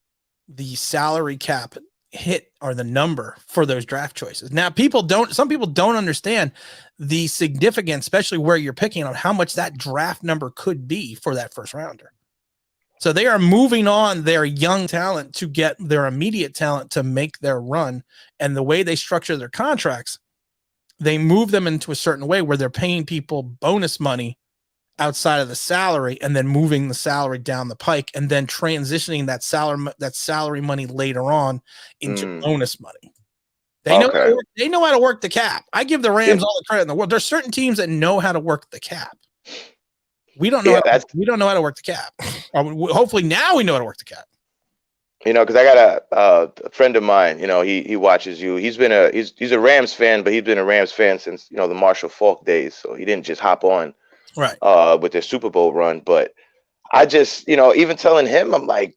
the salary cap hit or the number for those draft choices. Now, some people don't understand the significance, especially where you're picking on how much that draft number could be for that first rounder. So they are moving on their young talent to get their immediate talent to make their run. And the way they structure their contracts, they move them into a certain way where they're paying people bonus money outside of the salary and then moving the salary down the pike and then transitioning that salary money later on into bonus money. They know how to work the cap. I give the Rams all the credit in the world. There's certain teams that know how to work the cap. We don't know. We don't know how to work the cap. Hopefully now we know how to work the cap. You know, because I got a friend of mine. You know, he watches you. He's a Rams fan, but he's been a Rams fan since, you know, the Marshall Faulk days. So he didn't just hop on with their Super Bowl run. But I just, you know, even telling him, I'm like,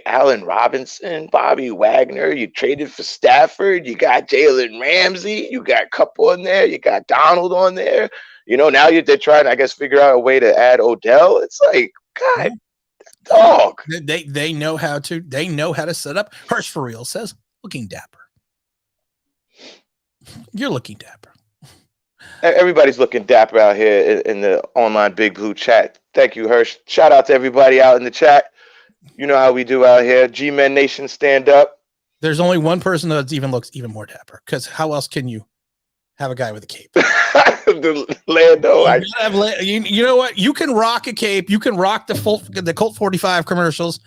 Allen Robinson, Bobby Wagner. You traded for Stafford. You got Jalen Ramsey. You got Kupp on there. You got Donald on there. You know, now they're trying, I guess, figure out a way to add Odell. It's like, God, dog. They know how to. They know how to set up. Hirsch for real says, looking dapper. You're looking dapper. Everybody's looking dapper out here in the online Big Blue chat. Thank you, Hirsch. Shout out to everybody out in the chat. You know how we do out here. G-Men Nation, stand up. There's only one person that looks even more dapper, because how else can you have a guy with a cape? The Lando. You know what? You can rock a cape. You can rock the Colt 45 commercials.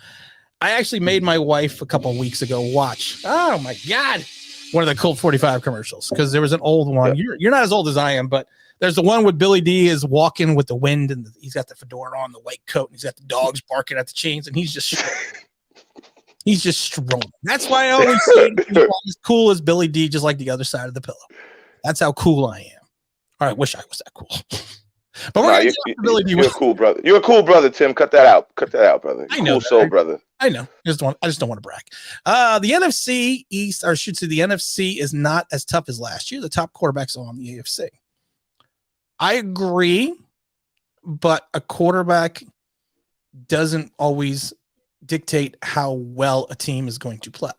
I actually made my wife a couple of weeks ago watch. Oh my God. One of the Colt 45 commercials, because there was an old one. You're not as old as I am, but there's the one with Billy D is walking with the wind, and he's got the fedora on, the white coat, and he's got the dogs barking at the chains, and he's just strolling. That's why I always say he's as cool as Billy D, just like the other side of the pillow. That's how cool I am. All right, wish I was that cool. But you're a cool brother. You're a cool brother, Tim. Cut that out. Cut that out, brother. I know, cool soul, brother. I know. I just don't want to brag. The NFC East, or I should say the NFC, is not as tough as last year. The top quarterbacks are on the AFC. I agree, but a quarterback doesn't always dictate how well a team is going to play,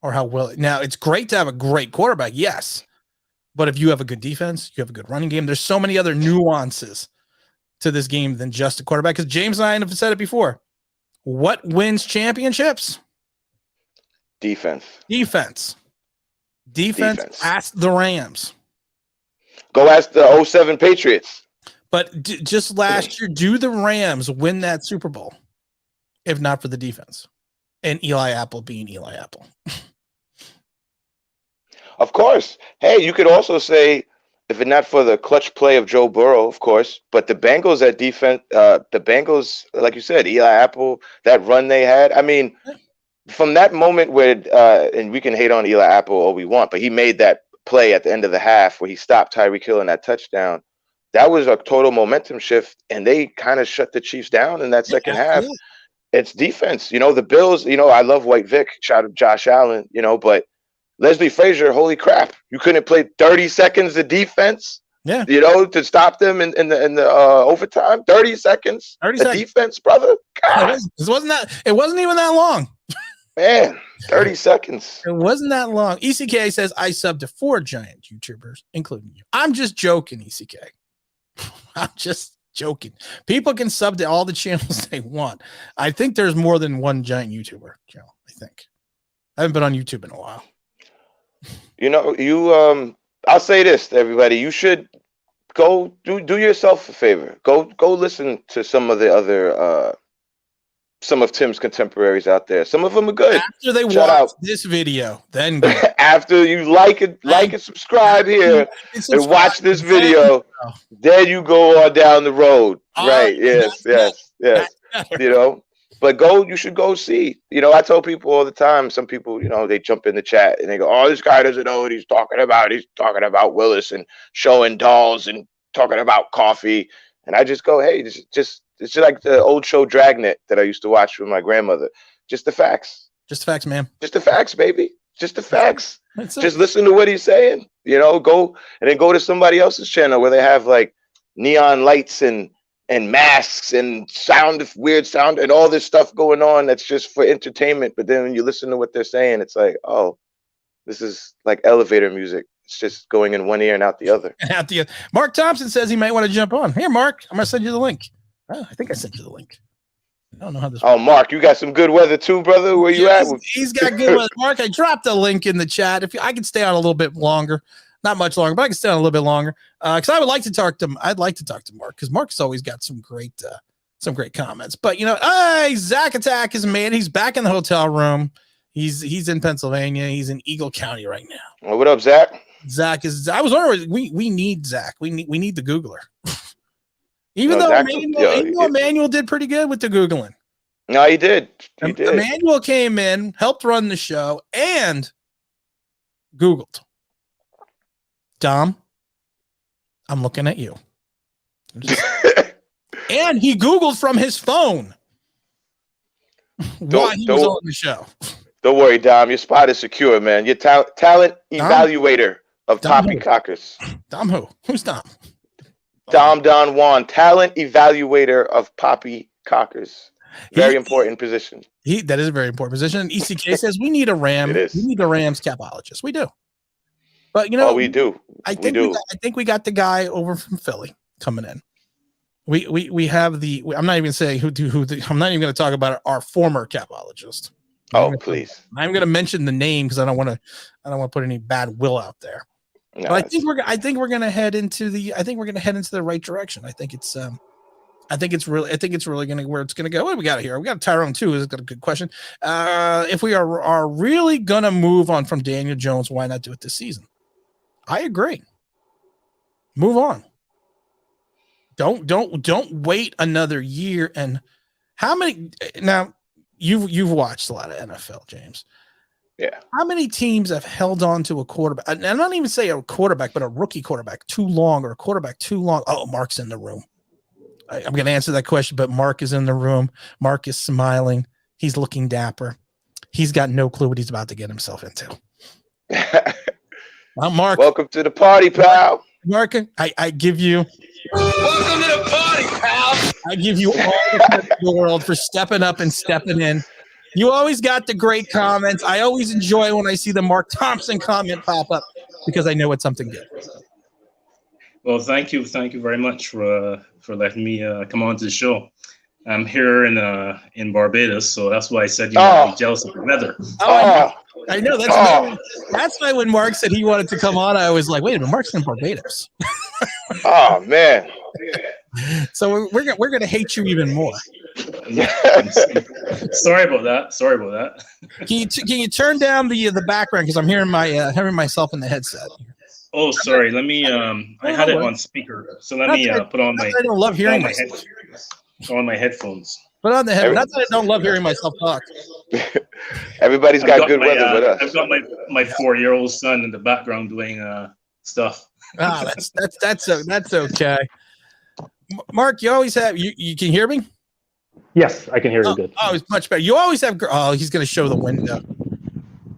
or how well. Now, it's great to have a great quarterback, yes, but if you have a good defense, you have a good running game. There's so many other nuances to this game than just a quarterback. Because James and I have said it before. What wins championships? Defense. Ask the Rams. Go ask the 07 Patriots. But just last year, do the Rams win that Super Bowl if not for the defense? And Eli Apple being Eli Apple. Of course. Hey, you could also say, if it's not for the clutch play of Joe Burrow, of course, but the Bengals at defense, the Bengals, like you said, Eli Apple, that run they had. I mean, from that moment where, and we can hate on Eli Apple all we want, but he made that play at the end of the half where he stopped Tyreek Hill in that touchdown. That was a total momentum shift, and they kind of shut the Chiefs down in that second half. It's defense. You know, the Bills, you know, I love White Vic, shout out Josh Allen, you know, but Leslie Frazier, holy crap. You couldn't play 30 seconds of defense, you know, to stop them in the overtime. 30 seconds of defense, brother. God. It wasn't even that long. Man, 30 seconds. It wasn't that long. ECK says, I subbed to 4 giant YouTubers, including you. I'm just joking, ECK. I'm just Joking. People can sub to all the channels they want. I think there's more than one giant YouTuber channel. I think. I haven't been on YouTube in a while. I'll say this to everybody. You should go do yourself a favor. Go listen to some of the other some of Tim's contemporaries out there. Some of them are good. After they watch this video, then go. After you like and subscribe here and watch this video, then you go on down the road. Right. Yes. But you should go see. I tell people all the time, some people, they jump in the chat and they go, oh, this guy doesn't know what he's talking about. He's talking about Willis and showing dolls and talking about coffee. And I just go, hey, it's just like the old show Dragnet that I used to watch with my grandmother. Just the facts. Just the facts, ma'am. Just the facts, baby. Just the facts. Just listen to what he's saying. Go to somebody else's channel where they have like neon lights and masks and weird sound and all this stuff going on that's just for entertainment. But then when you listen to what they're saying, it's like, oh, this is like elevator music. It's just going in one ear and out the other. Mark Thompson says he might want to jump on. Here, Mark, I'm going to send you the link. Oh, I think I sent you the link. I don't know how this works. Mark, you got some good weather too, brother. Where you at? He's got good weather. Mark, I dropped a link in the chat. If I could stay on a little bit longer, not much longer, but I can stay on a little bit longer. Because I would like to talk to him. I'd like to talk to Mark because Mark's always got some great comments. But Zach Attack is man. He's back in the hotel room. He's in Pennsylvania. He's in Eagle County right now. Well, what up, Zach? Zach is. I was wondering. We need Zach. We need the Googler. Even though Emmanuel did pretty good with the Googling. No, he did. Emmanuel came in, helped run the show, and Googled. Dom, I'm looking at you. And he Googled from his phone while he was on the show. Don't worry, Dom. Your spot is secure, man. Your talent evaluator of Poppycockers. Dom who? Who's Dom? Dom Don Juan, talent evaluator of Poppycockers. Very important position. That is a very important position. And ECK says we need a Ram. We need a Rams capologist. We do. But we do. I think we got the guy over from Philly coming in. We have the. I'm not even saying who. I'm not even going to talk about our former capologist. Please. I'm going to mention the name because I don't want to put any bad will out there. No, but I think we're going to head into the right direction. I think it's really going to where it's going to go. What do we got here? We got Tyrone too. Is a good question. If we are really going to move on from Daniel Jones, why not do it this season? I agree. Move on. Don't wait another year. And how many now? You've watched a lot of NFL, James. Yeah. How many teams have held on to a quarterback? And I'm not even say a quarterback, but a rookie quarterback too long or a quarterback too long. Oh, Mark's in the room. I'm going to answer that question, but Mark is in the room. Mark is smiling. He's looking dapper. He's got no clue what he's about to get himself into. Well, Mark. Welcome to the party, pal. Mark, I give you. Welcome to the party, pal. I give you all the credit in the world for stepping up and stepping in. You always got the great comments. I always enjoy when I see the Mark Thompson comment pop up because I know it's something good. Well, thank you very much for letting me come on to the show. I'm here in Barbados, so that's why I said you might be jealous of the weather. I know that's why when Mark said he wanted to come on, I was like, wait a minute, Mark's in Barbados. Oh man! So we're gonna hate you even more. Sorry about that. Can you turn down the background because I'm hearing myself in the headset. Oh, sorry. Let me. I had it on speaker, so let me put on my. I don't love hearing on my headphones. Put on the headphones. Not that I don't love hearing myself talk. Everybody's got good weather with us. I've got my 4-year-old son in the background doing stuff. That's okay. Mark, you always have you can hear me? Yes, I can hear you good. Oh, it's much better. You always have. Oh, he's going to show the window.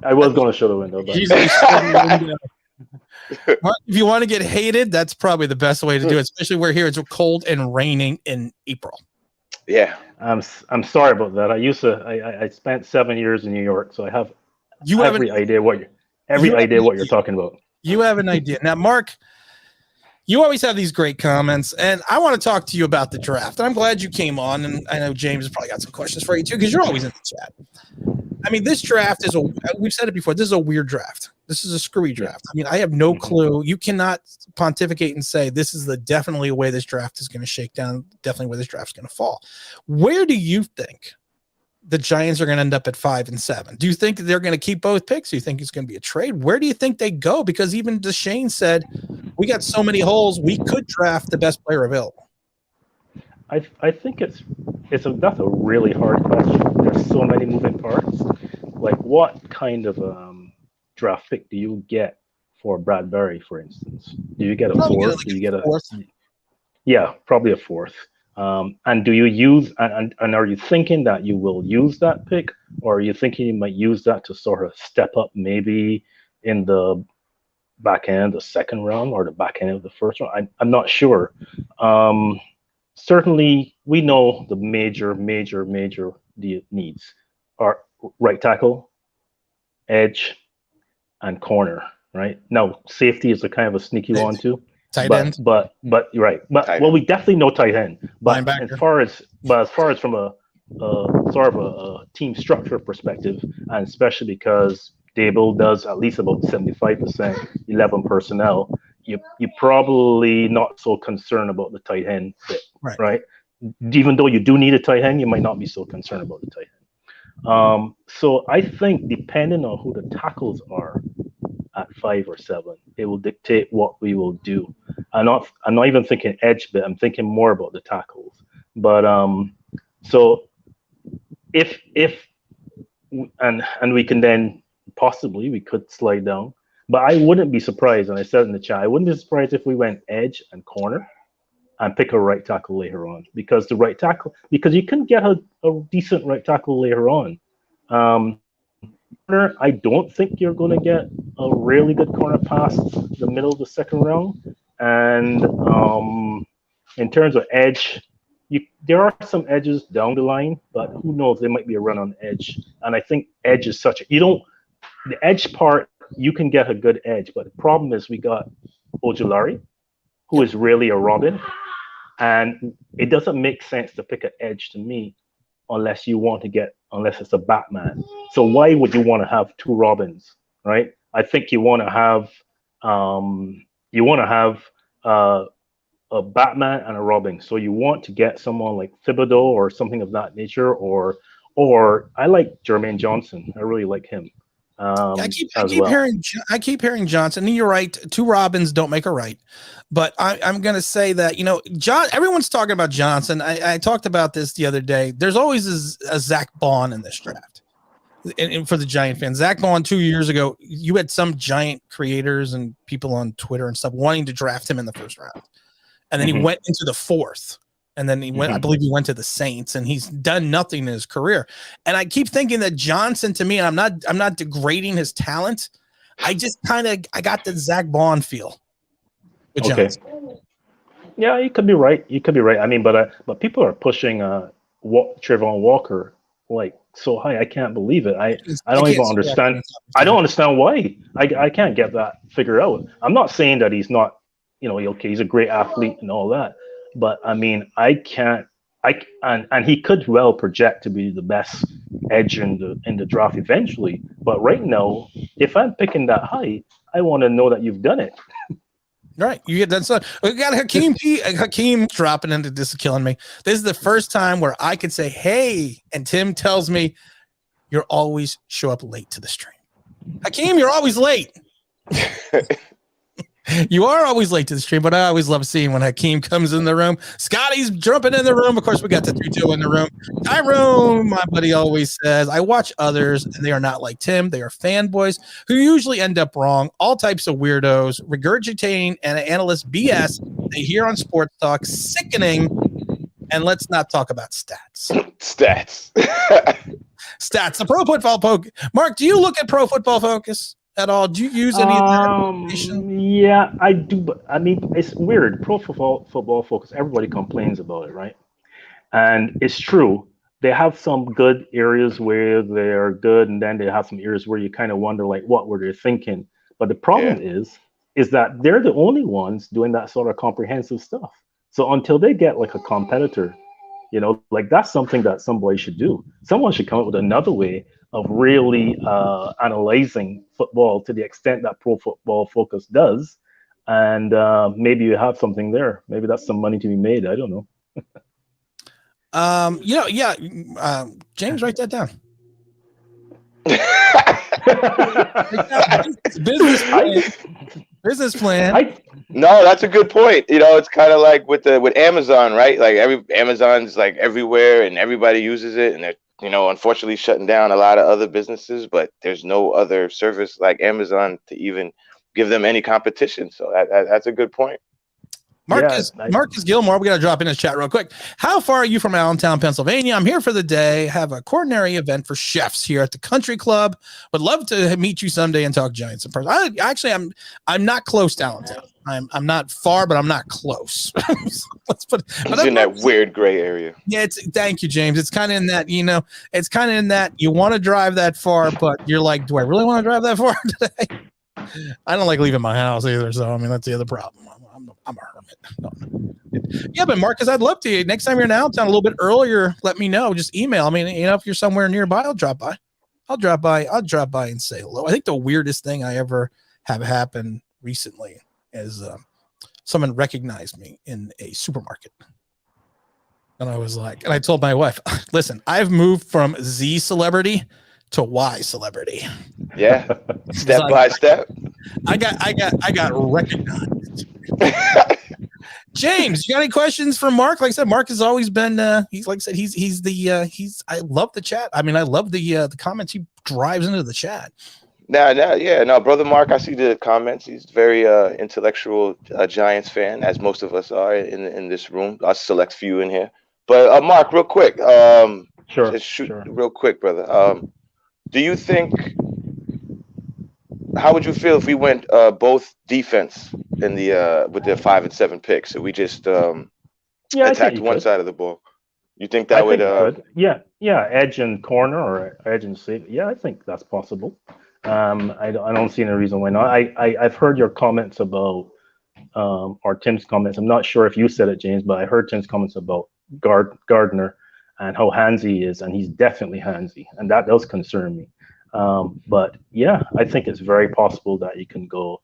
I was going to show the window, but he's going to show the window. Mark, if you want to get hated, that's probably the best way to do it. Especially where here it's cold and raining in April. Yeah, I'm sorry about that. I spent 7 years in New York, so I have every idea what you're talking about. You have an idea now, Mark. You always have these great comments, and I want to talk to you about the draft. And I'm glad you came on, and I know James has probably got some questions for you too, because you're always in the chat. I mean, this draft is we've said it before, this is a weird draft. This is a screwy draft. I mean, I have no clue. You cannot pontificate and say this is definitely a way this draft is going to shake down, definitely where this draft is going to fall. Where do you think the Giants are going to end up at 5 and 7? Do you think they're going to keep both picks? Do you think it's going to be a trade? Where do you think they go? Because even Deshane said, we got so many holes, we could draft the best player available. I think that's a really hard question. There's so many moving parts. Like, what kind of draft pick do you get for Bradbury, for instance? Do you get a fourth? Do you get a fourth? Yeah, probably a fourth. And do you use and are you thinking that you will use that pick, or are you thinking you might use that to sort of step up maybe in the back end of the second round or the back end of the first round? I'm not sure. Certainly, we know the major needs are right tackle, edge, and corner. Right now, safety is a kind of a sneaky one too. Tight end, but right, well, we definitely know tight end. But as far as from a sort of a team structure perspective, and especially because Dable does at least about 75% 11 personnel, you're probably not so concerned about the tight end bit, right? Even though you do need a tight end, you might not be so concerned about the tight end. So I think depending on who the tackles are at 5 or 7, it will dictate what we will do. I'm not even thinking edge bit. I'm thinking more about the tackles. But so if we can then possibly we could slide down. But I wouldn't be surprised, and I said in the chat, I wouldn't be surprised if we went edge and corner and pick a right tackle later on, because you can get a decent right tackle later on. I don't think you're going to get a really good corner past the middle of the second round. And in terms of edge, there are some edges down the line, but who knows? There might be a run on edge. And I think edge is the edge part, you can get a good edge, but the problem is we got Ojulari, who is really a Robin. And it doesn't make sense to pick an edge to me unless it's a Batman. So why would you want to have two Robins, right? I think you want to have a Batman and a Robin. So you want to get someone like Thibodeau or something of that nature, or I like Jermaine Johnson. I really like him. I keep hearing Johnson. And you're right. Two Robins don't make a right. But I'm going to say that, everyone's talking about Johnson. I talked about this the other day. There's always a Zach Bond in this draft. And for the Giant fans, Zach Bond 2 years ago, you had some Giant creators and people on Twitter and stuff wanting to draft him in the first round. And then he went into the fourth. And then I believe he went to the Saints, and he's done nothing in his career. And I keep thinking that Johnson, to me, and I'm not degrading his talent. I just I got the Zach Bond feel with Johnson. Yeah, you could be right. I mean, but people are pushing Trayvon Walker like so high. I can't believe it. I don't even understand. I don't understand why. I can't get that figured out. I'm not saying that he's not, okay, he's a great athlete and all that. But I mean, and he could well project to be the best edge in the draft eventually. But right now, if I'm picking that high, I want to know that you've done it. Right, you get that. So we got Hakeem dropping into this is killing me. This is the first time where I could say, "Hey," and Tim tells me, "You're always show up late to the stream." Hakeem, you're always late. You are always late to the stream, but I always love seeing when Hakeem comes in the room. Scotty's jumping in the room. Of course, we got the 3-2 in the room. Tyrone, my buddy, always says, I watch others, and they are not like Tim. They are fanboys who usually end up wrong. All types of weirdos regurgitating and analyst BS they hear on Sports Talk. Sickening. And let's not talk about stats. Stats. The Pro Football Focus. Mark, do you look at Pro Football Focus at all? Do you use any of that information? Yeah, I do, but I mean, it's weird. Pro Football Focus, everybody complains about it, right? And it's true. They have some good areas where they're good, and then they have some areas where you kind of wonder, like, what were they thinking? But the problem is is that they're the only ones doing that sort of comprehensive stuff. So until they get like a competitor, like that's something that somebody should do. Someone should come up with another way of really analyzing football to the extent that Pro Football Focus does. And maybe you have something there. Maybe that's some money to be made. I don't know. James, write that down. Business plan. No, that's a good point. It's kind of like with Amazon, right? Like Amazon's like everywhere and everybody uses it, and they're unfortunately shutting down a lot of other businesses, but there's no other service like Amazon to even give them any competition. So that's a good point. Marcus Gilmore, we got to drop in his chat real quick. How far are you from Allentown, Pennsylvania? I'm here for the day. Have a culinary event for chefs here at the Country Club. Would love to meet you someday and talk Giants in person. I'm not close to Allentown. I'm not far, but I'm not close. Let's put. It's in that weird gray area. Yeah, thank you, James. It's kind of in that, it's kind of in that you want to drive that far, but you're like, do I really want to drive that far today? I don't like leaving my house either. So, I mean, that's the other problem. I'm a hermit. No. Yeah, but Marcus, I'd love to. Next time you're in Allentown a little bit earlier, let me know. Just email. I mean, if you're somewhere nearby, I'll drop by. I'll drop by and say hello. I think the weirdest thing I ever have happened recently is someone recognized me in a supermarket. And I was like, and I told my wife, listen, I've moved from Z celebrity to Y celebrity. Yeah. Step by step. I got recognized. James, you got any questions for Mark? Like I said, Mark has always been I love the chat. I mean, I love the comments he drives into the chat. No, brother Mark, I see the comments. He's very intellectual Giants fan, as most of us are in this room. Us select few in here. But Mark, real quick, sure. Real quick, brother. Do you think? How would you feel if we went both defense in the with the 5 and 7 picks? So we just attacked one side of the ball. You think that would? Yeah, edge and corner or edge and safety. Yeah, I think that's possible. I don't see any reason why not. I've heard your comments about or Tim's comments. I'm not sure if you said it, James, but I heard Tim's comments about Gardner and how handsy he is, and he's definitely handsy, and that does concern me. But yeah, I think it's very possible that you can go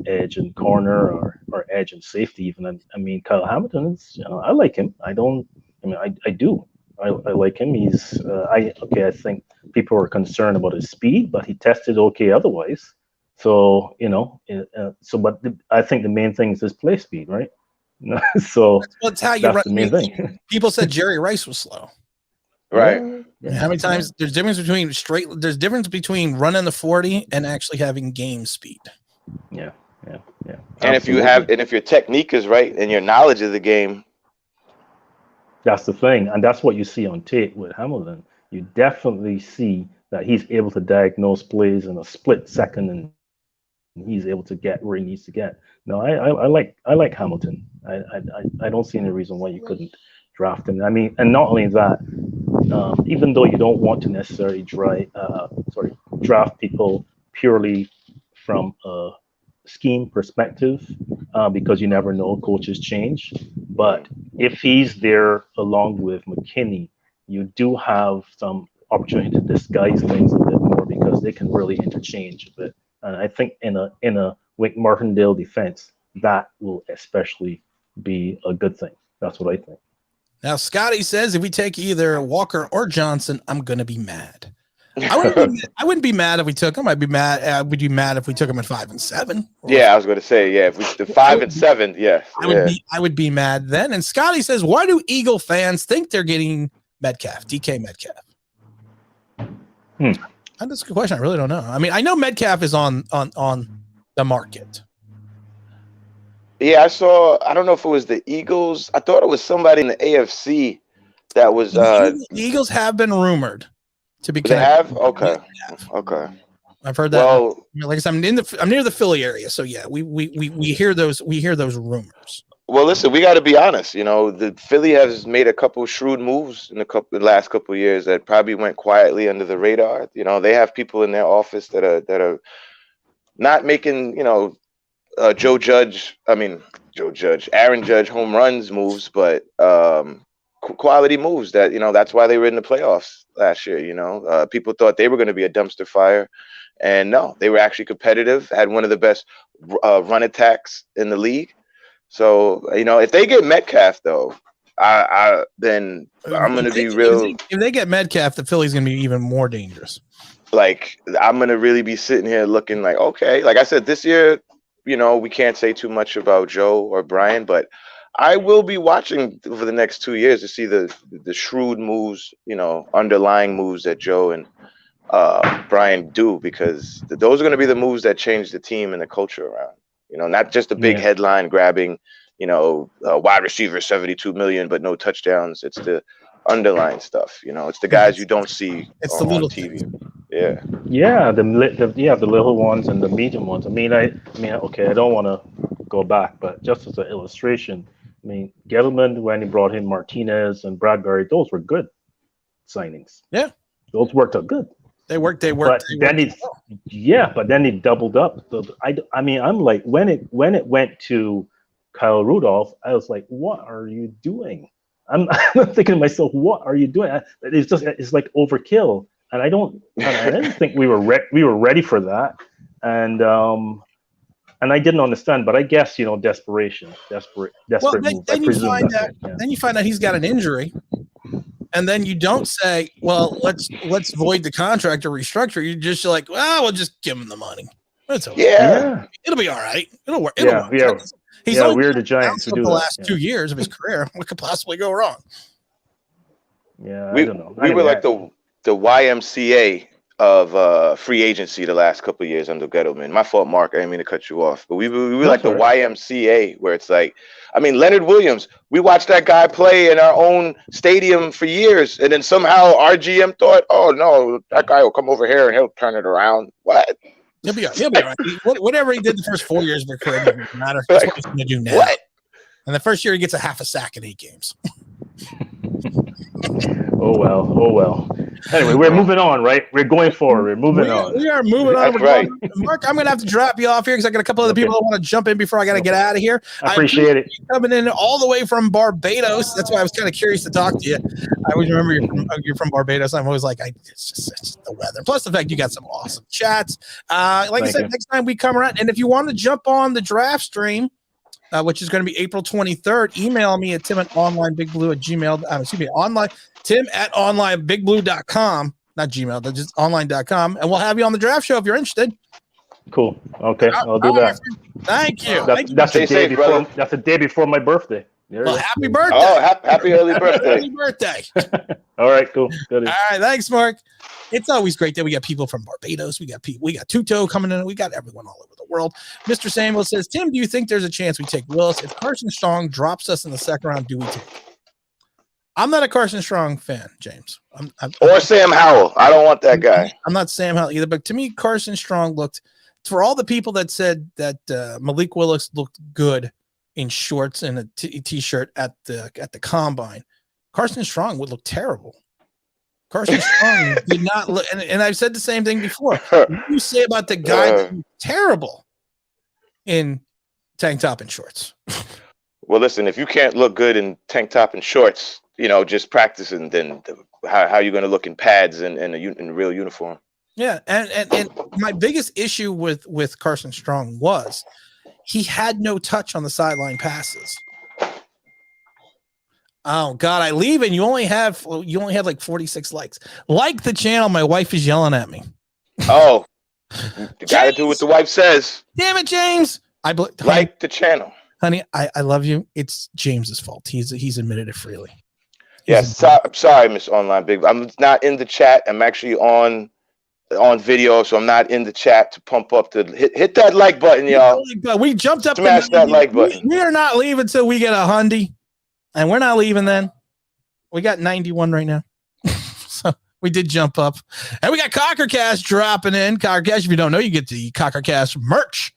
edge and corner or edge and safety even. I mean, Kyle Hamilton is, I like him. I do. I like him. He's I think people were concerned about his speed, but he tested okay otherwise. So, but I think the main thing is his play speed, right? So that's how you run. The main thing. People said Jerry Rice was slow. Right. Yeah. How many times there's difference between running the 40 and actually having game speed. Yeah. And if your technique is right and your knowledge of the game, that's the thing. And that's what you see on tape with Hamilton. You definitely see that he's able to diagnose plays in a split second and he's able to get where he needs to get. No, I like Hamilton. I don't see any reason why you couldn't draft him. I mean, and not only that, even though you don't want to necessarily draft people purely from a scheme perspective, because you never know, coaches change. But if he's there along with McKinney, you do have some opportunity to disguise things a bit more because they can really interchange a bit. And I think in a Wink Martindale defense, that will especially be a good thing. That's what I think. Now, Scotty says if we take either Walker or Johnson, I'm going to be mad. I wouldn't be mad if we took him. I'd be mad. I would be mad if we took him at 5 and 7. Yeah, I was going to say, yeah, if we the 5 and 7, yes. I would be mad then. And Scotty says, why do Eagle fans think they're getting Metcalf, DK Metcalf? That's a good question. I really don't know. I mean, I know Metcalf is on the market. Yeah, I don't know if it was the Eagles. I thought it was somebody in the AFC that was. The Eagles have been rumored to be. They have? Okay. Okay. I've heard that. Well, like I said, I'm near the Philly area, so yeah, we hear those rumors. Well, listen, we got to be honest. The Philly has made a couple shrewd moves in the last couple of years that probably went quietly under the radar. They have people in their office that are not making Aaron Judge home runs moves, but quality moves that, that's why they were in the playoffs last year. People thought they were going to be a dumpster fire, and no, they were actually competitive, had one of the best run attacks in the league. So, if they get Metcalf though, then I'm going to be real. If they get Metcalf, the Phillies going to be even more dangerous. Like, I'm going to really be sitting here looking like, okay, like I said, this year, we can't say too much about Joe or Brian, but I will be watching for the next 2 years to see the shrewd moves, underlying moves that Joe and Brian do, because those are going to be the moves that change the team and the culture around. Not just the big headline grabbing, wide receiver 72 million but no touchdowns. It's the underlying stuff. It's the guys you don't see on TV. Yeah. Yeah, the little ones and the medium ones. I mean, okay, I don't want to go back, but just as an illustration, I mean, Gettleman, when he brought in Martinez and Bradbury, those were good signings. Yeah, those worked out good. They worked. But then he doubled up. So I'm like, when it went to Kyle Rudolph, I was like, what are you doing? I'm thinking to myself, what are you doing? It's like overkill. And I didn't think we were ready for that, and I didn't understand. But I guess desperate move. Then you find out he's got an injury, and then you don't say, well, let's void the contract or restructure. You're just like, well, we'll just give him the money. It's okay. Yeah, it'll be all right. It'll work. We're the Giants who do the last 2 years of his career. What could possibly go wrong? Yeah, I don't know. We were like the YMCA of free agency the last couple of years under Gettleman. My fault, Mark. I didn't mean to cut you off, but we were like the YMCA, where it's like, Leonard Williams. We watched that guy play in our own stadium for years, and then somehow our GM thought, oh no, that guy will come over here and he'll turn it around. What? He'll be all right. Whatever he did the first 4 years of his career doesn't matter. That's what he's going to do now. What? And the first year he gets a half a sack in 8 games. Oh well. Anyway, we're moving on, right? We're going forward. We're moving on. We are moving on. That's right. Mark, I'm going to have to drop you off here because I got a couple other people that want to jump in before I got to get out of here. I appreciate it. Coming in all the way from Barbados. That's why I was kind of curious to talk to you. I always remember you're from Barbados. I'm always like, it's just the weather. Plus the fact you got some awesome chats. Like I said, next time we come around, and if you want to jump on the draft stream, which is going to be April 23rd, email me at tim@onlinebigbblue.com, not Gmail, but just online.com, and we'll have you on the draft show if you're interested. Cool. Okay, I'll do that. Thank you. That's the day before my birthday. Well, happy birthday. Oh, happy early birthday. Happy birthday. All right, cool. Good. All right, thanks, Mark. It's always great that we got people from Barbados. We got Tuto coming in. We got everyone all over the world. Mr. Samuel says, Tim, do you think there's a chance we take Willis? If Carson Strong drops us in the second round, do we take him? I'm not a Carson Strong fan, James. Or Sam Howell. I don't want that guy. I'm not Sam Howell either, but to me, Carson Strong looked, for all the people that said that Malik Willis looked good in shorts and a t-shirt at the combine, Carson Strong would look terrible. Carson Strong did not look, and I've said the same thing before. What do you say about the guy that looked terrible in tank top and shorts? Well, listen, if you can't look good in tank top and shorts, just practicing, then how are you going to look in pads and in a real uniform? Yeah, and my biggest issue with Carson Strong was he had no touch on the sideline passes. Oh God, I leave and you only have like 46 likes. Like the channel, my wife is yelling at me. Oh, you gotta do what the wife says. Damn it, James! Like the channel, honey. I love you. It's James's fault. He's admitted it freely. Yes, I'm sorry, Miss Online Big. I'm not in the chat. I'm actually on video, so I'm not in the chat to pump up the hit that like button, y'all. We jumped up. Smash that like button. We are not leaving until we get 100. And we're not leaving then. We got 91 right now. So we did jump up. And we got CockerCast dropping in. CockerCast, if you don't know, you get the CockerCast merch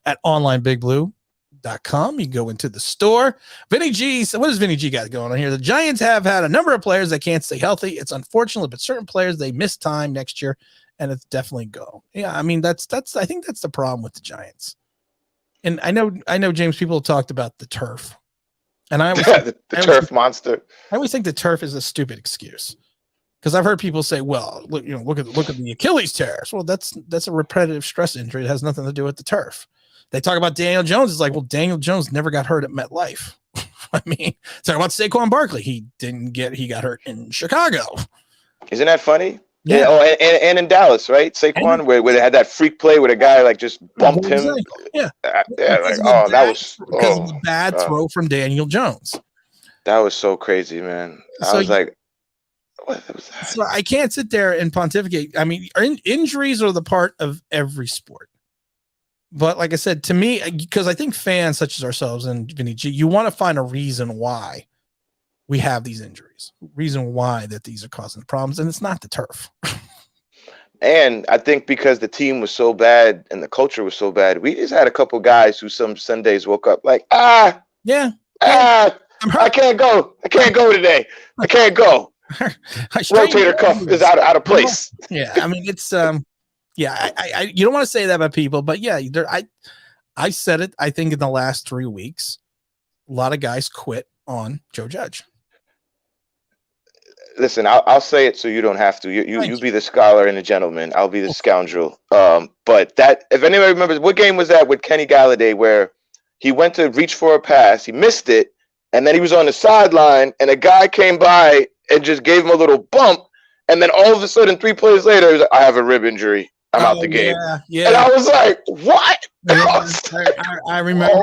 at onlinebigbblue.com. You can go into the store. Vinny G, so what does Vinny G got going on here? The Giants have had a number of players that can't stay healthy. It's unfortunate, but certain players, they miss time next year, and it's definitely go. Yeah, I mean, I think that's the problem with the Giants. And I know, James, people talked about the turf. And I always the turf monster. I always think the turf is a stupid excuse. Because I've heard people say, well, look at the Achilles tears. Well, that's a repetitive stress injury. It has nothing to do with the turf. They talk about Daniel Jones. It's like, well, Daniel Jones never got hurt at MetLife. I mean, talk about Saquon Barkley. He got hurt in Chicago. Isn't that funny? Yeah. Oh, and in Dallas, right? Saquon, where they had that freak play where the guy like just bumped him. Yeah. That was because of a bad throw from Daniel Jones. That was so crazy, man. I was like, what was that? So I can't sit there and pontificate. I mean, injuries are the part of every sport. But like I said, to me, because I think fans such as ourselves and Vinny G, you want to find a reason why we have these injuries, reason why that these are causing problems, and it's not the turf. And I think because the team was so bad and the culture was so bad, we just had a couple guys who some Sundays woke up like, I can't go. I can't go today. I can't go. Rotator cuff is out of place. Yeah, I mean it's I you don't want to say that about people, but yeah, I said it. I think in the last 3 weeks, a lot of guys quit on Joe Judge. Listen, I'll say it so you don't have to. You be the scholar and the gentleman. I'll be the scoundrel. But that, if anybody remembers, what game was that with Kenny Galladay where he went to reach for a pass, he missed it, and then he was on the sideline, and a guy came by and just gave him a little bump, and then all of a sudden, 3 plays later, he was like, I have a rib injury. I'm out the game. Yeah. And I was like, what? I remember.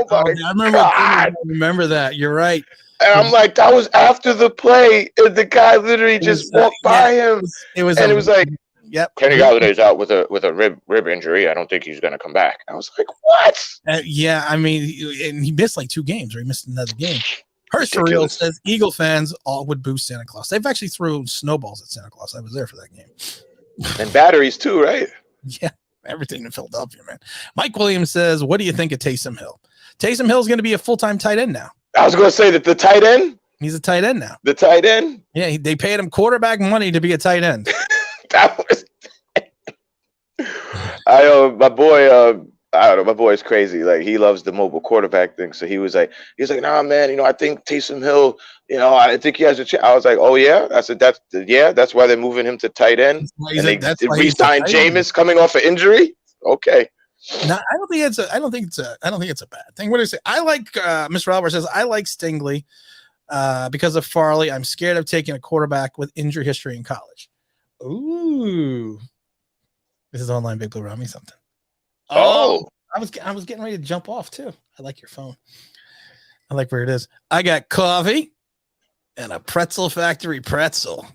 I remember that. You're right. And I'm like, that was after the play. And the guy literally just walked by him. It was like, yep. Kenny Galladay's out with a rib injury. I don't think he's going to come back. I was like, what? Yeah, I mean, and he missed like 2 games, or he missed another game. Herschel says Eagle fans all would boo Santa Claus. They've actually threw snowballs at Santa Claus. I was there for that game. And batteries too, right? Yeah, everything in Philadelphia, man. Mike Williams says, what do you think of Taysom Hill? Taysom Hill is going to be a full-time tight end now. I was going to say that the tight end? He's a tight end now. The tight end? Yeah, they paid him quarterback money to be a tight end. That was my boy, I don't know, my boy is crazy. Like, he loves the mobile quarterback thing. So he was like, nah, man, I think Taysom Hill, I think he has a chance. I was like, oh yeah. I said, that's why they're moving him to tight end. And they re-signed Jameis coming off an injury. Okay. No, I don't think it's a bad thing. What do you say? I like Mr. Albert says, I like Stingley because of Farley. I'm scared of taking a quarterback with injury history in college. Ooh. This is online Big Blue Rummy something. Oh, I was getting ready to jump off too. I like your phone. I like where it is. I got coffee and a Pretzel Factory pretzel.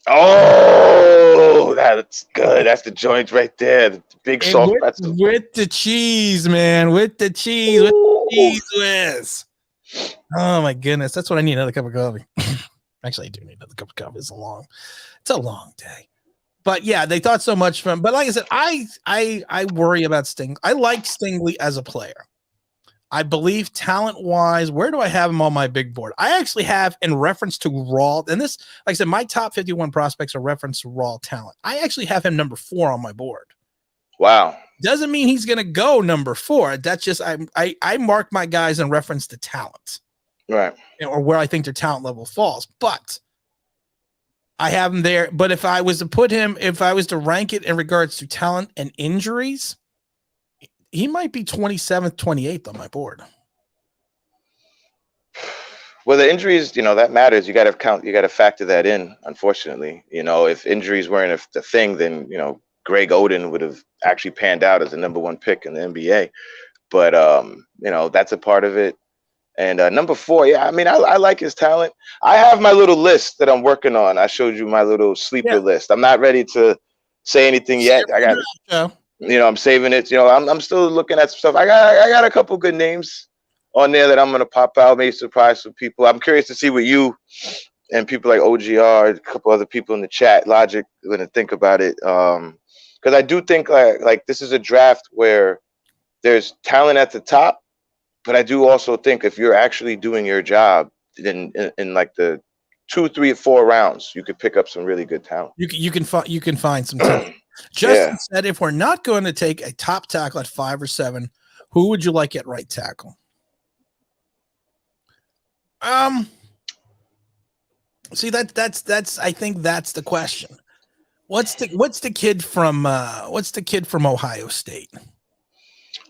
Oh, that's good. That's the joint right there. The big soft pretzel. With the cheese, man. With the cheese. With the cheese whiz. Oh my goodness. That's what I need, another cup of coffee. Actually, I do need another cup of coffee. It's a long day. But yeah, they thought so much from. But like I said, I worry about Stingley. I like Stingley as a player. I believe talent-wise, where do I have him on my big board? I actually have in reference to raw, and this, like I said, my top 51 prospects are reference to raw talent. I actually have him number 4 on my board. Wow. Doesn't mean he's going to go number 4. That's just I mark my guys in reference to talent, right? Or where I think their talent level falls. But I have him there. But if I was to rank it in regards to talent and injuries, he might be 27th, 28th on my board. Well, the injuries, that matters. You got to factor that in, unfortunately. If injuries weren't the thing, then, Greg Oden would have actually panned out as the number 1 pick in the NBA. But, that's a part of it. And number 4, yeah, I mean, I like his talent. I have my little list that I'm working on. I showed you my little sleeper list. I'm not ready to say anything yet. I got I'm saving it. I'm still looking at some stuff. I got a couple good names on there that I'm gonna pop out, maybe surprise some people. I'm curious to see what you and people like OGR, a couple other people in the chat, Logic, are gonna think about it. Because I do think like this is a draft where there's talent at the top, but I do also think if you're actually doing your job in like the 2, 3, 4 rounds, you could pick up some really good talent. You can find some talent. Justin said, if we're not going to take a top tackle at 5 or 7, Who would you like at right tackle? See that's I think that's the question. What's the kid from Ohio State?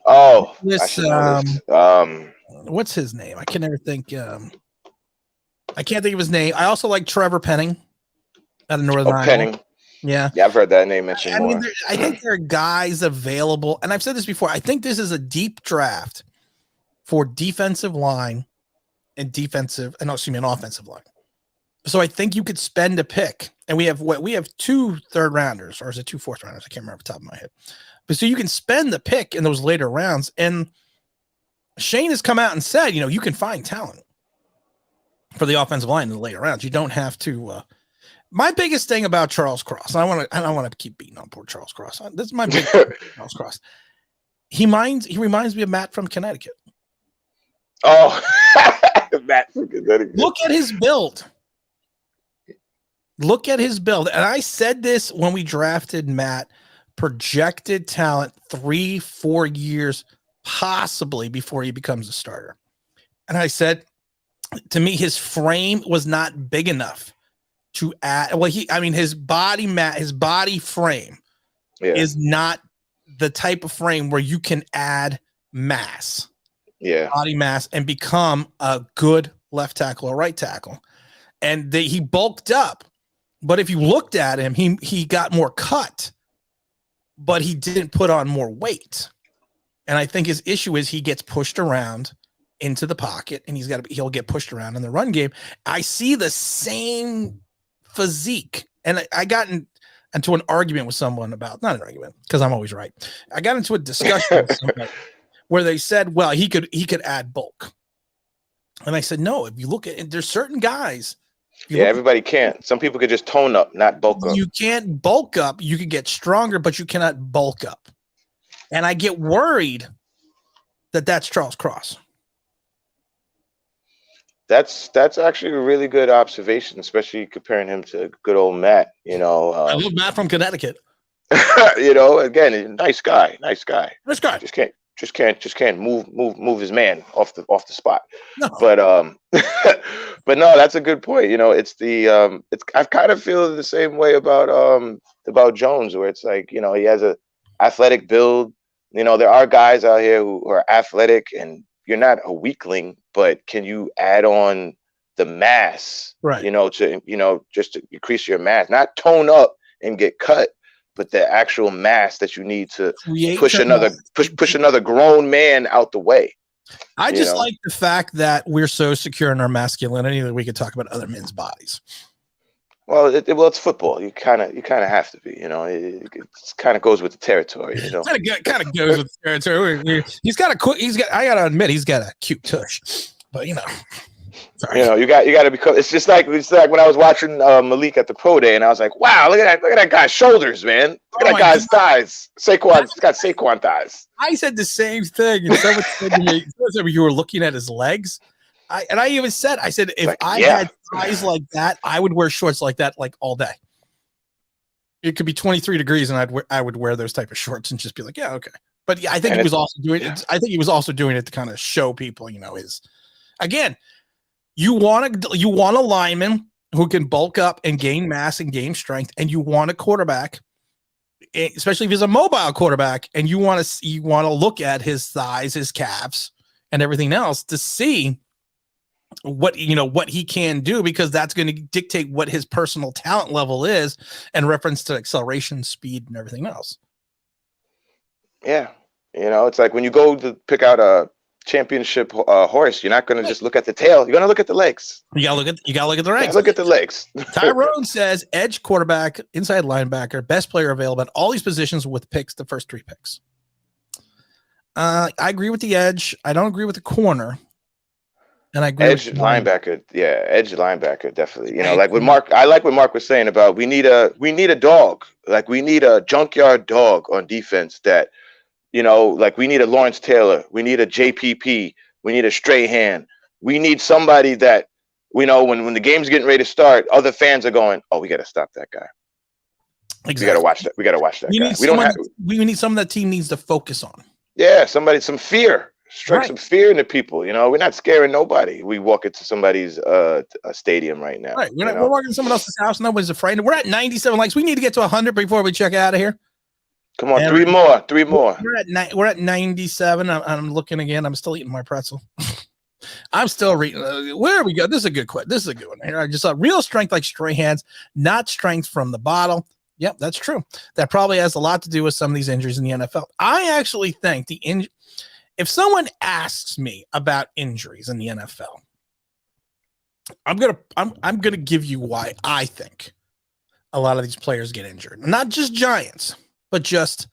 Oh, this I should know this. What's his name? I can never think. I can't think of his name. I also like Trevor Penning out of Northern Iowa. Penning. Yeah, I've heard that name mentioned more. mean, I think there are guys available, and I've said this before. I think this is a deep draft for defensive line and an offensive line. So I think you could spend a pick, and we have 2 third rounders, or is it 2 fourth rounders? I can't remember off the top of my head. But so you can spend the pick in those later rounds, and Shane has come out and said, you can find talent for the offensive line in the later rounds. You don't have to. My biggest thing about Charles Cross, I don't want to keep beating on poor Charles Cross. This is my big Charles Cross. He reminds me of Matt from Connecticut. Oh, Matt from Connecticut. Look at his build. And I said this when we drafted Matt, projected talent 3-4 years, possibly before he becomes a starter. And I said, to me, his frame was not big enough to add. Well, his body frame is not the type of frame where you can add mass, body mass, and become a good left tackle or right tackle. And he bulked up, but if you looked at him, he got more cut, but he didn't put on more weight. And I think his issue is he gets pushed around into the pocket, and he'll get pushed around in the run game. I see the same physique, and I got into an argument with someone about, not an argument because I'm always right. I got into a discussion with somebody where they said, well, he could add bulk. And I said, no, if you look at, there's certain guys. Everybody can't. Some people could just tone up, not bulk up. You can't bulk up. You could get stronger, but you cannot bulk up. And I get worried that that's Charles Cross. That's actually a really good observation, especially comparing him to good old Matt. I love Matt from Connecticut. Again, nice guy. Just can't move his man off the spot. No. But no, that's a good point. I kind of feel the same way about Jones, where it's like, he has a athletic build. There are guys out here who are athletic, and you're not a weakling, but can you add on the mass, right? Just to increase your mass, not tone up and get cut, but the actual mass that you need to push another grown man out the way. I just like the fact that we're so secure in our masculinity that we could talk about other men's bodies. Well, it's football. You kind of have to be. It kind of goes with the territory. Kind of goes with the territory. I gotta admit, he's got a cute tush, but sorry. You got to become. It's just like when I was watching Malik at the pro day, and I was like, wow, look at that guy's shoulders, man. Look at that guy's thighs. He's got Saquon thighs. I said the same thing, and someone said to me, you were looking at his legs. I even said, if I had thighs like that, I would wear shorts like that all day. It could be 23 degrees, and I would wear those type of shorts and just be like, yeah, okay. But I think he was also doing it. I think he was also doing it to kind of show people, again, you want a lineman who can bulk up and gain mass and gain strength, and you want a quarterback, especially if he's a mobile quarterback, and you want to look at his thighs, his calves, and everything else to see what he can do, because that's going to dictate what his personal talent level is in reference to acceleration, speed, and everything else. Yeah. It's like when you go to pick out a championship horse, you're not going to just look at the tail. You're going to look at the legs. You got to look at the legs. Look at the legs. Tyrone says edge, quarterback, inside linebacker, best player available at all these positions with picks, the first 3 picks. I agree with the edge. I don't agree with the corner. And I agree edge linebacker. Yeah, edge linebacker, definitely. Like what Mark, I like what Mark was saying about we need a dog. Like we need a junkyard dog on defense that, like we need a Lawrence Taylor, we need a JPP, we need a Strahan. We need somebody that, when the game's getting ready to start, other fans are going, oh, we got to stop that guy. Exactly. We got to watch that. We got to watch that guy. We need someone that team needs to focus on. Yeah, some fear. Strike Right. some fear into people. You know, we're not scaring nobody. We walk into somebody's a stadium right now. Right. We're walking to someone else's house. Nobody's afraid. We're at 97 likes. We need to get to 100 before we check out of here. Come on, And three more. We're at 97. I'm looking again. I'm still eating my pretzel. I'm still reading. Where we go? This is a good quote. This is a good one. Here, I just saw real strength like stray hands, not strength from the bottle. Yep, that's true. That probably has a lot to do with some of these injuries in the NFL. I actually think if someone asks me about injuries in the NFL, I'm gonna give you why I think a lot of these players get injured. Not just Giants, but just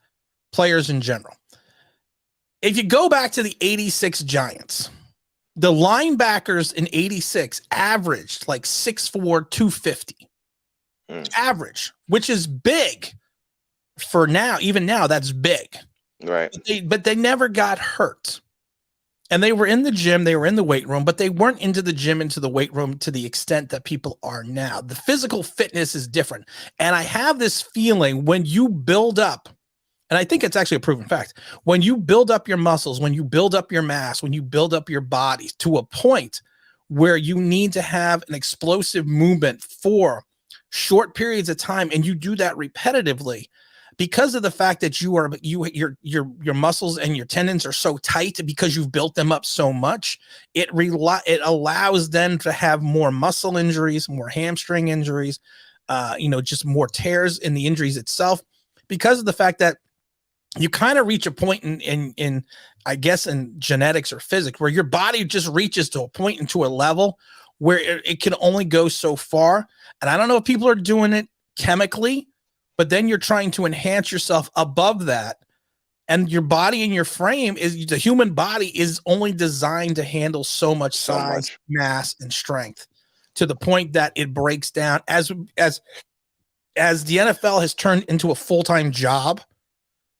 players in general. If you go back to the 86 Giants, the linebackers in 86 averaged like 6'4", 250. Average, which is big for now. Even now, that's big. Right. But they never got hurt. And they were in the gym, they were in the weight room, but they weren't into the gym, into the weight room to the extent that people are now. The physical fitness is different. And I have this feeling when you build up, and I think it's actually a proven fact, when you build up your muscles, when you build up your mass, when you build up your body to a point where you need to have an explosive movement for short periods of time, and you do that repetitively, because of the fact that your muscles and your tendons are so tight because you've built them up so much, it allows them to have more muscle injuries, more hamstring injuries, just more tears in the injuries itself, because of the fact that you kind of reach a point in I guess in genetics or physics where your body just reaches to a point and to a level where it can only go so far. And I don't know if people are doing it chemically, but then you're trying to enhance yourself above that. And your body and your frame the human body is only designed to handle so much size, mass, and strength, to the point that it breaks down as the NFL has turned into a full-time job.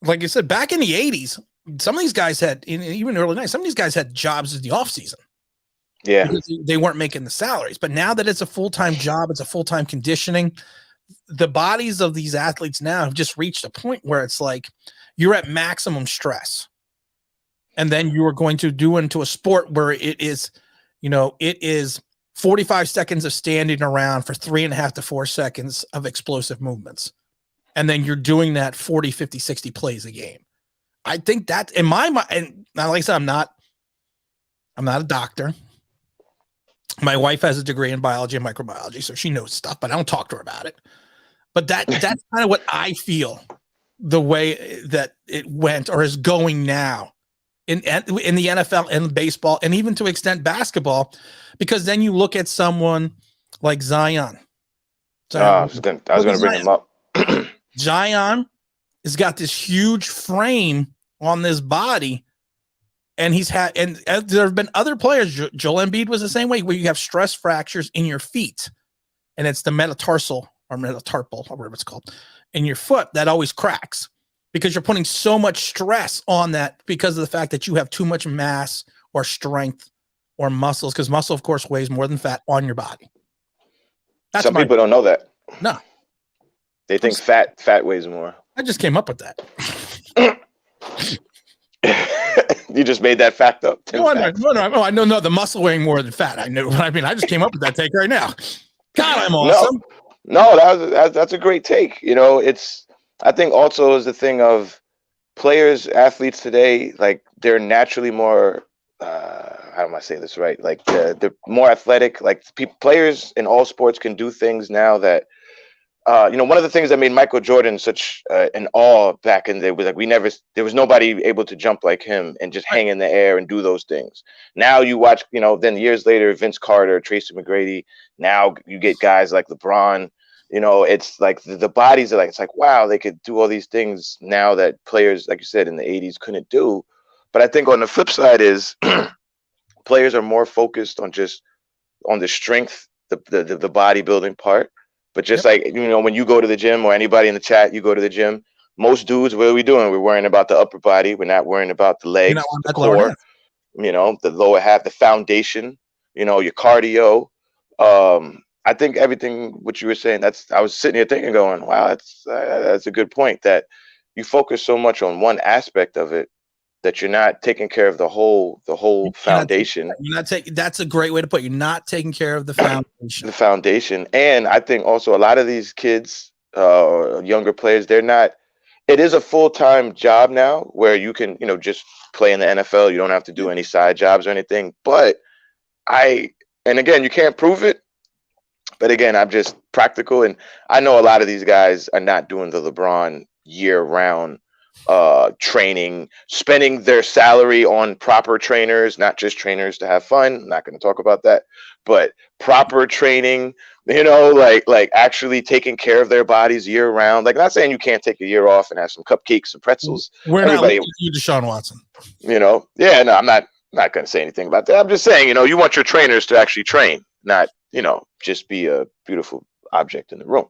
Like I said, back in the 80s, some of these guys had, even early 90s, some of these guys had jobs in the off season. Yeah. Because they weren't making the salaries. But now that it's a full-time job, it's a full-time conditioning, the bodies of these athletes now have just reached a point where it's like you're at maximum stress. And then you are going to do into a sport where it is 45 seconds of standing around for 3.5 to 4 seconds of explosive movements. And then you're doing that 40, 50, 60 plays a game. I think that in my mind, and like I said, I'm not a doctor. My wife has a degree in biology and microbiology, so she knows stuff, but I don't talk to her about it. But that's kind of what I feel the way that it went or is going now in the NFL and baseball, and even to extent basketball, because then you look at someone like Zion. I was going to bring him up. Zion has got this huge frame on this body. And there have been other players. Joel Embiid was the same way, where you have stress fractures in your feet, and it's the metatarsal or metatarpal, or whatever it's called, in your foot that always cracks because you're putting so much stress on that because of the fact that you have too much mass or strength or muscles, because muscle, of course, weighs more than fat on your body. Some people don't know that. No, they think fat weighs more. I just came up with that. You just made that fact up. No, I know the muscle weighing more than fat. I know. I mean, I just came up with that take right now. God, I'm awesome. No, that's a great take. I think also is the thing of athletes today, like they're naturally more, how am I saying this right? Like they're more athletic. Like players in all sports can do things now that, one of the things that made Michael Jordan such an awe back in the day was like there was nobody able to jump like him and just hang in the air and do those things. Now you watch, then years later, Vince Carter, Tracy McGrady. Now you get guys like LeBron. It's like the bodies are like, it's like, wow, they could do all these things now that players, like you said, in the 80s couldn't do. But I think on the flip side is players are more focused on the strength, the bodybuilding part. But just like, when you go to the gym, or anybody in the chat, you go to the gym, most dudes, what are we doing? We're worrying about the upper body. We're not worrying about the legs, the core, the lower half, the foundation, your cardio. I think everything what you were saying, I was sitting here thinking, going, wow, that's a good point, that you focus so much on one aspect of it that you're not taking care of the whole foundation. You're not taking. That's a great way to put it. You're not taking care of the foundation. The foundation, and I think also a lot of these kids, younger players, they're not. It is a full-time job now where you can, just play in the NFL. You don't have to do any side jobs or anything. But and again, you can't prove it. But again, I'm just practical, and I know a lot of these guys are not doing the LeBron year-round training, spending their salary on proper trainers, not just trainers to have fun. I'm not going to talk about that, but proper training, like actually taking care of their bodies year round. Like, not saying you can't take a year off and have some cupcakes and pretzels. We're not looking at you, Deshaun Watson. Yeah, no, I'm not going to say anything about that. I'm just saying, you want your trainers to actually train, not, just be a beautiful object in the room.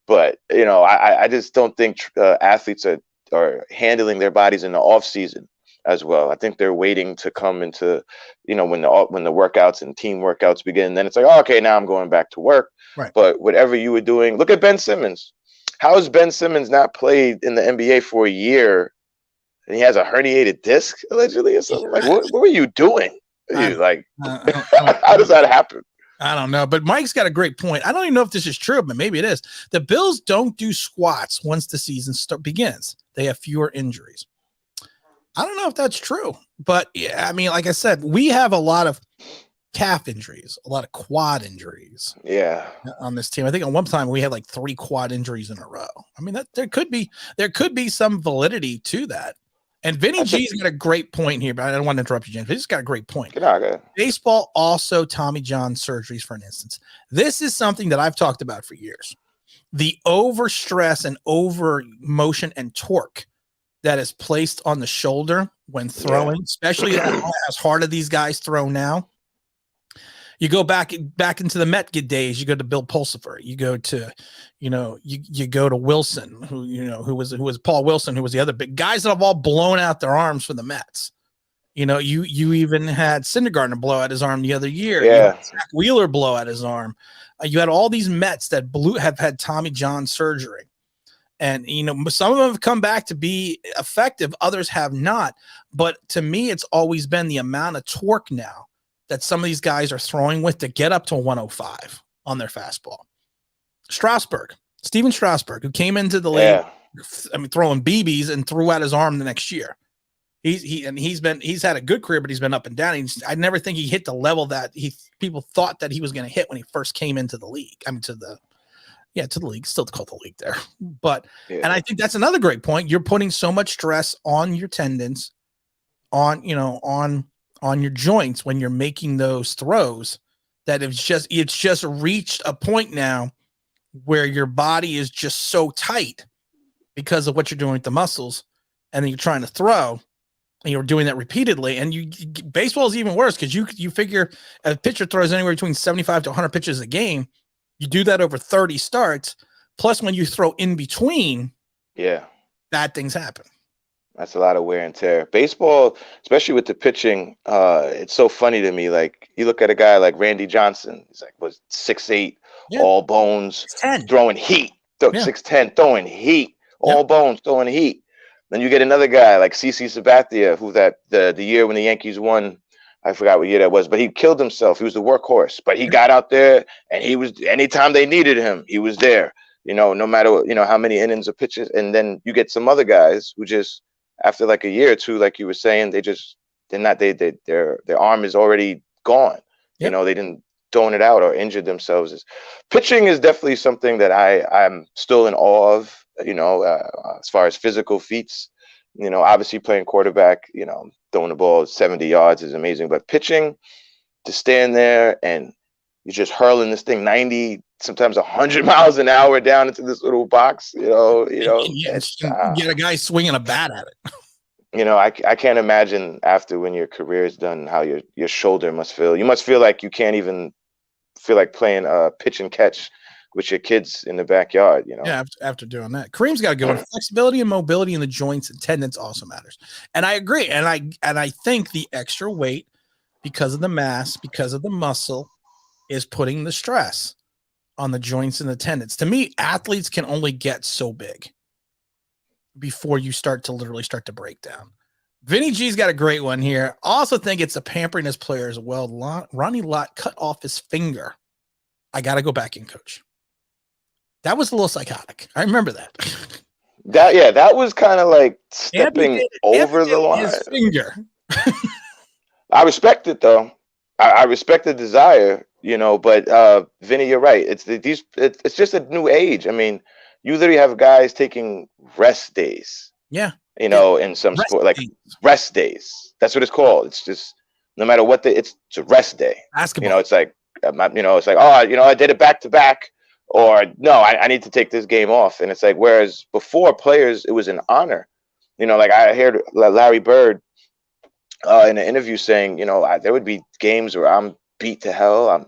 But, I just don't think athletes are handling their bodies in the off season as well. I think they're waiting to come into, when the workouts and team workouts begin, then it's like, oh, okay, now I'm going back to work. Right. But whatever you were doing, look at Ben Simmons. How has Ben Simmons not played in the NBA for a year? And he has a herniated disc allegedly or something. Like, what were you doing? How does that happen? I don't know, but Mike's got a great point. I don't even know if this is true, but maybe it is. The Bills don't do squats once the season begins. They have fewer injuries. I don't know if that's true, but yeah, I mean, like I said, we have a lot of calf injuries, a lot of quad injuries. Yeah, on this team. I think at one time we had like 3 quad injuries in a row. I mean, that there could be some validity to that. And Vinny G's got a great point here, but I don't want to interrupt you, James. He's got a great point. Baseball, also Tommy John surgeries, for an instance. This is something that I've talked about for years. The overstress and over motion and torque that is placed on the shoulder when throwing, especially as hard as these guys throw now. You go back into the Met days. You go to Bill Pulsifer. You go to, you go to Wilson, who was Paul Wilson, who was the other big guys that have all blown out their arms for the Mets. You even had Syndergaard blow out his arm the other year. Yeah, Zach Wheeler blow out his arm. You had all these Mets that have had Tommy John surgery, and some of them have come back to be effective. Others have not. But to me, it's always been the amount of torque now that some of these guys are throwing with to get up to 105 on their fastball. Steven Strasburg, who came into the league, throwing BBs and threw out his arm the next year. He's had a good career, but he's been up and down. I never think he hit the level that people thought that he was going to hit when he first came into the league. I mean, to the league, still called the league there. But and I think that's another great point. You're putting so much stress on your tendons, on your joints when you're making those throws, that it's just reached a point now where your body is just so tight because of what you're doing with the muscles, and then you're trying to throw, and you're doing that repeatedly. And baseball is even worse because you figure a pitcher throws anywhere between 75 to 100 pitches a game. You do that over 30 starts. Plus, when you throw in between, bad things happen. That's a lot of wear and tear. Baseball, especially with the pitching, it's so funny to me. Like, you look at a guy like Randy Johnson. He's like, 6'8", all bones, throwing heat. 6'10", throwing heat, all bones, throwing heat. Then you get another guy like CC Sabathia, who the year when the Yankees won, I forgot what year that was, but he killed himself. He was the workhorse, but he got out there, and he was, anytime they needed him, he was there. No matter how many innings of pitches. And then you get some other guys who just, after like a year or two, like you were saying, their arm is already gone. They didn't throwing it out or injured themselves. Pitching is definitely something that I'm still in awe of, as far as physical feats. Obviously playing quarterback, throwing the ball 70 yards is amazing, but pitching, to stand there and you're just hurling this thing 90, sometimes 100 miles an hour down into this little box, get a guy swinging a bat at it. I can't imagine after, when your career is done, how your shoulder must feel. You must feel like you can't even feel like playing pitch and catch with your kids in the backyard. Yeah, after doing that, Kareem's got to go. Flexibility and mobility in the joints and tendons also matters, and I agree. And I think the extra weight, because of the mass, because of the muscle, is putting the stress on the joints and the tendons. To me, athletes can only get so big before you start to break down. Vinny G's got a great one here. Also think it's a pampering his players. Well, Ronnie Lott cut off his finger. I got to go back in, coach. That was a little psychotic. I remember that. That was kind of like stepping over the line. His finger. I respect it though. I respect the desire, but Vinny, you're right. It's just a new age. I mean, you literally have guys taking rest days. Yeah. In some sport, like rest days. That's what it's called. It's just no matter what it's a rest day. Basketball. It's like I did it back to back, or no, I need to take this game off. And it's like, whereas before players, it was an honor. Like I heard Larry Bird in an interview saying, there would be games where I'm beat to hell. I'm,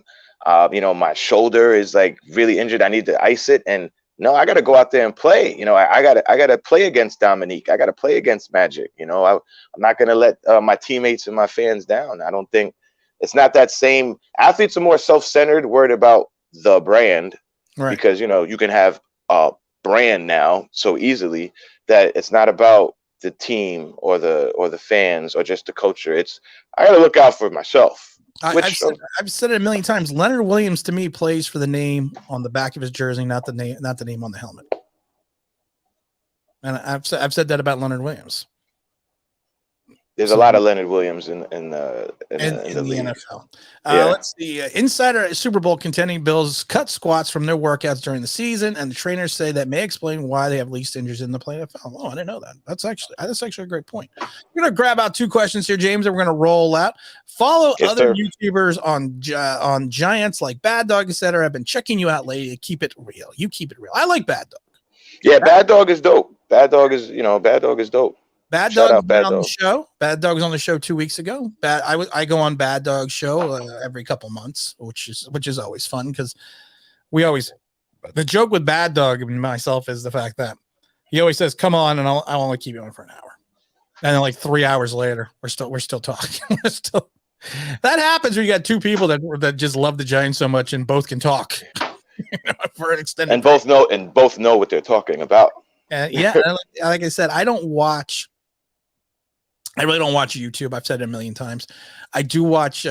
my shoulder is like really injured. I need to ice it, and no, I got to go out there and play. I got to play against Dominique. I got to play against Magic. I'm not going to let my teammates and my fans down. I don't think it's not that same. Athletes are more self-centered, worried about the brand, right? Because, you can have a brand now so easily that it's not about the team or the fans or just the culture. It's, I got to look out for myself. I've said it a million times. Leonard Williams to me plays for the name on the back of his jersey, not the name on the helmet. And I've said that about Leonard Williams. There's a lot of Leonard Williams in the NFL. Let's see. Insider Super Bowl contending Bills cut squats from their workouts during the season, and the trainers say that may explain why they have least injuries in the play NFL. Oh, I didn't know that. That's actually a great point. We're gonna grab out two questions here, James, and we're gonna roll out. Follow other YouTubers on Giants like Bad Dog, etc. I've been checking you out lately. Keep it real. You keep it real. I like Bad Dog. Yeah, Bad Dog is dope. Bad Dog is dope. Bad Dog was on the show. Bad Dog was on the show 2 weeks ago. I go on Bad Dog show every couple months, which is always fun because the joke with Bad Dog and myself is the fact that he always says, "Come on," and I'll only keep you on for an hour, and then like 3 hours later, we're still talking. That happens when you got two people that just love the Giants so much and both can talk for an extended. And both know what they're talking about. Like I said, I really don't watch YouTube. I've said it a million times. I do watch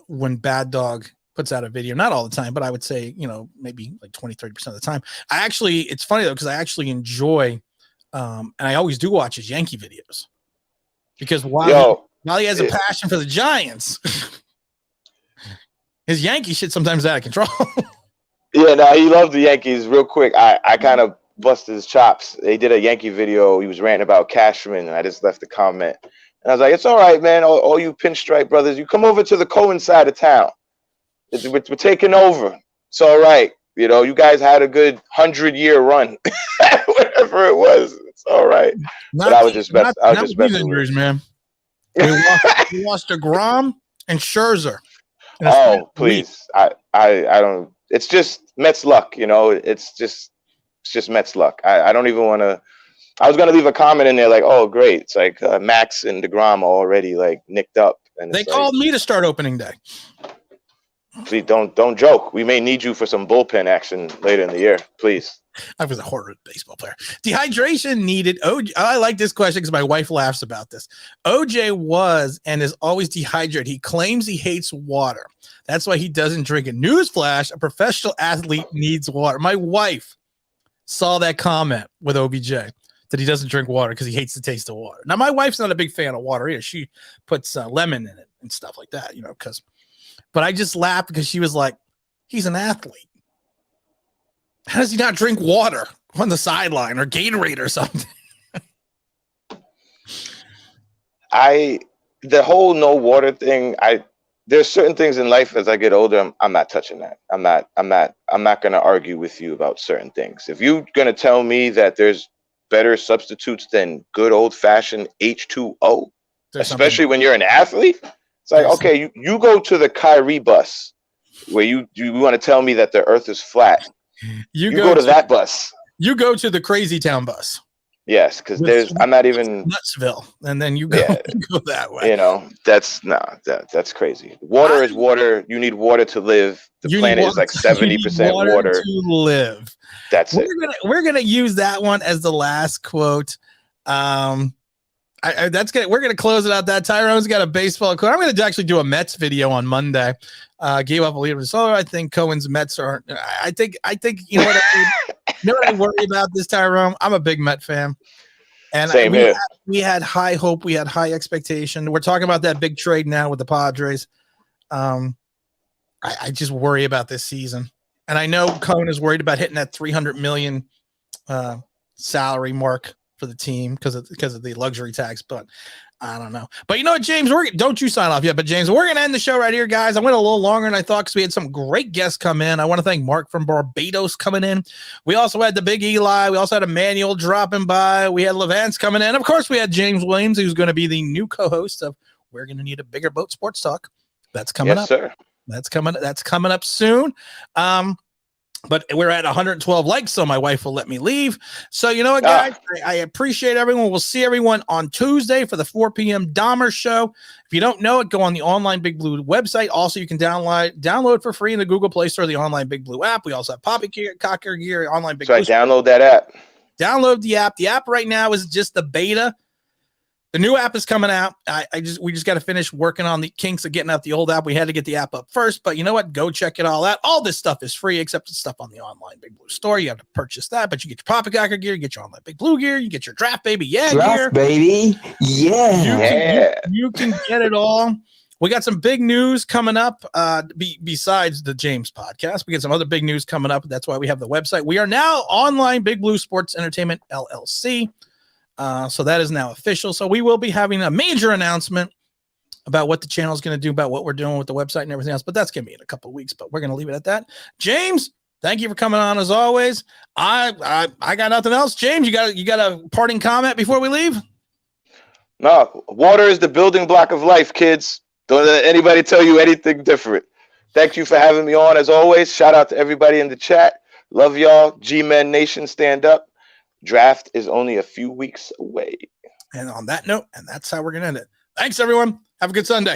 when Bad Dog puts out a video, not all the time, but I would say, maybe like 20-30% of the time. It's funny though, because I actually enjoy, and I always do watch his Yankee videos because while he has a passion for the Giants, his Yankee shit sometimes out of control. Yeah, no, he loved the Yankees. Real quick, I kind of busted his chops. They did a Yankee video. He was ranting about Cashman, and I just left a comment. And I was like, it's all right, man. All you pinstripe brothers, you come over to the Cohen side of town. We're taking over. It's all right. You guys had a good 100-year run. Whatever it was. It's all right. I was just injuries, man. We lost DeGrom and Scherzer. Oh, please. I don't. It's just Mets luck, It's just Mets luck. I don't even want to. I was gonna leave a comment in there like, "Oh, great!" It's like Max and DeGrom are already like nicked up, and they called me to start opening day. Please don't joke. We may need you for some bullpen action later in the year, please. I was a horrid baseball player. Dehydration needed. I like this question because my wife laughs about this. OJ was and is always dehydrated. He claims he hates water. That's why he doesn't drink it. Newsflash: a professional athlete needs water. My wife saw that comment with OBJ that he doesn't drink water because he hates the taste of water. Now, my wife's not a big fan of water either. She puts lemon in it and stuff like that, but I just laughed because she was like, he's an athlete. How does he not drink water on the sideline or Gatorade or something? The whole no water thing, there's certain things in life as I get older, I'm not touching that. I'm not going to argue with you about certain things. If you're going to tell me that there's better substitutes than good old fashioned H2O, especially when you're an athlete, it's like, okay, you go to the Kyrie bus where you want to tell me that the earth is flat. You go to that bus. You go to the Crazy Town bus. Yes, because I'm not even Nutsville, and then you go, you go that way. That's crazy. Water is water. You need water to live. The planet is like 70% water to live. That's it. We're gonna use that one as the last quote. I That's good. We're gonna close it out. That Tyrone's got a baseball quote. I'm gonna actually do a Mets video on Monday. Gave up a lead with Solar. I think Cohen's Mets are. I think you know what I worry about this, Tyrone. I'm a big Met fan, and Same here. We had high hope. We had high expectation. We're talking about that big trade now with the Padres. I just worry about this season, and I know Cohen is worried about hitting that $300 million salary mark for the team because of the luxury tax, but I don't know. But you know what, James, don't you sign off yet, but James, we're going to end the show right here, guys. I went a little longer than I thought because we had some great guests come in. I want to thank Mark from Barbados coming in. We also had the Big Eli. We also had Emmanuel dropping by. We had Levance coming in. Of course, we had James Williams, who's going to be the new co-host of We're Going to Need a Bigger Boat Sports Talk. That's coming up. Sir. That's coming up soon. But we're at 112 likes, so my wife will let me leave. So you know what, guys? I appreciate everyone. We'll see everyone on Tuesday for the 4 p.m. Dahmer show. If you don't know it, go on the Online Big Blue website. Also, you can download for free in the Google Play Store the Online Big Blue app. We also have Poppycocker gear, Online Big Blue. Download that app. Download the app. The app right now is just the beta. The new app is coming out. We just got to finish working on the kinks of getting out the old app. We had to get the app up first, but you know what? Go check it all out. All this stuff is free except the stuff on the Online Big Blue store. You have to purchase that, but you get your Poppycocker gear, you get your Online Big Blue gear, you get your Draft Baby gear. Baby. Yeah. You can get it all. We got some big news coming up besides the James podcast. We got some other big news coming up. That's why we have the website. We are now Online Big Blue Sports Entertainment LLC. So that is now official. So we will be having a major announcement about what the channel is going to do, about what we're doing with the website and everything else. But that's going to be in a couple of weeks. But we're going to leave it at that. James, thank you for coming on as always. I got nothing else. James, you got a parting comment before we leave? No, water is the building block of life, kids. Don't let anybody tell you anything different. Thank you for having me on as always. Shout out to everybody in the chat. Love y'all. G-Men Nation, stand up. Draft is only a few weeks away. And on that note, and that's how we're going to end it. Thanks, everyone. Have a good Sunday.